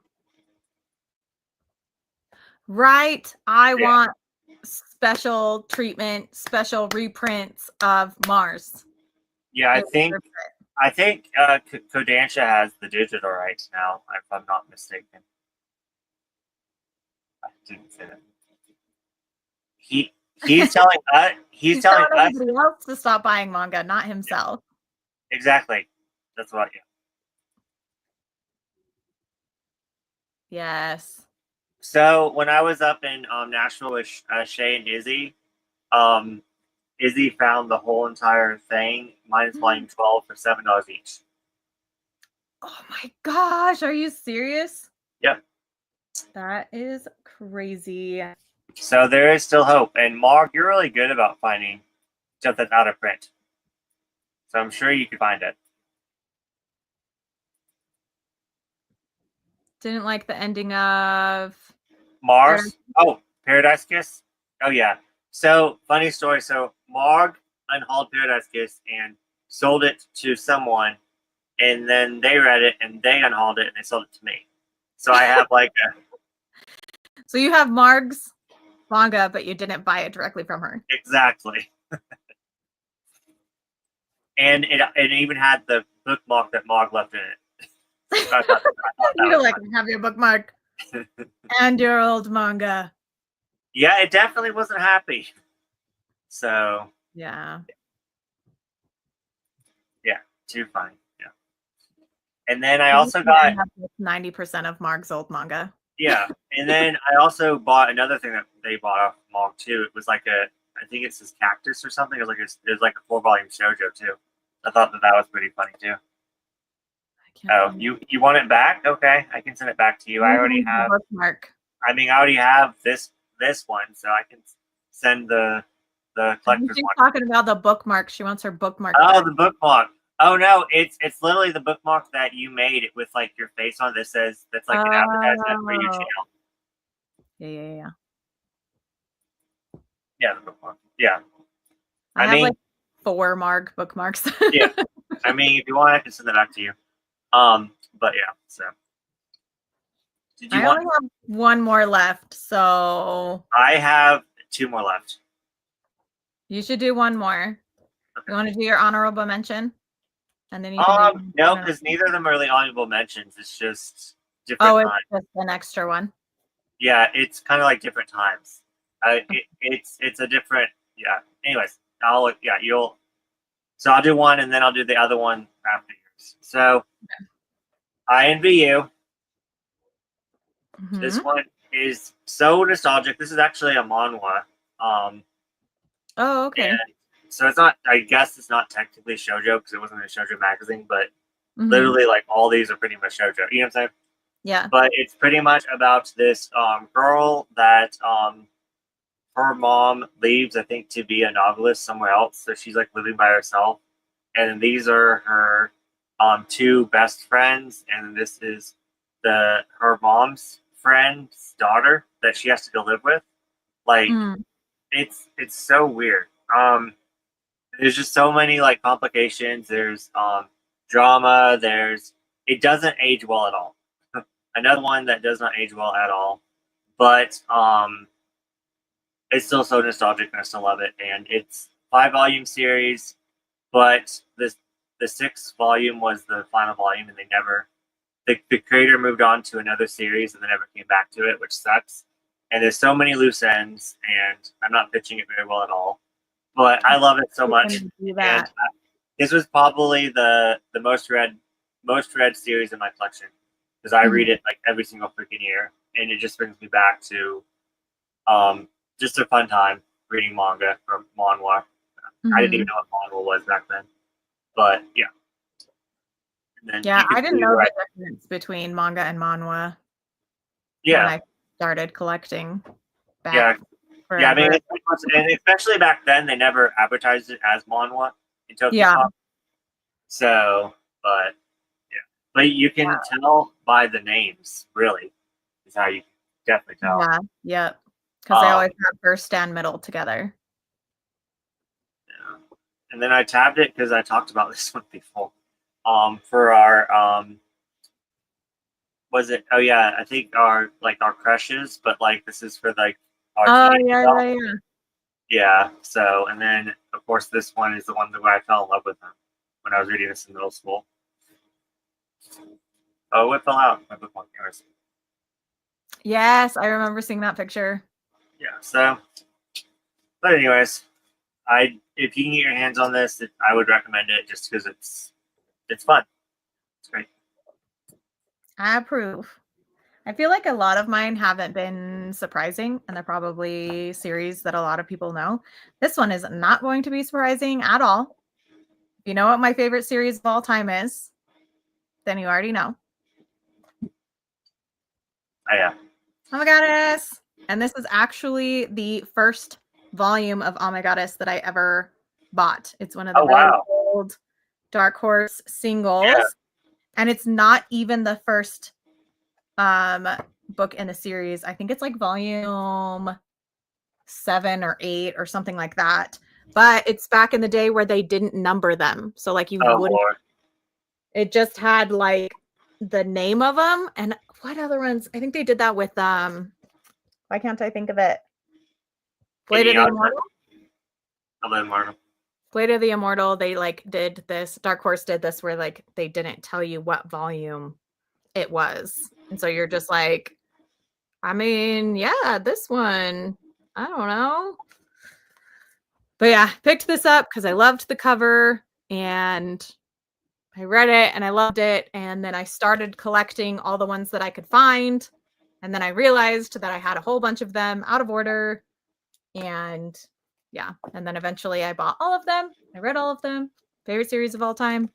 Right. I want special treatment, special reprints of Mars. Yeah, I think Kodansha has the digital rights now, if I'm not mistaken. I didn't say that. He's telling us. He's telling us everybody else to stop buying manga, not himself. Exactly. That's what. Yeah. Yes. So when I was up in Nashville with Shay and Izzy, Izzy found the whole entire thing minus volume 12 for $7 each. Oh my gosh, are you serious? Yep. That is crazy. So there is still hope. And Mark, you're really good about finding stuff that's out of print. So I'm sure you could find it. Didn't like the ending of Mars. Oh, Paradise Kiss. Oh yeah. So funny story. So Marg unhauled Paradise Kiss and sold it to someone, and then they read it and they unhauled it and they sold it to me. So I have like a. So you have Marg's manga, but you didn't buy it directly from her. Exactly. And it even had the bookmark that Marg left in it. I thought You're like, have your bookmark and your old manga. Yeah, it definitely wasn't happy. So yeah, too funny. Yeah, and then I also got 90% of Marg's old manga. Yeah, and then I also bought another thing that they bought off Marg too. It was like I think it's this cactus or something. It was like a 4-volume shoujo too. I thought that was pretty funny too. Oh, you want it back? Okay, I can send it back to you. I already have bookmark. I mean, I already have this one, so I can send the collector's She's one. talking about the bookmark. She wants her bookmark. Oh, the bookmark. Oh no, it's literally the bookmark that you made it with like your face on. That's like an advertisement for your channel. Yeah. Yeah, the bookmark. Yeah. I have like 4 Marg bookmarks. Yeah. I mean, if you want, I can send that back to you. But yeah, so. I only have 1 more left, so. I have 2 more left. You should do 1 more. Okay. You want to do your honorable mention? And then you can no, because neither of them are really honorable mentions. It's just different times. It's just an extra one. Yeah, it's kind of like different times. It's a different. Yeah. Anyways, you'll So I'll do one, and then I'll do the other one after yours. So I envy you. This Mhm. one is so nostalgic. This is actually a manhwa. Oh, okay. And so it's not. I guess it's not technically shoujo because it wasn't a shoujo magazine, but Mhm. literally, like all these are pretty much shoujo. You know what I'm saying? Yeah. But it's pretty much about this girl that her mom leaves, I think, to be a novelist somewhere else. So she's like living by herself, and these are her two best friends, and this is her mom's friend's daughter that she has to go live with. Like Mm. it's so weird. There's just so many like complications. There's drama. There's it doesn't age well at all. Another one that does not age well at all, but it's still so nostalgic and I still love it. And it's 5 volume series, but the sixth volume was the final volume, and they never the creator moved on to another series and they never came back to it, which sucks. And there's so many loose ends, and I'm not pitching it very well at all. But I love it so You much, can do and that. this was probably the most read series in my collection because I Mhm. read it like every single freaking year, and it just brings me back to um, just a fun time reading manga or manhwa. I didn't even Mhm. know what manhwa was back then, but yeah. And then Yeah, you can I didn't see know where the difference between manga and manhwa when yeah, I started collecting back yeah, yeah. I mean, forever. and especially back then, they never advertised it as manhwa in Tokyo Yeah. Pop. So, but yeah, but you can tell by the names. Really, is how you definitely tell. Yeah. Yep. Because they Um, always have first and middle together. yeah. And then I tabbed it because I talked about this one before. For our was it? Oh yeah, I think our crushes, but like this is for like our Oh, teenage yeah, self. yeah, yeah. Yeah. So and then of course this one is the one where I fell in love with him when I was reading this in middle school. Oh, it fell out. My bookmark. Anyways. Yes, I remember seeing that picture. Yeah. So, but anyways, I if you can get your hands on this, I would recommend it just because it's fun. It's great. I approve. I feel like a lot of mine haven't been surprising, and they're probably series that a lot of people know. This one is not going to be surprising at all. If you know what my favorite series of all time is, then you already know. Oh, yeah. Oh my goddess. And this is actually the first volume of Oh My Goddess that I ever bought. It's one of the Oh really wow. old Dark Horse Yeah. singles. And it's not even the first um book in the series. I think it's like volume 7 or 8 or something like that. But it's back in the day where they didn't number them. So like you Oh wouldn't, lord. it just had like the name of them. And what other ones? I think they did that with why can't I think of it? Blade of the Inuyasha. Immortal? I love Marvel. Blade of the Immortal, they like did this, Dark Horse did this where like they didn't tell you what volume it was. And so you're just like, I mean, yeah, this one, I don't know. But yeah, picked this up because I loved the cover and I read it and I loved it. And then I started collecting all the ones that I could find. And then I realized that I had a whole bunch of them out of order. And yeah, and then eventually I bought all of them. I read all of them. Favorite series of all time.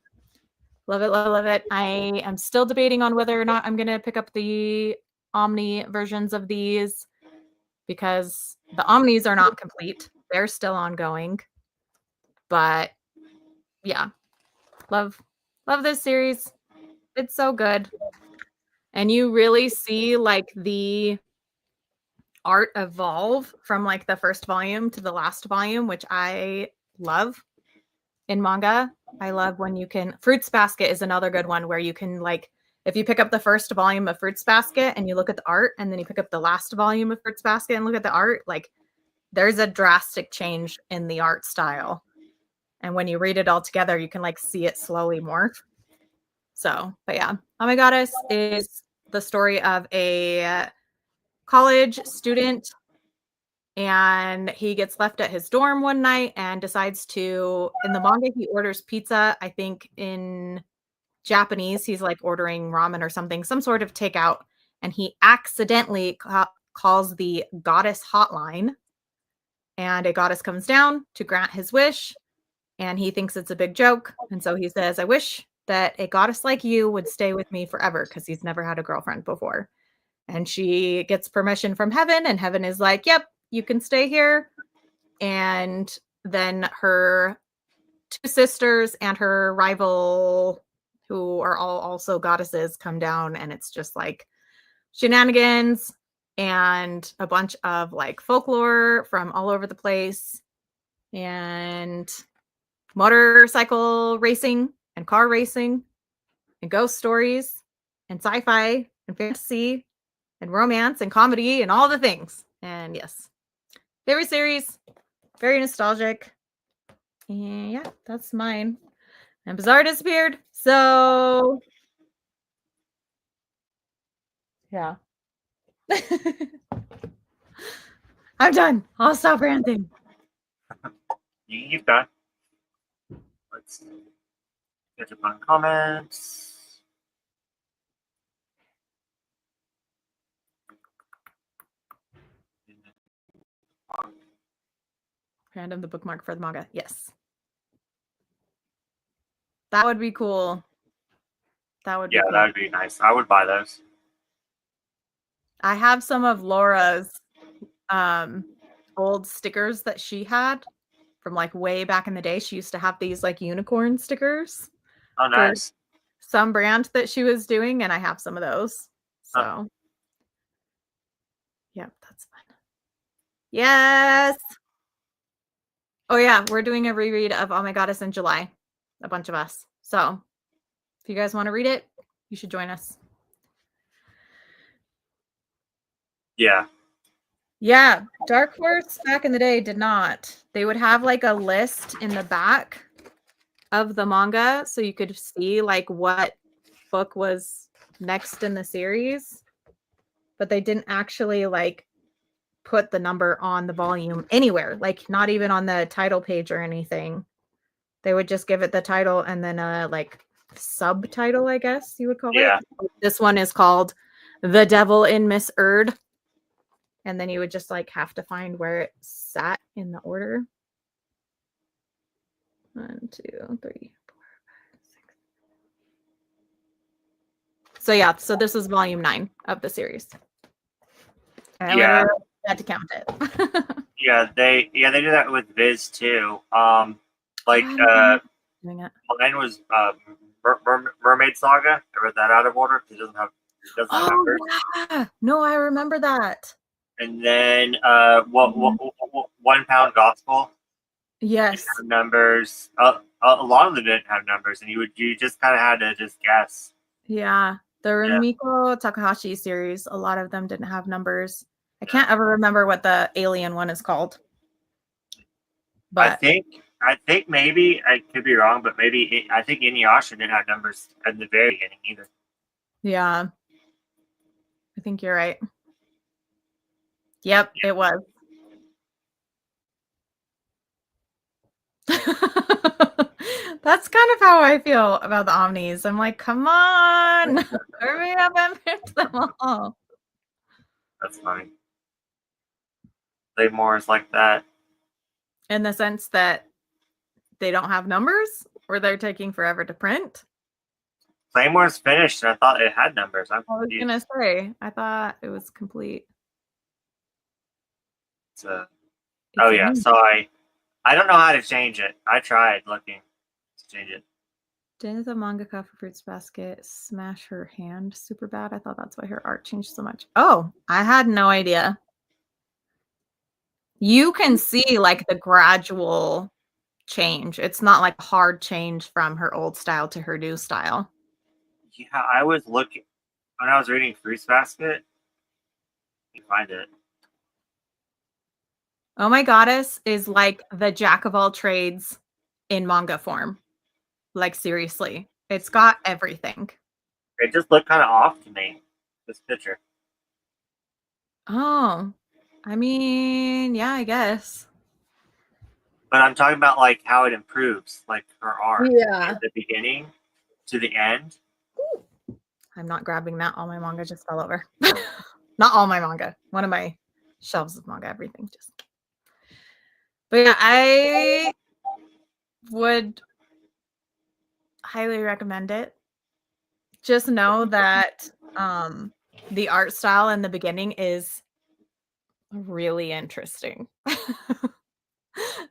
Love it, love it, love it. I am still debating on whether or not I'm going to pick up the Omni versions of these because the Omnis are not complete. They're still ongoing. But yeah, love love this series. It's so good. And you really see like the art evolve from like the first volume to the last volume, which I love in manga. I love when you can Fruits Basket is another good one where you can like if you pick up the first volume of Fruits Basket and you look at the art and then you pick up the last volume of Fruits Basket and look at the art, like there's a drastic change in the art style. And when you read it all together, you can like see it slowly morph. So, but yeah, Oh My Goddess is the story of a college student and he gets left at his dorm one night and decides to, in the manga, he orders pizza. I think in Japanese, he's like ordering ramen or something, some sort of takeout, and he accidentally calls the goddess hotline, and a goddess comes down to grant his wish, and he thinks it's a big joke. And so he says, I wish that a goddess like you would stay with me forever, because he's never had a girlfriend before. And she gets permission from heaven, and heaven is like, yep, you can stay here. And then her two sisters and her rival, who are all also goddesses, come down, and it's just like shenanigans and a bunch of like folklore from all over the place, and motorcycle racing and car racing and ghost stories and sci-fi and fantasy and romance and comedy and all the things. And yes, favorite series, very nostalgic. And yeah, that's mine. And Bizarre disappeared. So yeah. I'm done. I'll stop ranting. You can keep going. Let's catch up on comments. Random the bookmark for the manga. Yes. That would be cool. That would be cool. That would be nice. I would buy those. I have some of Laura's old stickers that she had from like way back in the day. She used to have these like unicorn stickers. Oh, nice. Some brand that she was doing, and I have some of those. So, yeah, that's fun. Yes. Oh yeah, we're doing a reread of Oh My Goddess in July. A bunch of us. So, if you guys want to read it, you should join us. Yeah. Yeah, Dark Horse back in the day did not. They would have like a list in the back of the manga so you could see like what book was next in the series, but they didn't actually like put the number on the volume anywhere, like not even on the title page or anything. They would just give it the title and then a like subtitle, I guess you would call it. This one is called The Devil in Miss Erd. And then you would just like have to find where it sat in the order. 1, 2, 3, 4, 5, 6. So yeah, so this is volume 9 of the series. I had to count it. They do that with Viz too. Mine was Mermaid Saga. I read that out of order because it doesn't have numbers. Yeah. No, I remember that. And then 1 Pound Gospel. Yes. Numbers. A lot of them didn't have numbers, and you just kind of had to just guess. Yeah. The Rumiko Takahashi series, a lot of them didn't have numbers. I can't ever remember what the alien one is called. But I think maybe, I could be wrong, but maybe I think Inuyasha didn't have numbers at the very beginning either. Yeah. I think you're right. Yep, it was. That's kind of how I feel about the Omnis. I'm like, come on, hurry up and pick them all. That's funny. Claymore is like that. In the sense that they don't have numbers, or they're taking forever to print? Claymore's finished, and I thought it had numbers. I was gonna say, I thought it was complete. So I don't know how to change it. I tried looking to change it. Didn't the mangaka for Fruits Basket smash her hand super bad? I thought that's why her art changed so much. Oh, I had no idea. You can see like the gradual change. It's not like a hard change from her old style to her new style. Yeah, I was looking when I was reading Fruits Basket. You find it. Oh My Goddess is like the jack of all trades in manga form. Like seriously, it's got everything. It just looked kind of off to me. This picture. Oh, I mean, yeah, I guess. But I'm talking about like how it improves, like her arc Yeah. at the beginning to the end. I'm not grabbing that. All my manga just fell over. Not all my manga. One of my shelves of manga, everything just. But yeah, I would highly recommend it. Just know that the art style in the beginning is really interesting.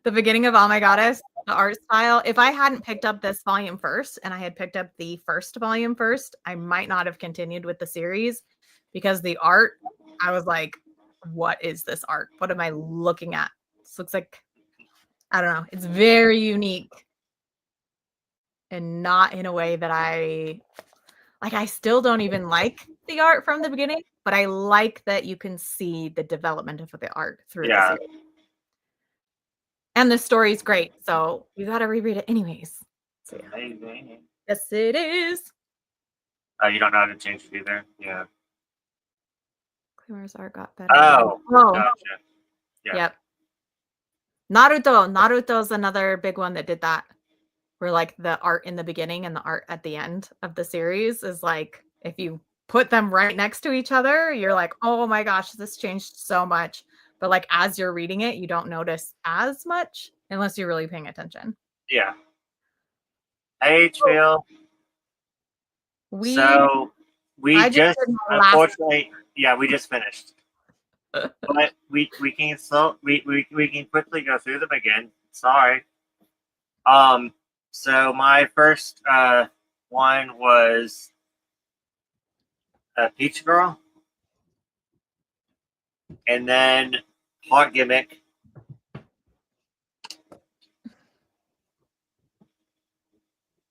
The beginning of Oh My Goddess, the art style, if I hadn't picked up this volume first and I had picked up the first volume first, I might not have continued with the series because the art, I was like, what is this art? What am I looking at? This looks like, I don't know. It's very unique and not in a way that I still don't even like the art from the beginning, but I like that you can see the development of the art through the Yeah. series. And the story's great, so you gotta reread it anyways. So yeah. Amazing. Yes, it is. You don't know how to change it either. Yeah. Claire's art got better. Oh. Oh, Gotcha. Yeah. yep. Naruto's another big one that did that. Where like the art in the beginning and the art at the end of the series is like if you put them right next to each other, you're like, oh my gosh, this changed so much. But like as you're reading it, you don't notice as much unless you're really paying attention. Yeah. Hey, Phil. So we I just did my last. unfortunately, yeah, we just finished. But we can we can quickly go through them again. Sorry. So my first one was Peach Girl, and then Hot Gimmick,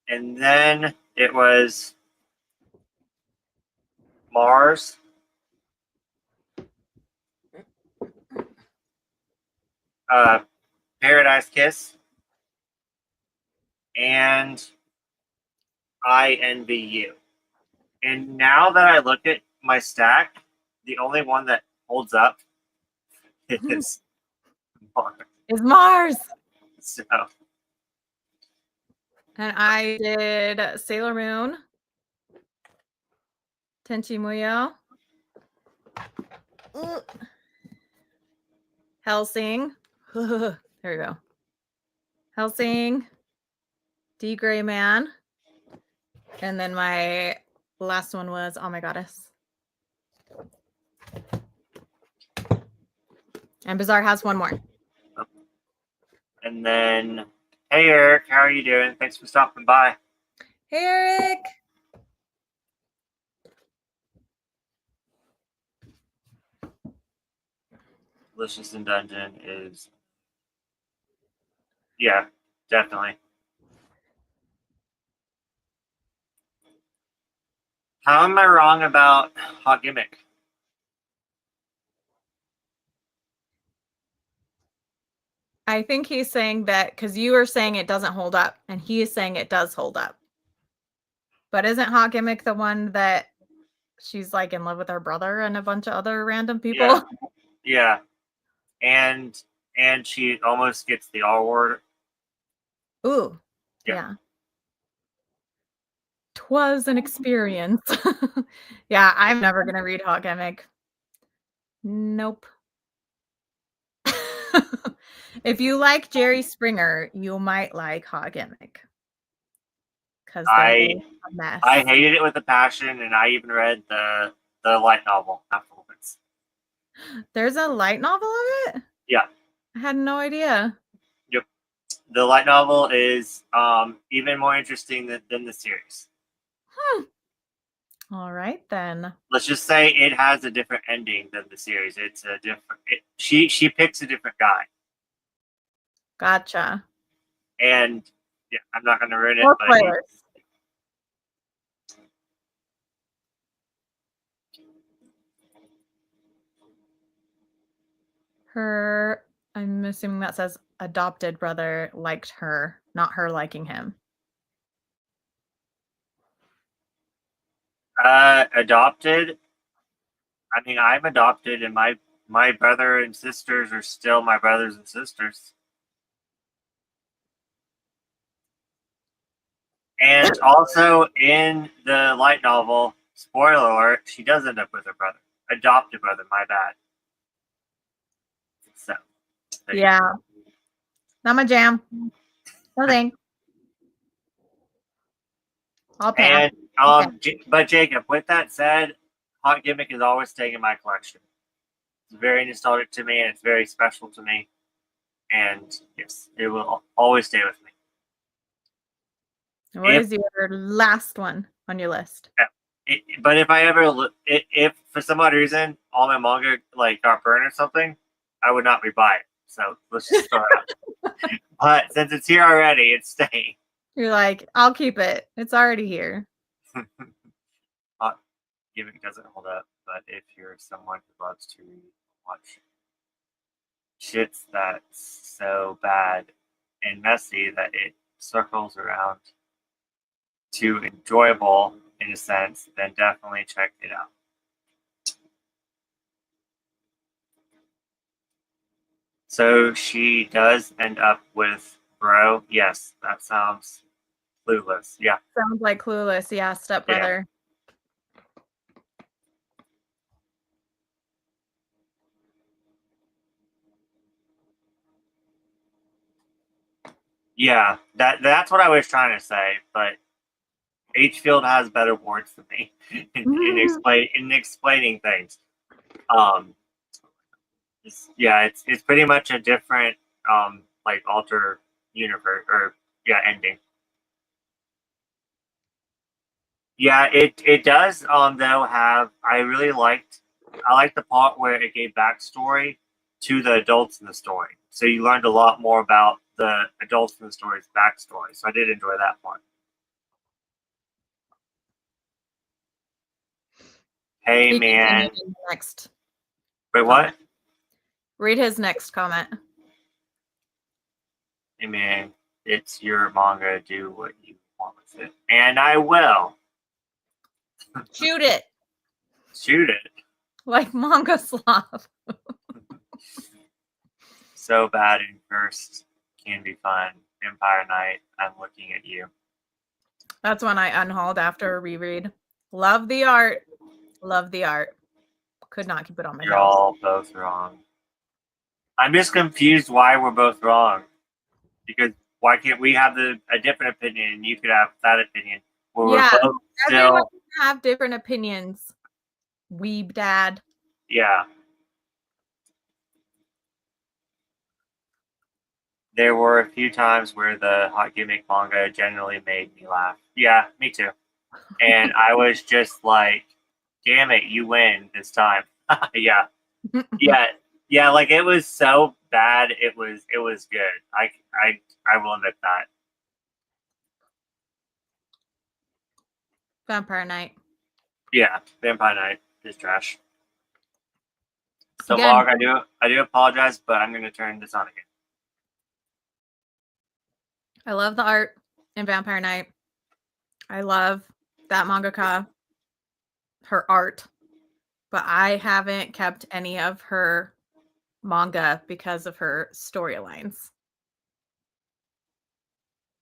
and then it was Mars, Paradise Kiss, and I Envy You. And now that I look at my stack, the only one that holds up is Mars. Is Mars. So And I did Sailor Moon, Tenchi Muyo, Helsing. There we go. Helsing, D Gray Man. And then my last one was Oh My Goddess. And Bazaar has one more. and then hey Eric, how are you doing? Thanks for stopping by. Hey, Eric. Delicious in Dungeon is, yeah, definitely. How am I wrong about Hot Gimmick? I think he's saying that because you were saying it doesn't hold up, and he is saying it does hold up. But isn't Hot Gimmick the one that she's like in love with her brother and a bunch of other random people? Yeah. And she almost gets the R word. Ooh. Yeah. 'Twas an experience. Yeah, I'm never gonna read Hot Gimmick. Nope. If you like Jerry Springer, you might like Hot Gimmick. Because they're both a mess. I hated it with a passion, and I even read the light novel afterwards. There's a light novel of it? Yeah. I had no idea. Yep. The light novel is even more interesting than the series. All right, then. Let's just say it has a different ending than the series. It's a different. She picks a different guy. Gotcha. And yeah, I'm not going to ruin it. No But spoilers. Her, I'm assuming that says adopted brother liked her, not her liking him. Adopted. I mean, I'm adopted, and my my brother and sisters are still my brothers and sisters. And also in the light novel, spoiler alert, she does end up with her brother. Adopted brother, my bad. So there you Yeah. Not my jam. No thanks. I'll pass. And but Jacob, with that said, Hot Gimmick is always staying in my collection. It's very nostalgic to me and it's very special to me. And yes, it will always stay with me. What is your last one on your list? But if I ever, if for some odd reason all my manga like got burned or something, I would not rebuy it. So let's just throw it out. But since it's here already, it's staying. You're like, I'll keep it. It's already here. Hot Gimmick doesn't hold up, but if you're someone who loves to read, watch shits that's so bad and messy that it circles around to enjoyable in a sense, then definitely check it out. So she does end up with Bro. Yes, that sounds Clueless. Yeah. Sounds like Clueless. Yeah, stepbrother. Yeah, that's what I was trying to say, but H Field has better words than me in explaining things. It's pretty much a different like alter universe or ending. Yeah, it does though have I like the part where it gave backstory to the adults in the story. So you learned a lot more about the adults in the story's backstory. So I did enjoy that part. Hey man. Next. Wait, what? Read his next comment. Hey man, it's your manga. Do what you want with it. And I will. Shoot it. Shoot it. Like Manga Slav. So bad and cursed can be fun. Vampire Knight, I'm looking at you. That's when I unhauled after a reread. Love the art. Love the art. Could not keep it on my You're shelf. all both wrong. I'm just confused why we're both wrong. Because why can't we have a different opinion and you could have that opinion? Where Yeah, we're both everyone still have different opinions. Weeb dad. Yeah. There were a few times where the Hot Gimmick manga generally made me laugh. Yeah, me too. And I was just like, damn it, you win this time. Yeah. Yeah, like it was so bad, it was good. I will admit that. Vampire Knight. Yeah, Vampire Knight is trash. So Again. Mark, I do apologize, but I'm gonna turn this on again. I love the art in Vampire Knight. I love that mangaka, her art, but I haven't kept any of her manga because of her storylines.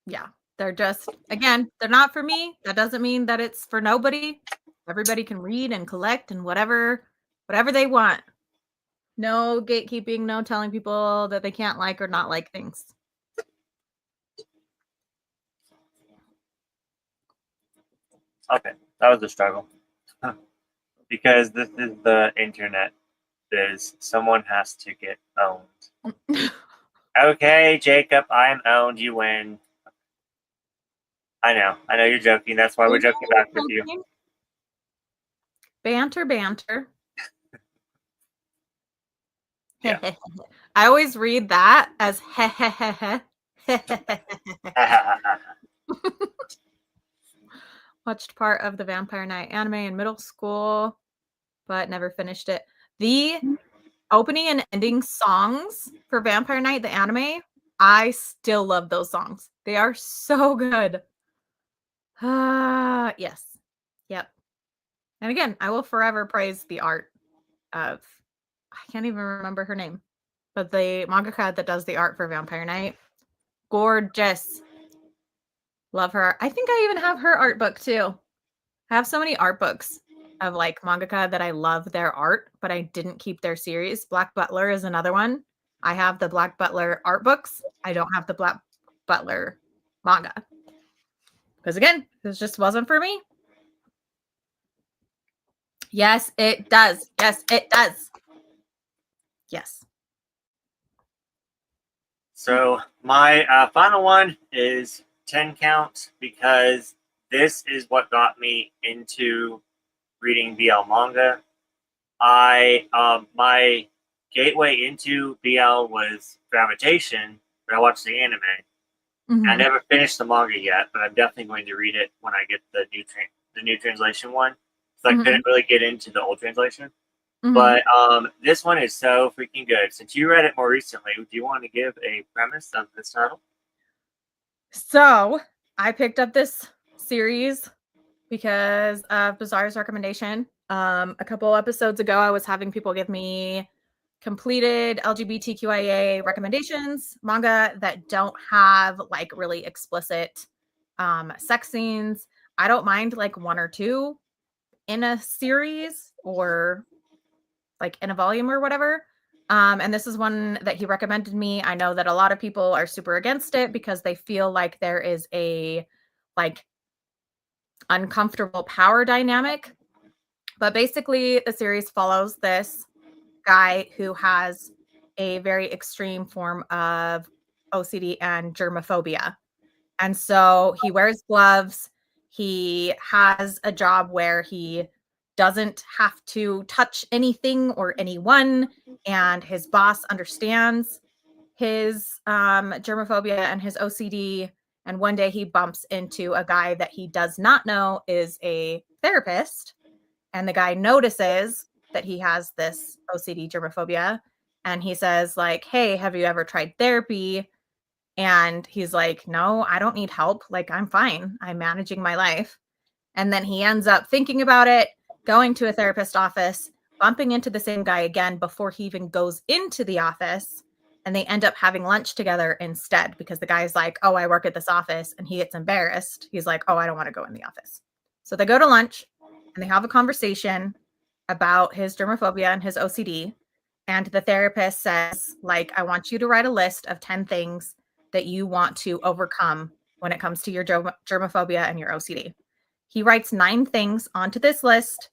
Yeah, they're just, again, they're not for me. That doesn't mean that it's for nobody. Everybody can read and collect and whatever they want. No gatekeeping, no telling people that they can't like or not like things. Okay, that was a struggle. Because this is the internet. Someone has to get owned. Okay, Jacob, I'm owned. You win. I know you're joking. That's why we're joking back with you. Banter. Yeah. I always read that as Watched part of the Vampire Knight anime in middle school, but never finished it. The opening and ending songs for Vampire Knight, the anime, I still love those songs. They are so good. Yes. Yep. And again, I will forever praise the art of I can't even remember her name, but the mangaka that does the art for Vampire Knight, gorgeous. Love her. I think I even have her art book too. I have so many art books of like mangaka that I love their art, but I didn't keep their series. Black Butler is another one. I have the Black Butler art books. I don't have the Black Butler manga. Because again, this just wasn't for me. Yes, it does. Yes, it does. Yes. So my final one is 10 Count, because this is what got me into reading BL manga. My gateway into BL was Gravitation, but I watched the anime. Mhm. I never finished the manga yet, but I'm definitely going to read it when I get the new translation one. So I couldn't really get into the old translation. Mhm. But this one is so freaking good. Since you read it more recently, do you want to give a premise of this title? So I picked up this series because of Bizarre's recommendation. A couple episodes ago, I was having people give me completed LGBTQIA recommendations, manga that don't have like really explicit sex scenes. I don't mind like one or two in a series or like in a volume or whatever. And this is one that he recommended me. I know that a lot of people are super against it because they feel like there is a like uncomfortable power dynamic. But basically, the series follows this guy who has a very extreme form of OCD and germophobia. And so he wears gloves. He has a job where he doesn't have to touch anything or anyone. And his boss understands his germophobia and his OCD. And one day he bumps into a guy that he does not know is a therapist. And the guy notices that he has this OCD germophobia. And he says, like, hey, have you ever tried therapy? And he's like, no, I don't need help. Like, I'm fine. I'm managing my life. And then he ends up thinking about it, going to a therapist office, bumping into the same guy again before he even goes into the office. And they end up having lunch together instead because the guy's like, oh, I work at this office. And he gets embarrassed. He's like, oh, I don't want to go in the office. So they go to lunch and they have a conversation about his germophobia and his OCD. And the therapist says, like, I want you to write a list of 10 things that you want to overcome when it comes to your germophobia and your OCD. He writes 9 things onto this list,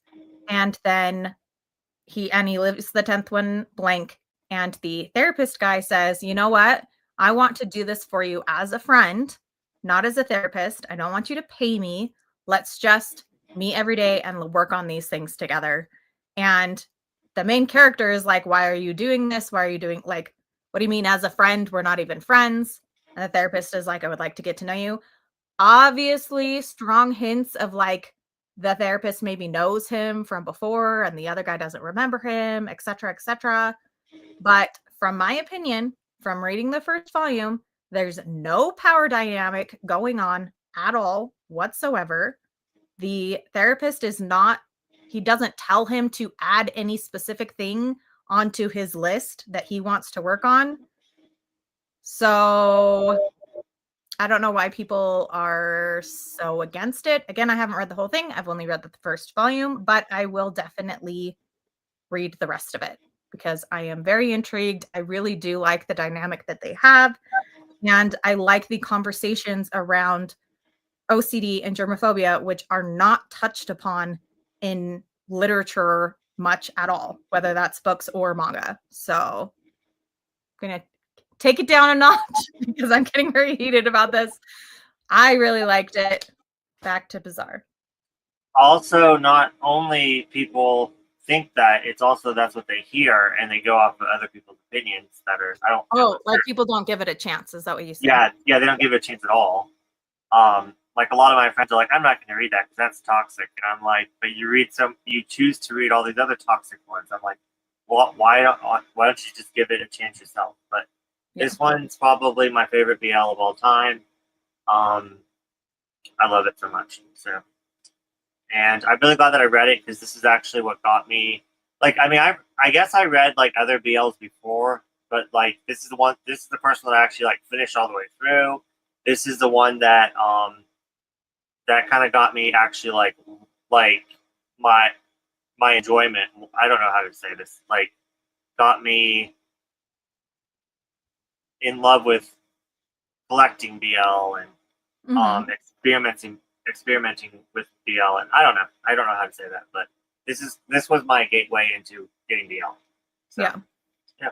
and then he leaves the 10th one blank. And the therapist guy says, you know what? I want to do this for you as a friend, not as a therapist. I don't want you to pay me. Let's just meet every day and work on these things together. And the main character is like, why are you doing this? Why are you doing like, what do you mean as a friend? We're not even friends. And the therapist is like, I would like to get to know you. Obviously, strong hints of like the therapist maybe knows him from before and the other guy doesn't remember him, etc., etc. But from my opinion, from reading the first volume, there's no power dynamic going on at all whatsoever. The therapist is not, he doesn't tell him to add any specific thing onto his list that he wants to work on. So I don't know why people are so against it. Again, I haven't read the whole thing. I've only read the first volume, but I will definitely read the rest of it because I am very intrigued. I really do like the dynamic that they have. And I like the conversations around OCD and germophobia, which are not touched upon in literature much at all, whether that's books or manga. So I'm going to take it down a notch because I'm getting very heated about this. I really liked it. Back to Bizarre. Also, not only people think that, it's also that's what they hear, and they go off of other people's opinions that are, I don't know. Oh, like people don't give it a chance. Is that what you said? Yeah, they don't give it a chance at all. Like a lot of my friends are like, I'm not going to read that because that's toxic, and I'm like, but you choose to read all these other toxic ones. I'm like, well, why don't you just give it a chance yourself? But this one's probably my favorite BL of all time. I love it so much. So, and I'm really glad that I read it because this is actually what got me like, I mean, I guess I read like other BLs before, but like this is the one. This is the first one that I actually like finished all the way through. This is the one that that kind of got me actually like my enjoyment. I don't know how to say this. Like, got me in love with collecting BL and Mhm. experimenting with BL, and I don't know how to say that, but this was my gateway into getting BL. So, Yeah. yeah.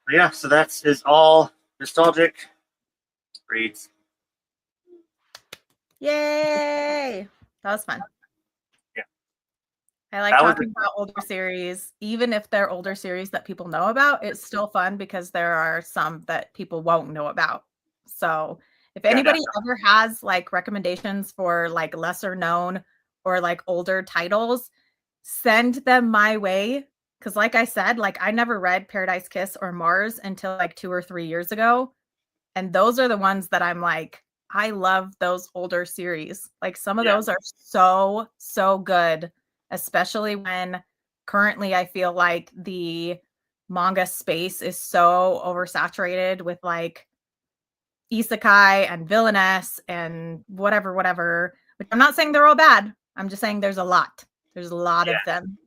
But yeah, so that's is all nostalgic reads. Yay! That was fun. Yeah. I like That was talking about older series, even if they're older series that people know about. It's still fun because there are some that people won't know about. So, if Yeah, anybody definitely. ever has like recommendations for like lesser known or like older titles, send them my way. Because, like I said, like I never read Paradise Kiss or Mars until like 2 or 3 years ago. And those are the ones that I'm like, I love those older series. Like some of Yeah. those are so, so good, especially when currently I feel like the manga space is so oversaturated with like isekai and villainess and whatever, whatever. Which I'm not saying they're all bad. I'm just saying there's a lot. There's a lot of Yeah. them,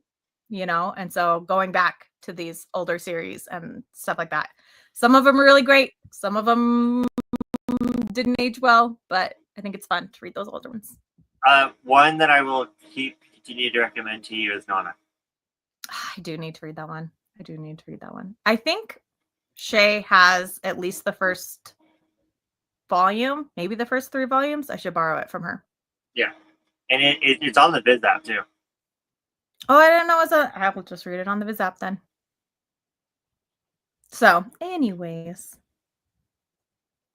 And so going back to these older series and stuff like that. Some of them are really great. Some of them didn't age well, but I think it's fun to read those older ones. One that I will continue to recommend to you is Nana. I do need to read that one. I think Shay has at least the first volume, maybe the first 3 volumes. I should borrow it from her. Yeah, and it's on the Viz app too. Oh, I didn't know it was I will just read it on the Viz app then. So, anyways.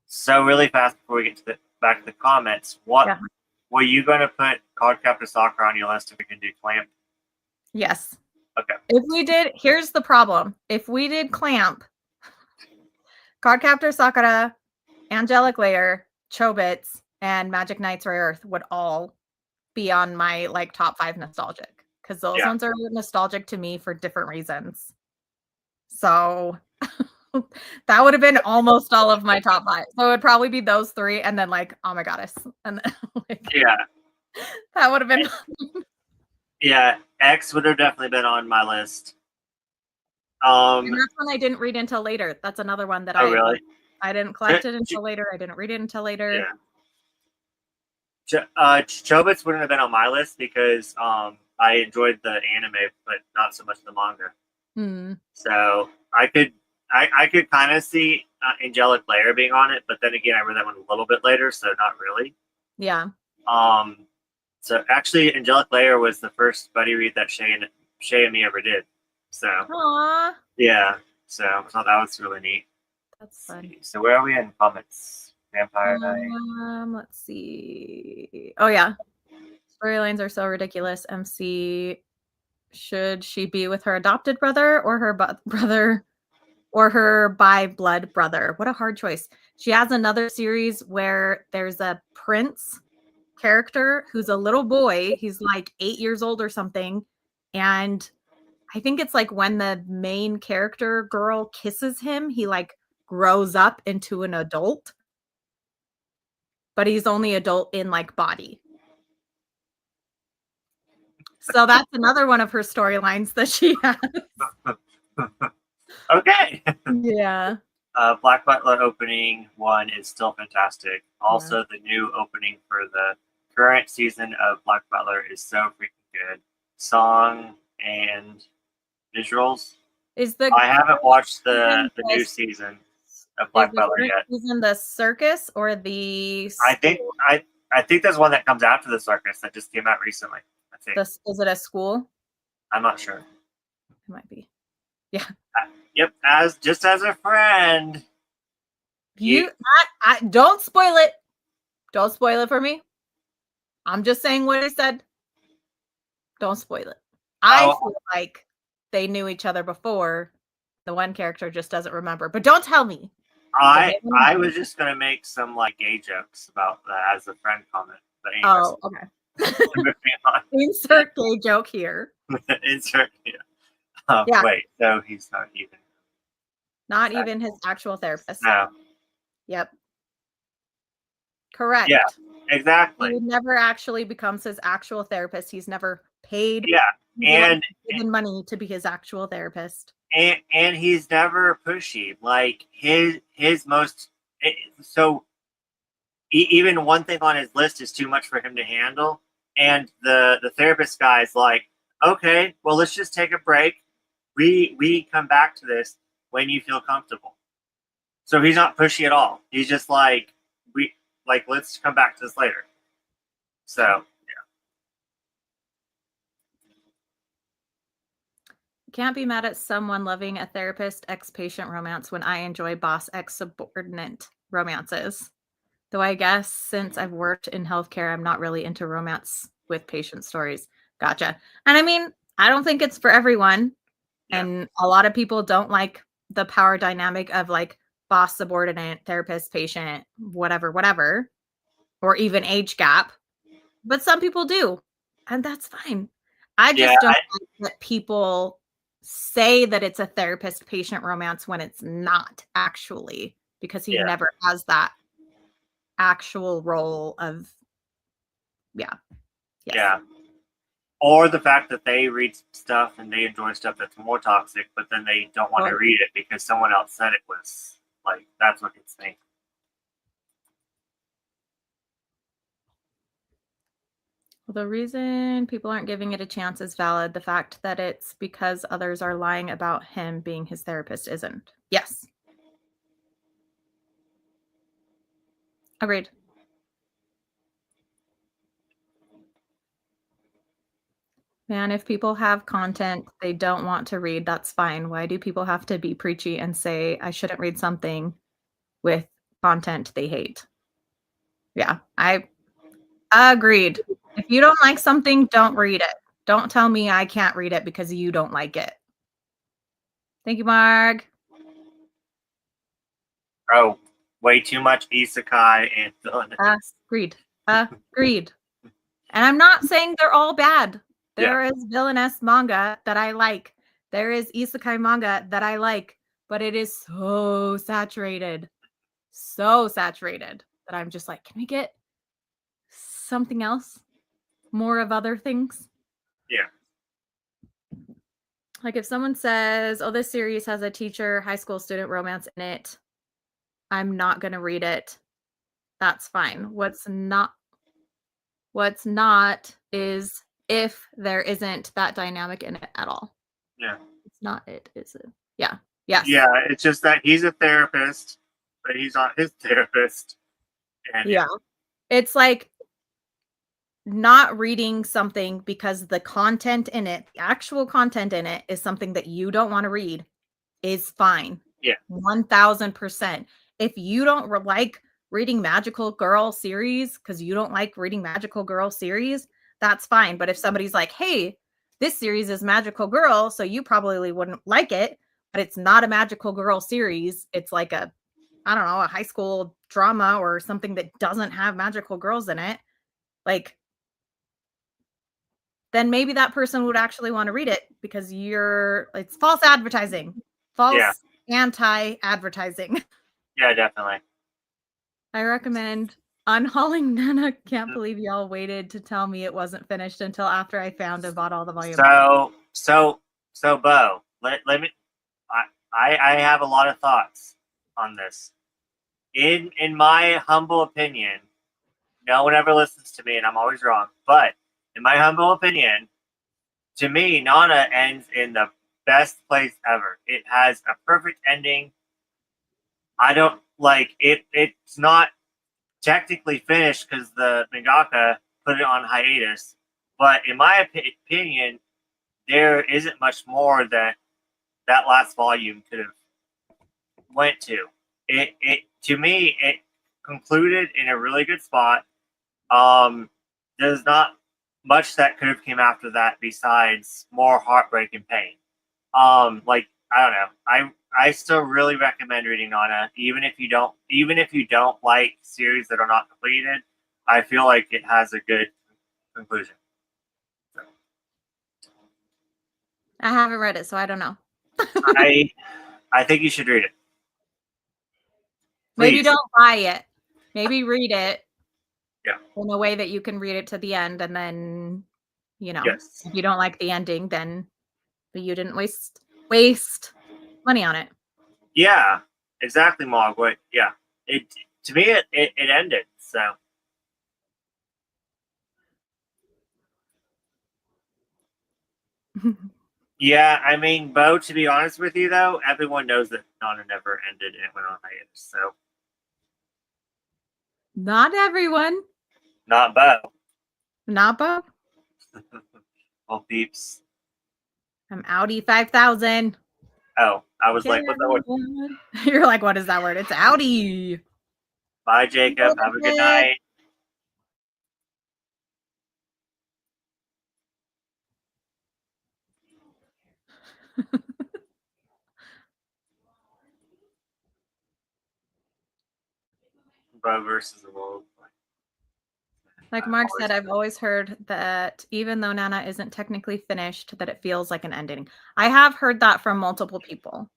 So really fast before we get to back to the comments, what were you going to put Cardcaptor Sakura on your list if we can do Clamp? Yes. Okay. If we did, here's the problem. If we did Clamp, Cardcaptor Sakura, Angelic Layer, Chobits, and Magic Knights Rare Earth would all be on my like top 5 nostalgic because those ones are nostalgic to me for different reasons. So that would have been almost all of my top 5. So it would probably be those 3 and then like Oh My Goddess. And then, like, that would have been Yeah, X would have definitely been on my list. And that's one I didn't read until later. That's another one that really? I didn't collect it until later. I didn't read it until later. Yeah. Chobits wouldn't have been on my list because I enjoyed the anime, but not so much the manga. So I could kind of see Angelic Layer being on it, but then again, I read that one a little bit later, so not really. Yeah. So actually, Angelic Layer was the first buddy read that Shay and me ever did. So. Aww. Yeah. So I thought that was really neat. That's fun. So where are we in comments? Vampire Knight. Let's see. Oh yeah. Storylines are so ridiculous. MC, should she be with her adopted brother or her brother or her by blood brother? What a hard choice. She has another series where there's a prince character who's a little boy. He's like 8 years old or something. And I think it's like when the main character girl kisses him, he like grows up into an adult. But he's only adult in like body. So that's another one of her storylines that she has. Okay. Yeah. Black Butler opening 1 is still fantastic. Also, the new opening for the current season of Black Butler is so freaking good. Song and visuals. I haven't watched the new season of Black Butler yet. Season the circus or the? I think there's one that comes after the circus that just came out recently. I think. Is it a school? I'm not sure. It might be. Yeah. Yep. As a friend. Don't spoil it. Don't spoil it for me. I'm just saying what I said. Don't spoil it. I feel like they knew each other before. The one character just doesn't remember. But don't tell me. I was just gonna make some like gay jokes about that as a friend comment. But anyways. Oh, okay. Insert gay joke here. Insert. Yeah. Yeah. Wait. So he's not even. Not even his actual therapist. No. Yep. Correct. Yeah. Exactly. He never actually becomes his actual therapist. He's never paid Yeah. And given money to be his actual therapist. and he's never pushy. Like his most so even one thing on his list is too much for him to handle, and the therapist guy is like, okay, well, let's just take a break. We come back to this when you feel comfortable. So he's not pushy at all. He's just like, let's come back to this later. So Can't be mad at someone loving a therapist ex-patient romance when I enjoy boss ex-subordinate romances. Though I guess since I've worked in healthcare, I'm not really into romance with patient stories. Gotcha. And I mean, I don't think it's for everyone. Yeah. And a lot of people don't like the power dynamic of like boss, subordinate, therapist, patient, whatever, or even age gap. But some people do. And that's fine. I just don't like that people say that it's a therapist patient romance when it's not actually, because he never has that actual role of yes. yeah. Or the fact that they read stuff and they enjoy stuff that's more toxic, but then they don't want to read it because someone else said it was like, that's what it's saying. Well, the reason people aren't giving it a chance is valid. The fact that it's because others are lying about him being his therapist isn't. Yes. Agreed. Man, if people have content they don't want to read, that's fine. Why do people have to be preachy and say I shouldn't read something with content they hate? Yeah, I agreed. If you don't like something, don't read it. Don't tell me I can't read it because you don't like it. Thank you, Marg. Oh, way too much isekai and villainous. Agreed. Agreed. And I'm not saying they're all bad. There is villainous manga that I like. There is isekai manga that I like, but it is so saturated that I'm just like, can we get something else? More of other things? Yeah. Like if someone says, oh, this series has a teacher, high school student romance in it, I'm not going to read it. That's fine. What's not is if there isn't that dynamic in it at all. Yeah. It's not it, is it? Yeah. Yes. Yeah, it's just that he's a therapist, but he's not his therapist. And yeah. It's like not reading something because the content in it, the actual content in it is something that you don't want to read is fine. Yeah. 1000%. If you don't like reading magical girl series because you don't like reading magical girl series, that's fine. But if somebody's like, hey, this series is magical girl, so you probably wouldn't like it, but it's not a magical girl series. It's like a, I don't know, a high school drama or something that doesn't have magical girls in it. Like, then maybe that person would actually want to read it because it's false advertising, false anti-advertising. Yeah, definitely. I recommend Unhauling Nana. Can't believe y'all waited to tell me it wasn't finished until after I found and bought all the volumes. So Bo, let me. I have a lot of thoughts on this. In my humble opinion, no one ever listens to me, and I'm always wrong. But in my humble opinion, to me, Nana ends in the best place ever. It has a perfect ending. I don't like it. It's not technically finished because the mangaka put it on hiatus. But in my opinion, there isn't much more that last volume could have went to. It to me, it concluded in a really good spot. There's not much that could have came after that besides more heartbreak and pain. Like I don't know. I still really recommend reading Nana, even if you don't like series that are not completed. I feel like it has a good conclusion. I haven't read it, so I don't know. I think you should read it. Maybe Please. don't buy it. Maybe read it. Yeah. In a way that you can read it to the end, and then, Yes. if you don't like the ending, then you didn't waste money on it. Yeah, exactly, Margaret. Yeah. It to me it ended, so yeah, I mean, Bo, to be honest with you though, everyone knows that Nana never ended and it went on hiatus, so Not everyone. not Bo. Not Bob. Well, peeps. I'm Audi 5000. Oh, I was like, what's that word? You're like, what is that word? It's Audi. Bye, Jacob. Have a good night. Bo versus the world. Like Mark said, I've always heard that even though Nana isn't technically finished, that it feels like an ending. I have heard that from multiple people.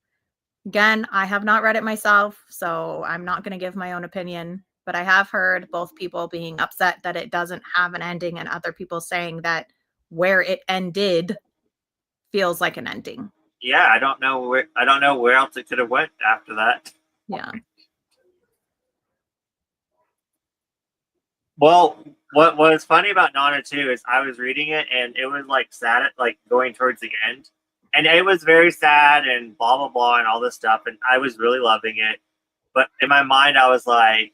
Again, I have not read it myself, so I'm not going to give my own opinion, but I have heard both people being upset that it doesn't have an ending and other people saying that where it ended feels like an ending. Yeah, I don't know where else it could have went after that. Yeah. Well, what was funny about Nana too is I was reading it and it was like sad, like going towards the end, and it was very sad and blah blah blah and all this stuff, and I was really loving it. But in my mind, I was like,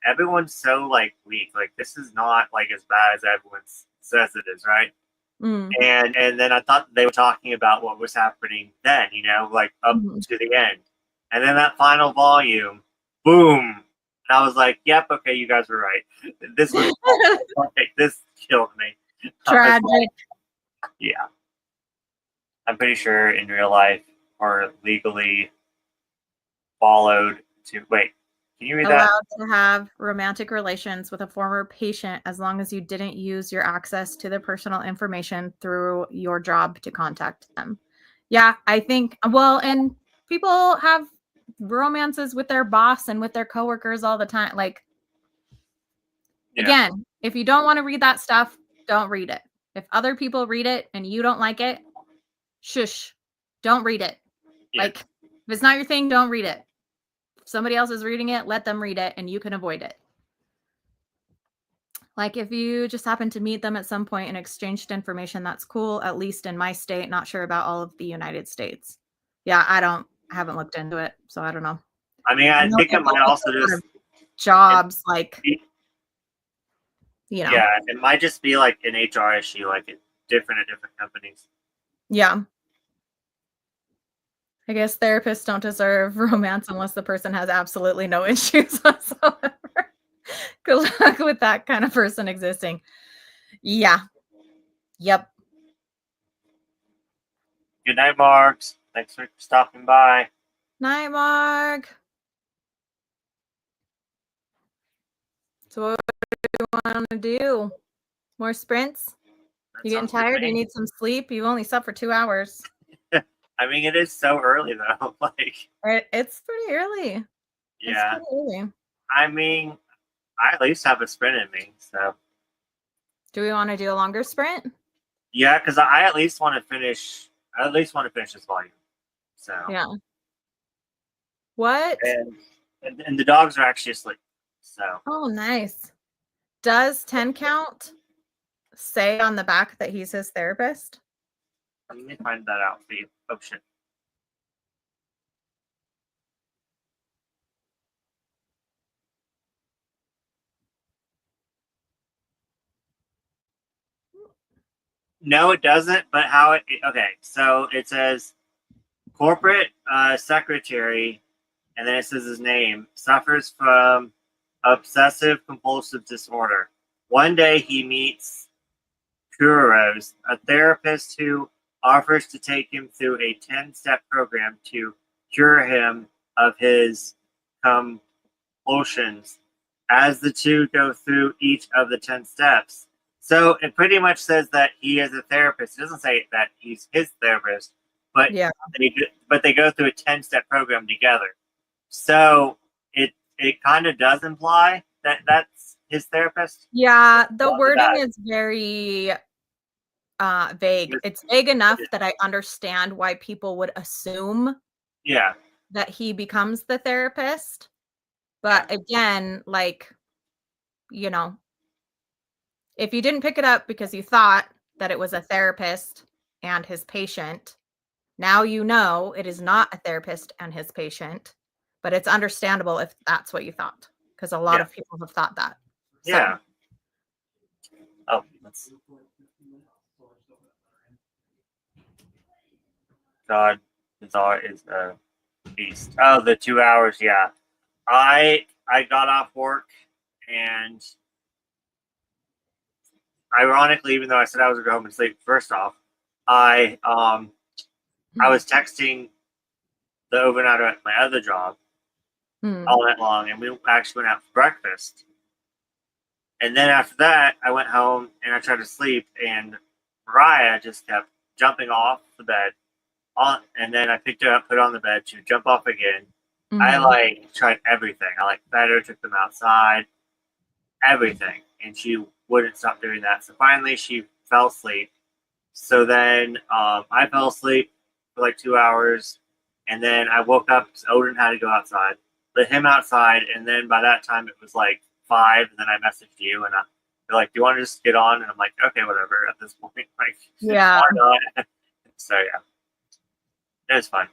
everyone's so like weak. Like this is not like as bad as everyone says it is, right? Mm. And then I thought they were talking about what was happening then, like up to the end, and then that final volume, boom. And I was like, "Yep, okay, you guys were right. This was this killed me." Tragic. Yeah, I'm pretty sure in real life or legally followed to wait. Can you read that? Allowed to have romantic relations with a former patient as long as you didn't use your access to their personal information through your job to contact them. Yeah, I think, well, and people have romances with their boss and with their coworkers all the time. Like, again, if you don't want to read that stuff, don't read it. If other people read it and you don't like it, shush, don't read it. Yeah. Like, if it's not your thing, don't read it. If somebody else is reading it, let them read it and you can avoid it. Like if you just happen to meet them at some point and exchanged information, that's cool, at least in my state. Not sure about all of the United States. Yeah, I haven't looked into it, so I don't know. I mean, I think it might also just jobs like Yeah, it might just be like an HR issue, like different at different companies. Yeah. I guess therapists don't deserve romance unless the person has absolutely no issues whatsoever. Good luck with that kind of person existing. Yeah. Yep. Good night, Marks. Thanks for stopping by. Night, Mark. So what do you want to do? More sprints? You getting tired? You need some sleep? You only slept for 2 hours. I mean, it is so early though. Like, it's pretty early. Yeah. It's pretty early. I mean, I at least have a sprint in me. So. Do we want to do a longer sprint? Yeah, because I at least want to finish. I at least want to finish this volume. So. Yeah. What? And the dogs are actually asleep. So. Oh, nice. Does 10 count say on the back that he's his therapist? Let me find that out for you. Oh shit. No, it doesn't. But how it? Okay, so it says corporate secretary, and then it says his name, suffers from obsessive compulsive disorder. One day he meets Kuros, a therapist who offers to take him through a 10-step program to cure him of his compulsions. As the two go through each of the 10 steps, So it pretty much says that he is a therapist. It doesn't say that he's his therapist, but Yeah. they go through a 10-step program together. So it kind of does imply that that's his therapist. Yeah, the Why wording that? is very vague. It's vague enough that I understand why people would assume Yeah, that he becomes the therapist. But again, like, you know, if you didn't pick it up because you thought that it was a therapist and his patient, now you know it is not a therapist and his patient, but it's understandable if that's what you thought because a lot Yeah. of people have thought that. So, yeah. Oh, God, Bizarre is a beast. Oh, the 2 hours. Yeah, I got off work and ironically, even though I said I was going to go home and sleep, first off, I was texting the overnighter at my other job all night long, and we actually went out for breakfast. And then after that, I went home and I tried to sleep, and Mariah just kept jumping off the bed. And then I picked her up, put her on the bed. She would jump off again. I like tried everything. I like fed her, took them outside, everything, and she wouldn't stop doing that. So finally, she fell asleep. So then I fell asleep for like 2 hours, and then I woke up because Odin had to go outside. Let him outside, and then by that time it was like 5. And then I messaged you, and you're like, "Do you want to just get on?" And I'm like, "Okay, whatever." At this point, like, yeah. why not? So yeah, it was fun.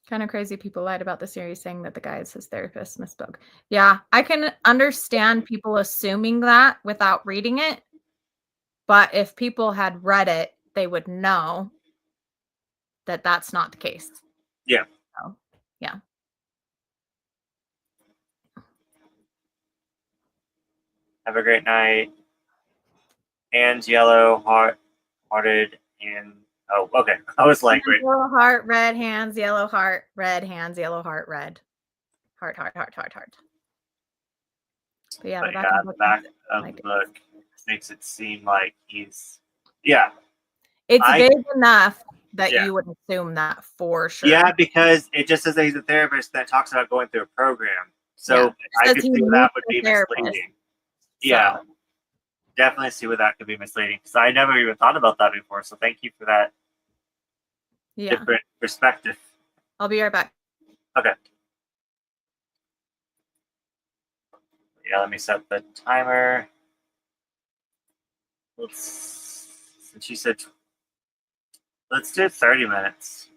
Kind of crazy people lied about the series saying that the guy is his therapist misspoke. Yeah, I can understand people assuming that without reading it. But if people had read it, they would know that that's not the case. Yeah. So, yeah. Have a great night. Hands yellow, hearted, and oh, okay. I was like, wait. Yellow heart, red hands, yellow heart, red hands, yellow heart, red. Heart, heart, heart, heart, heart. But yeah, But the back yeah, of the the book back makes of like the book makes it seem like he's, yeah, it's I vague enough that yeah. you would assume that for sure. Yeah, because it just says that he's a therapist that talks about going through a program. So Yeah, it I says could he see where meets that would the be therapist. misleading. Yeah, So, definitely see where that could be misleading. So I never even thought about that before. So thank you for that yeah. different perspective. I'll be right back. Okay. Yeah, let me set the timer. Since you said, let's do 30 minutes.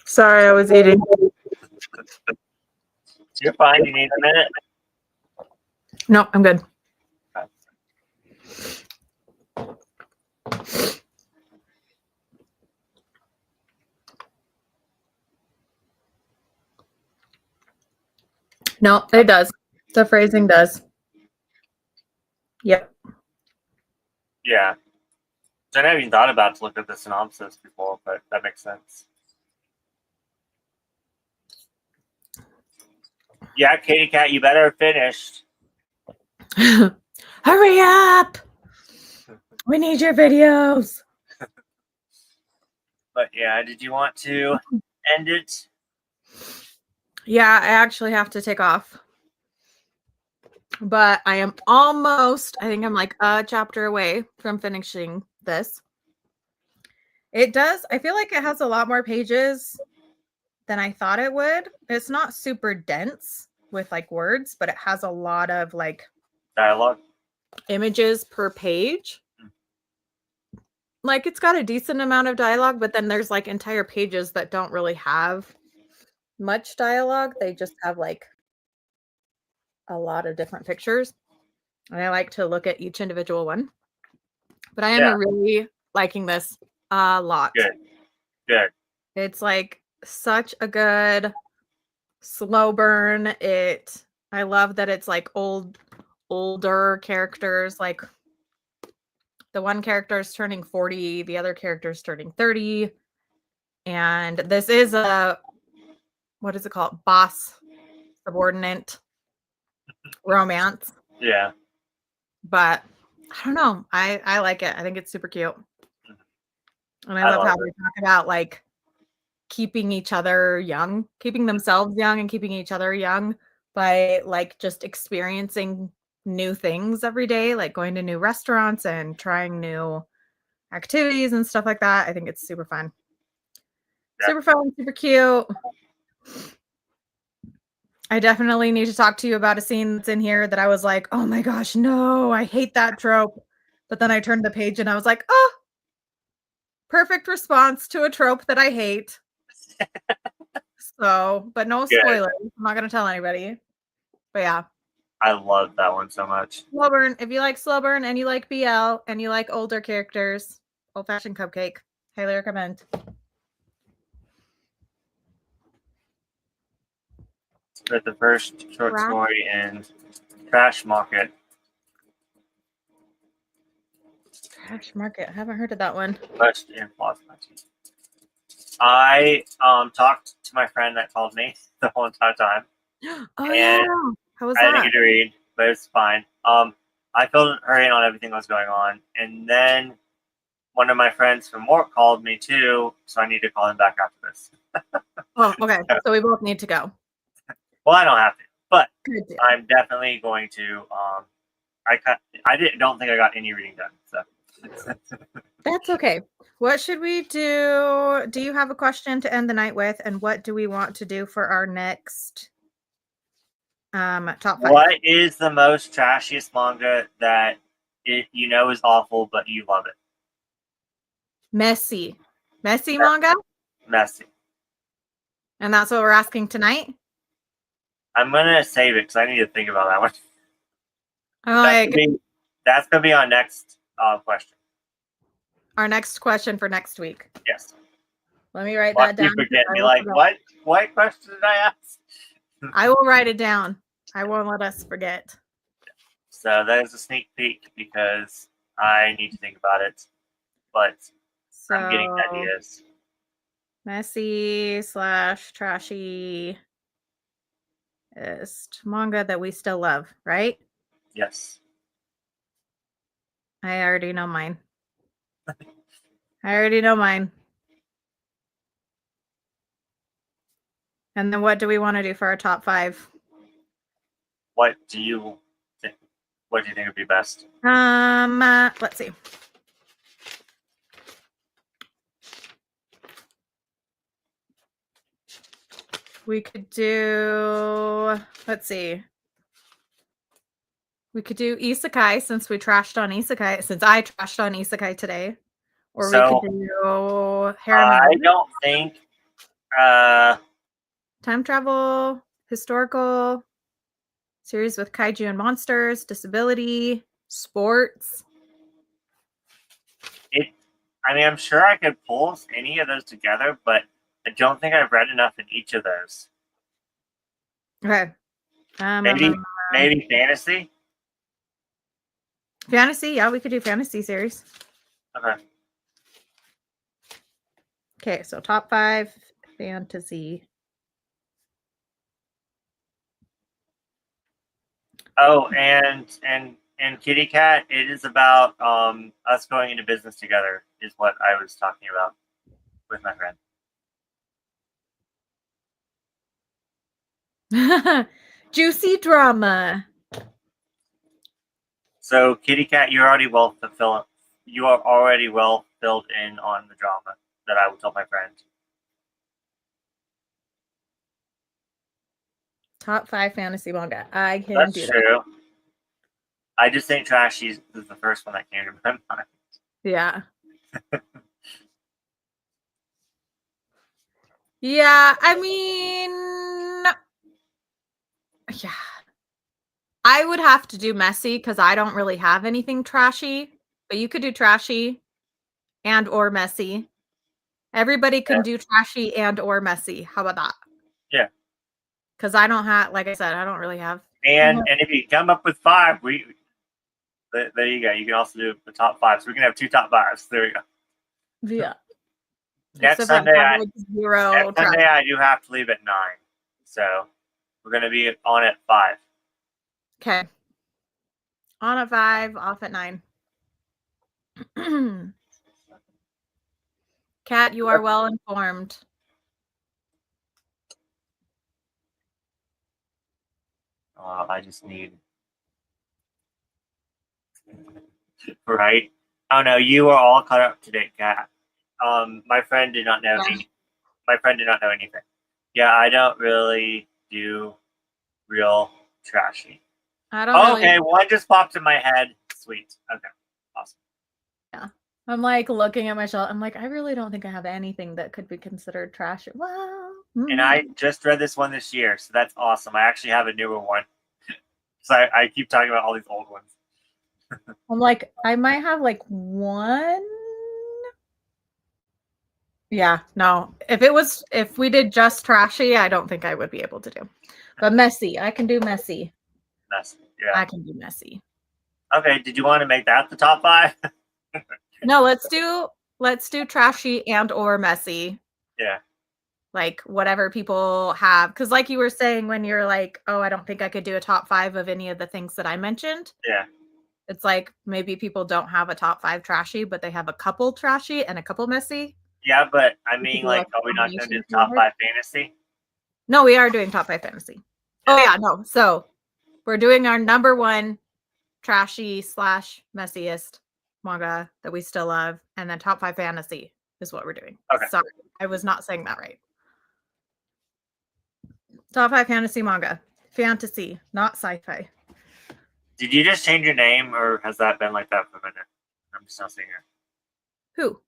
Sorry, I was eating. You're fine. You need a minute. No, I'm good. No, it does. The phrasing does. Yep. Yeah. So I never even thought about to look at the synopsis before, but that makes sense. Yeah, Katie Cat, you better have finished. Hurry up! We need your videos. But yeah, did you want to end it? Yeah, I actually have to take off. But I am almost, I think I'm like a chapter away from finishing this. It does, I feel like it has a lot more pages than I thought it would. It's not super dense with like words, but it has a lot of like Dialogue. images per page. Like it's got a decent amount of dialogue, but then there's like entire pages that don't really have much dialogue. They just have like a lot of different pictures. And I like to look at each individual one. But I am really liking this a lot. Good. It's like such a good slow burn. I love that it's like older characters. Like the one character is turning 40, the other character is turning 30. And this is what is it called? Boss subordinate romance. Yeah. But I don't know. I like it. I think it's super cute. And I I love love how they talk about like keeping each other young, keeping themselves young and keeping each other young by like just experiencing new things every day, like going to new restaurants and trying new activities and stuff like that. I think it's super fun. Yeah. Super fun, super cute. I definitely need to talk to you about a scene that's in here that I was like, oh my gosh, no, I hate that trope. But then I turned the page and I was like, oh, perfect response to a trope that I hate. So, but no spoilers. I'm not going to tell anybody. But yeah. I love that one so much. Slow burn. If you like slow burn and you like BL and you like older characters, Old Fashioned Cupcake. Highly recommend. But the first short story in Trash Market. Trash Market. I haven't heard of that one. Best in Floss Matches. I talked to my friend that called me the whole entire time. Oh yeah. How was I didn't that? get to read, but it's fine. I filled her in on everything that was going on, and then one of my friends from work called me too, so I need to call him back after this. Oh, okay. So we both need to go. Well, I don't have to, but Good deal. I'm definitely going to. Don't think I got any reading done, so That's okay. What should we do? Do you have a question to end the night with? And what do we want to do for our next top 5? What is the most trashiest manga that you know is awful, but you love it? Messy manga? Messy. And that's what we're asking tonight? I'm gonna save it because I need to think about that one. Like That's gonna be our next question. Our next question for next week. Yes. Let me write that down. You forget me like what? What question did I ask? I will write it down. I won't let us forget. So that is a sneak peek because I need to think about it. But I'm getting ideas. Messy / trashy manga that we still love, right? Yes. I already know mine. I already know mine. And then what do we want to do for our top 5? What do you think? What do you think would be best? Let's see. We could do, let's see. We could do isekai since I trashed on isekai today. Or So, we could do harem I and don't think. time travel, historical, series with kaiju and monsters, disability, sports. I mean, I'm sure I could pull any of those together, but I don't think I've read enough in each of those. Okay. Maybe fantasy. Fantasy, yeah, we could do fantasy series. Okay. Okay, so top 5 fantasy. Oh, and Kitty Cat, it is about us going into business together, is what I was talking about with my friend. Juicy drama. So, Kitty Cat, you are already well filled in on the drama that I will tell my friend. Top 5 fantasy manga. I can That's do true. that. I just think Trashy is the first one that came to my mind. Yeah. Yeah, I mean, yeah. I would have to do messy because I don't really have anything trashy, but you could do trashy and or messy. Everybody can do trashy and or messy. How about that? Yeah. Because I don't have, like I said, I don't really have. And if you come up with 5, there you go. You can also do the top 5. So we can have 2 top 5s. There we go. Yeah. Next Sunday, I do have to leave at 9. So we're going to be on at 5. Okay. On at 5, off at 9. Kat, you are well informed. I just need right. Oh no, you are all caught up to date, Kat. My friend did not know anything. My friend did not know anything. Yeah, I don't really do real trashy. I don't Okay, one just popped in my head. Sweet. Okay. Awesome. Yeah. I'm like looking at my shelf. I'm like, I really don't think I have anything that could be considered trash. Well, And I just read this one this year, so that's awesome. I actually have a newer one. So I keep talking about all these old ones. I'm like, I might have like one. Yeah, no. If we did just trashy, I don't think I would be able to do. But messy, I can do messy. Messy, yeah. I can do messy. Okay, did you want to make that the top 5? No, let's do trashy and or messy. Yeah. Like whatever people have, because like you were saying when you're like, oh, I don't think I could do a top 5 of any of the things that I mentioned. Yeah. It's like maybe people don't have a top 5 trashy, but they have a couple trashy and a couple messy. Yeah, but I mean, like, are we not going to do the top 5 fantasy? No, we are doing top 5 fantasy. Oh yeah, no. So we're doing our number 1 trashy / messiest manga that we still love, and then top 5 fantasy is what we're doing. Okay. Sorry, I was not saying that right. Top 5 fantasy manga. Fantasy, not sci-fi. Did you just change your name, or has that been like that for a minute? I'm just not seeing it. Who?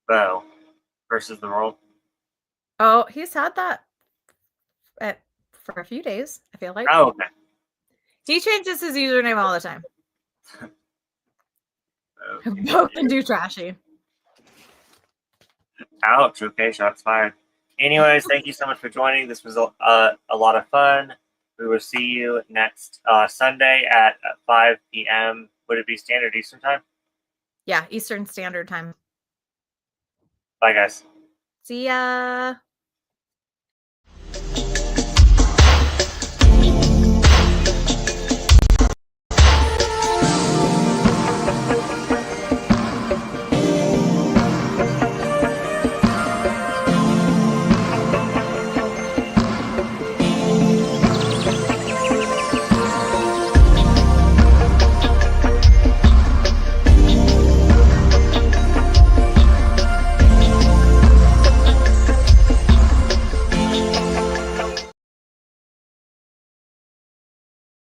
Bo versus the world. Oh, he's had that for a few days, I feel like. Oh, okay. He changes his username all the time. Bo can do trashy. Ouch. Okay, shots fired. Anyways, thank you so much for joining. This was a lot of fun. We will see you next Sunday at 5 p.m. Would it be Standard Eastern Time? Yeah, Eastern Standard Time. Bye, guys. See ya.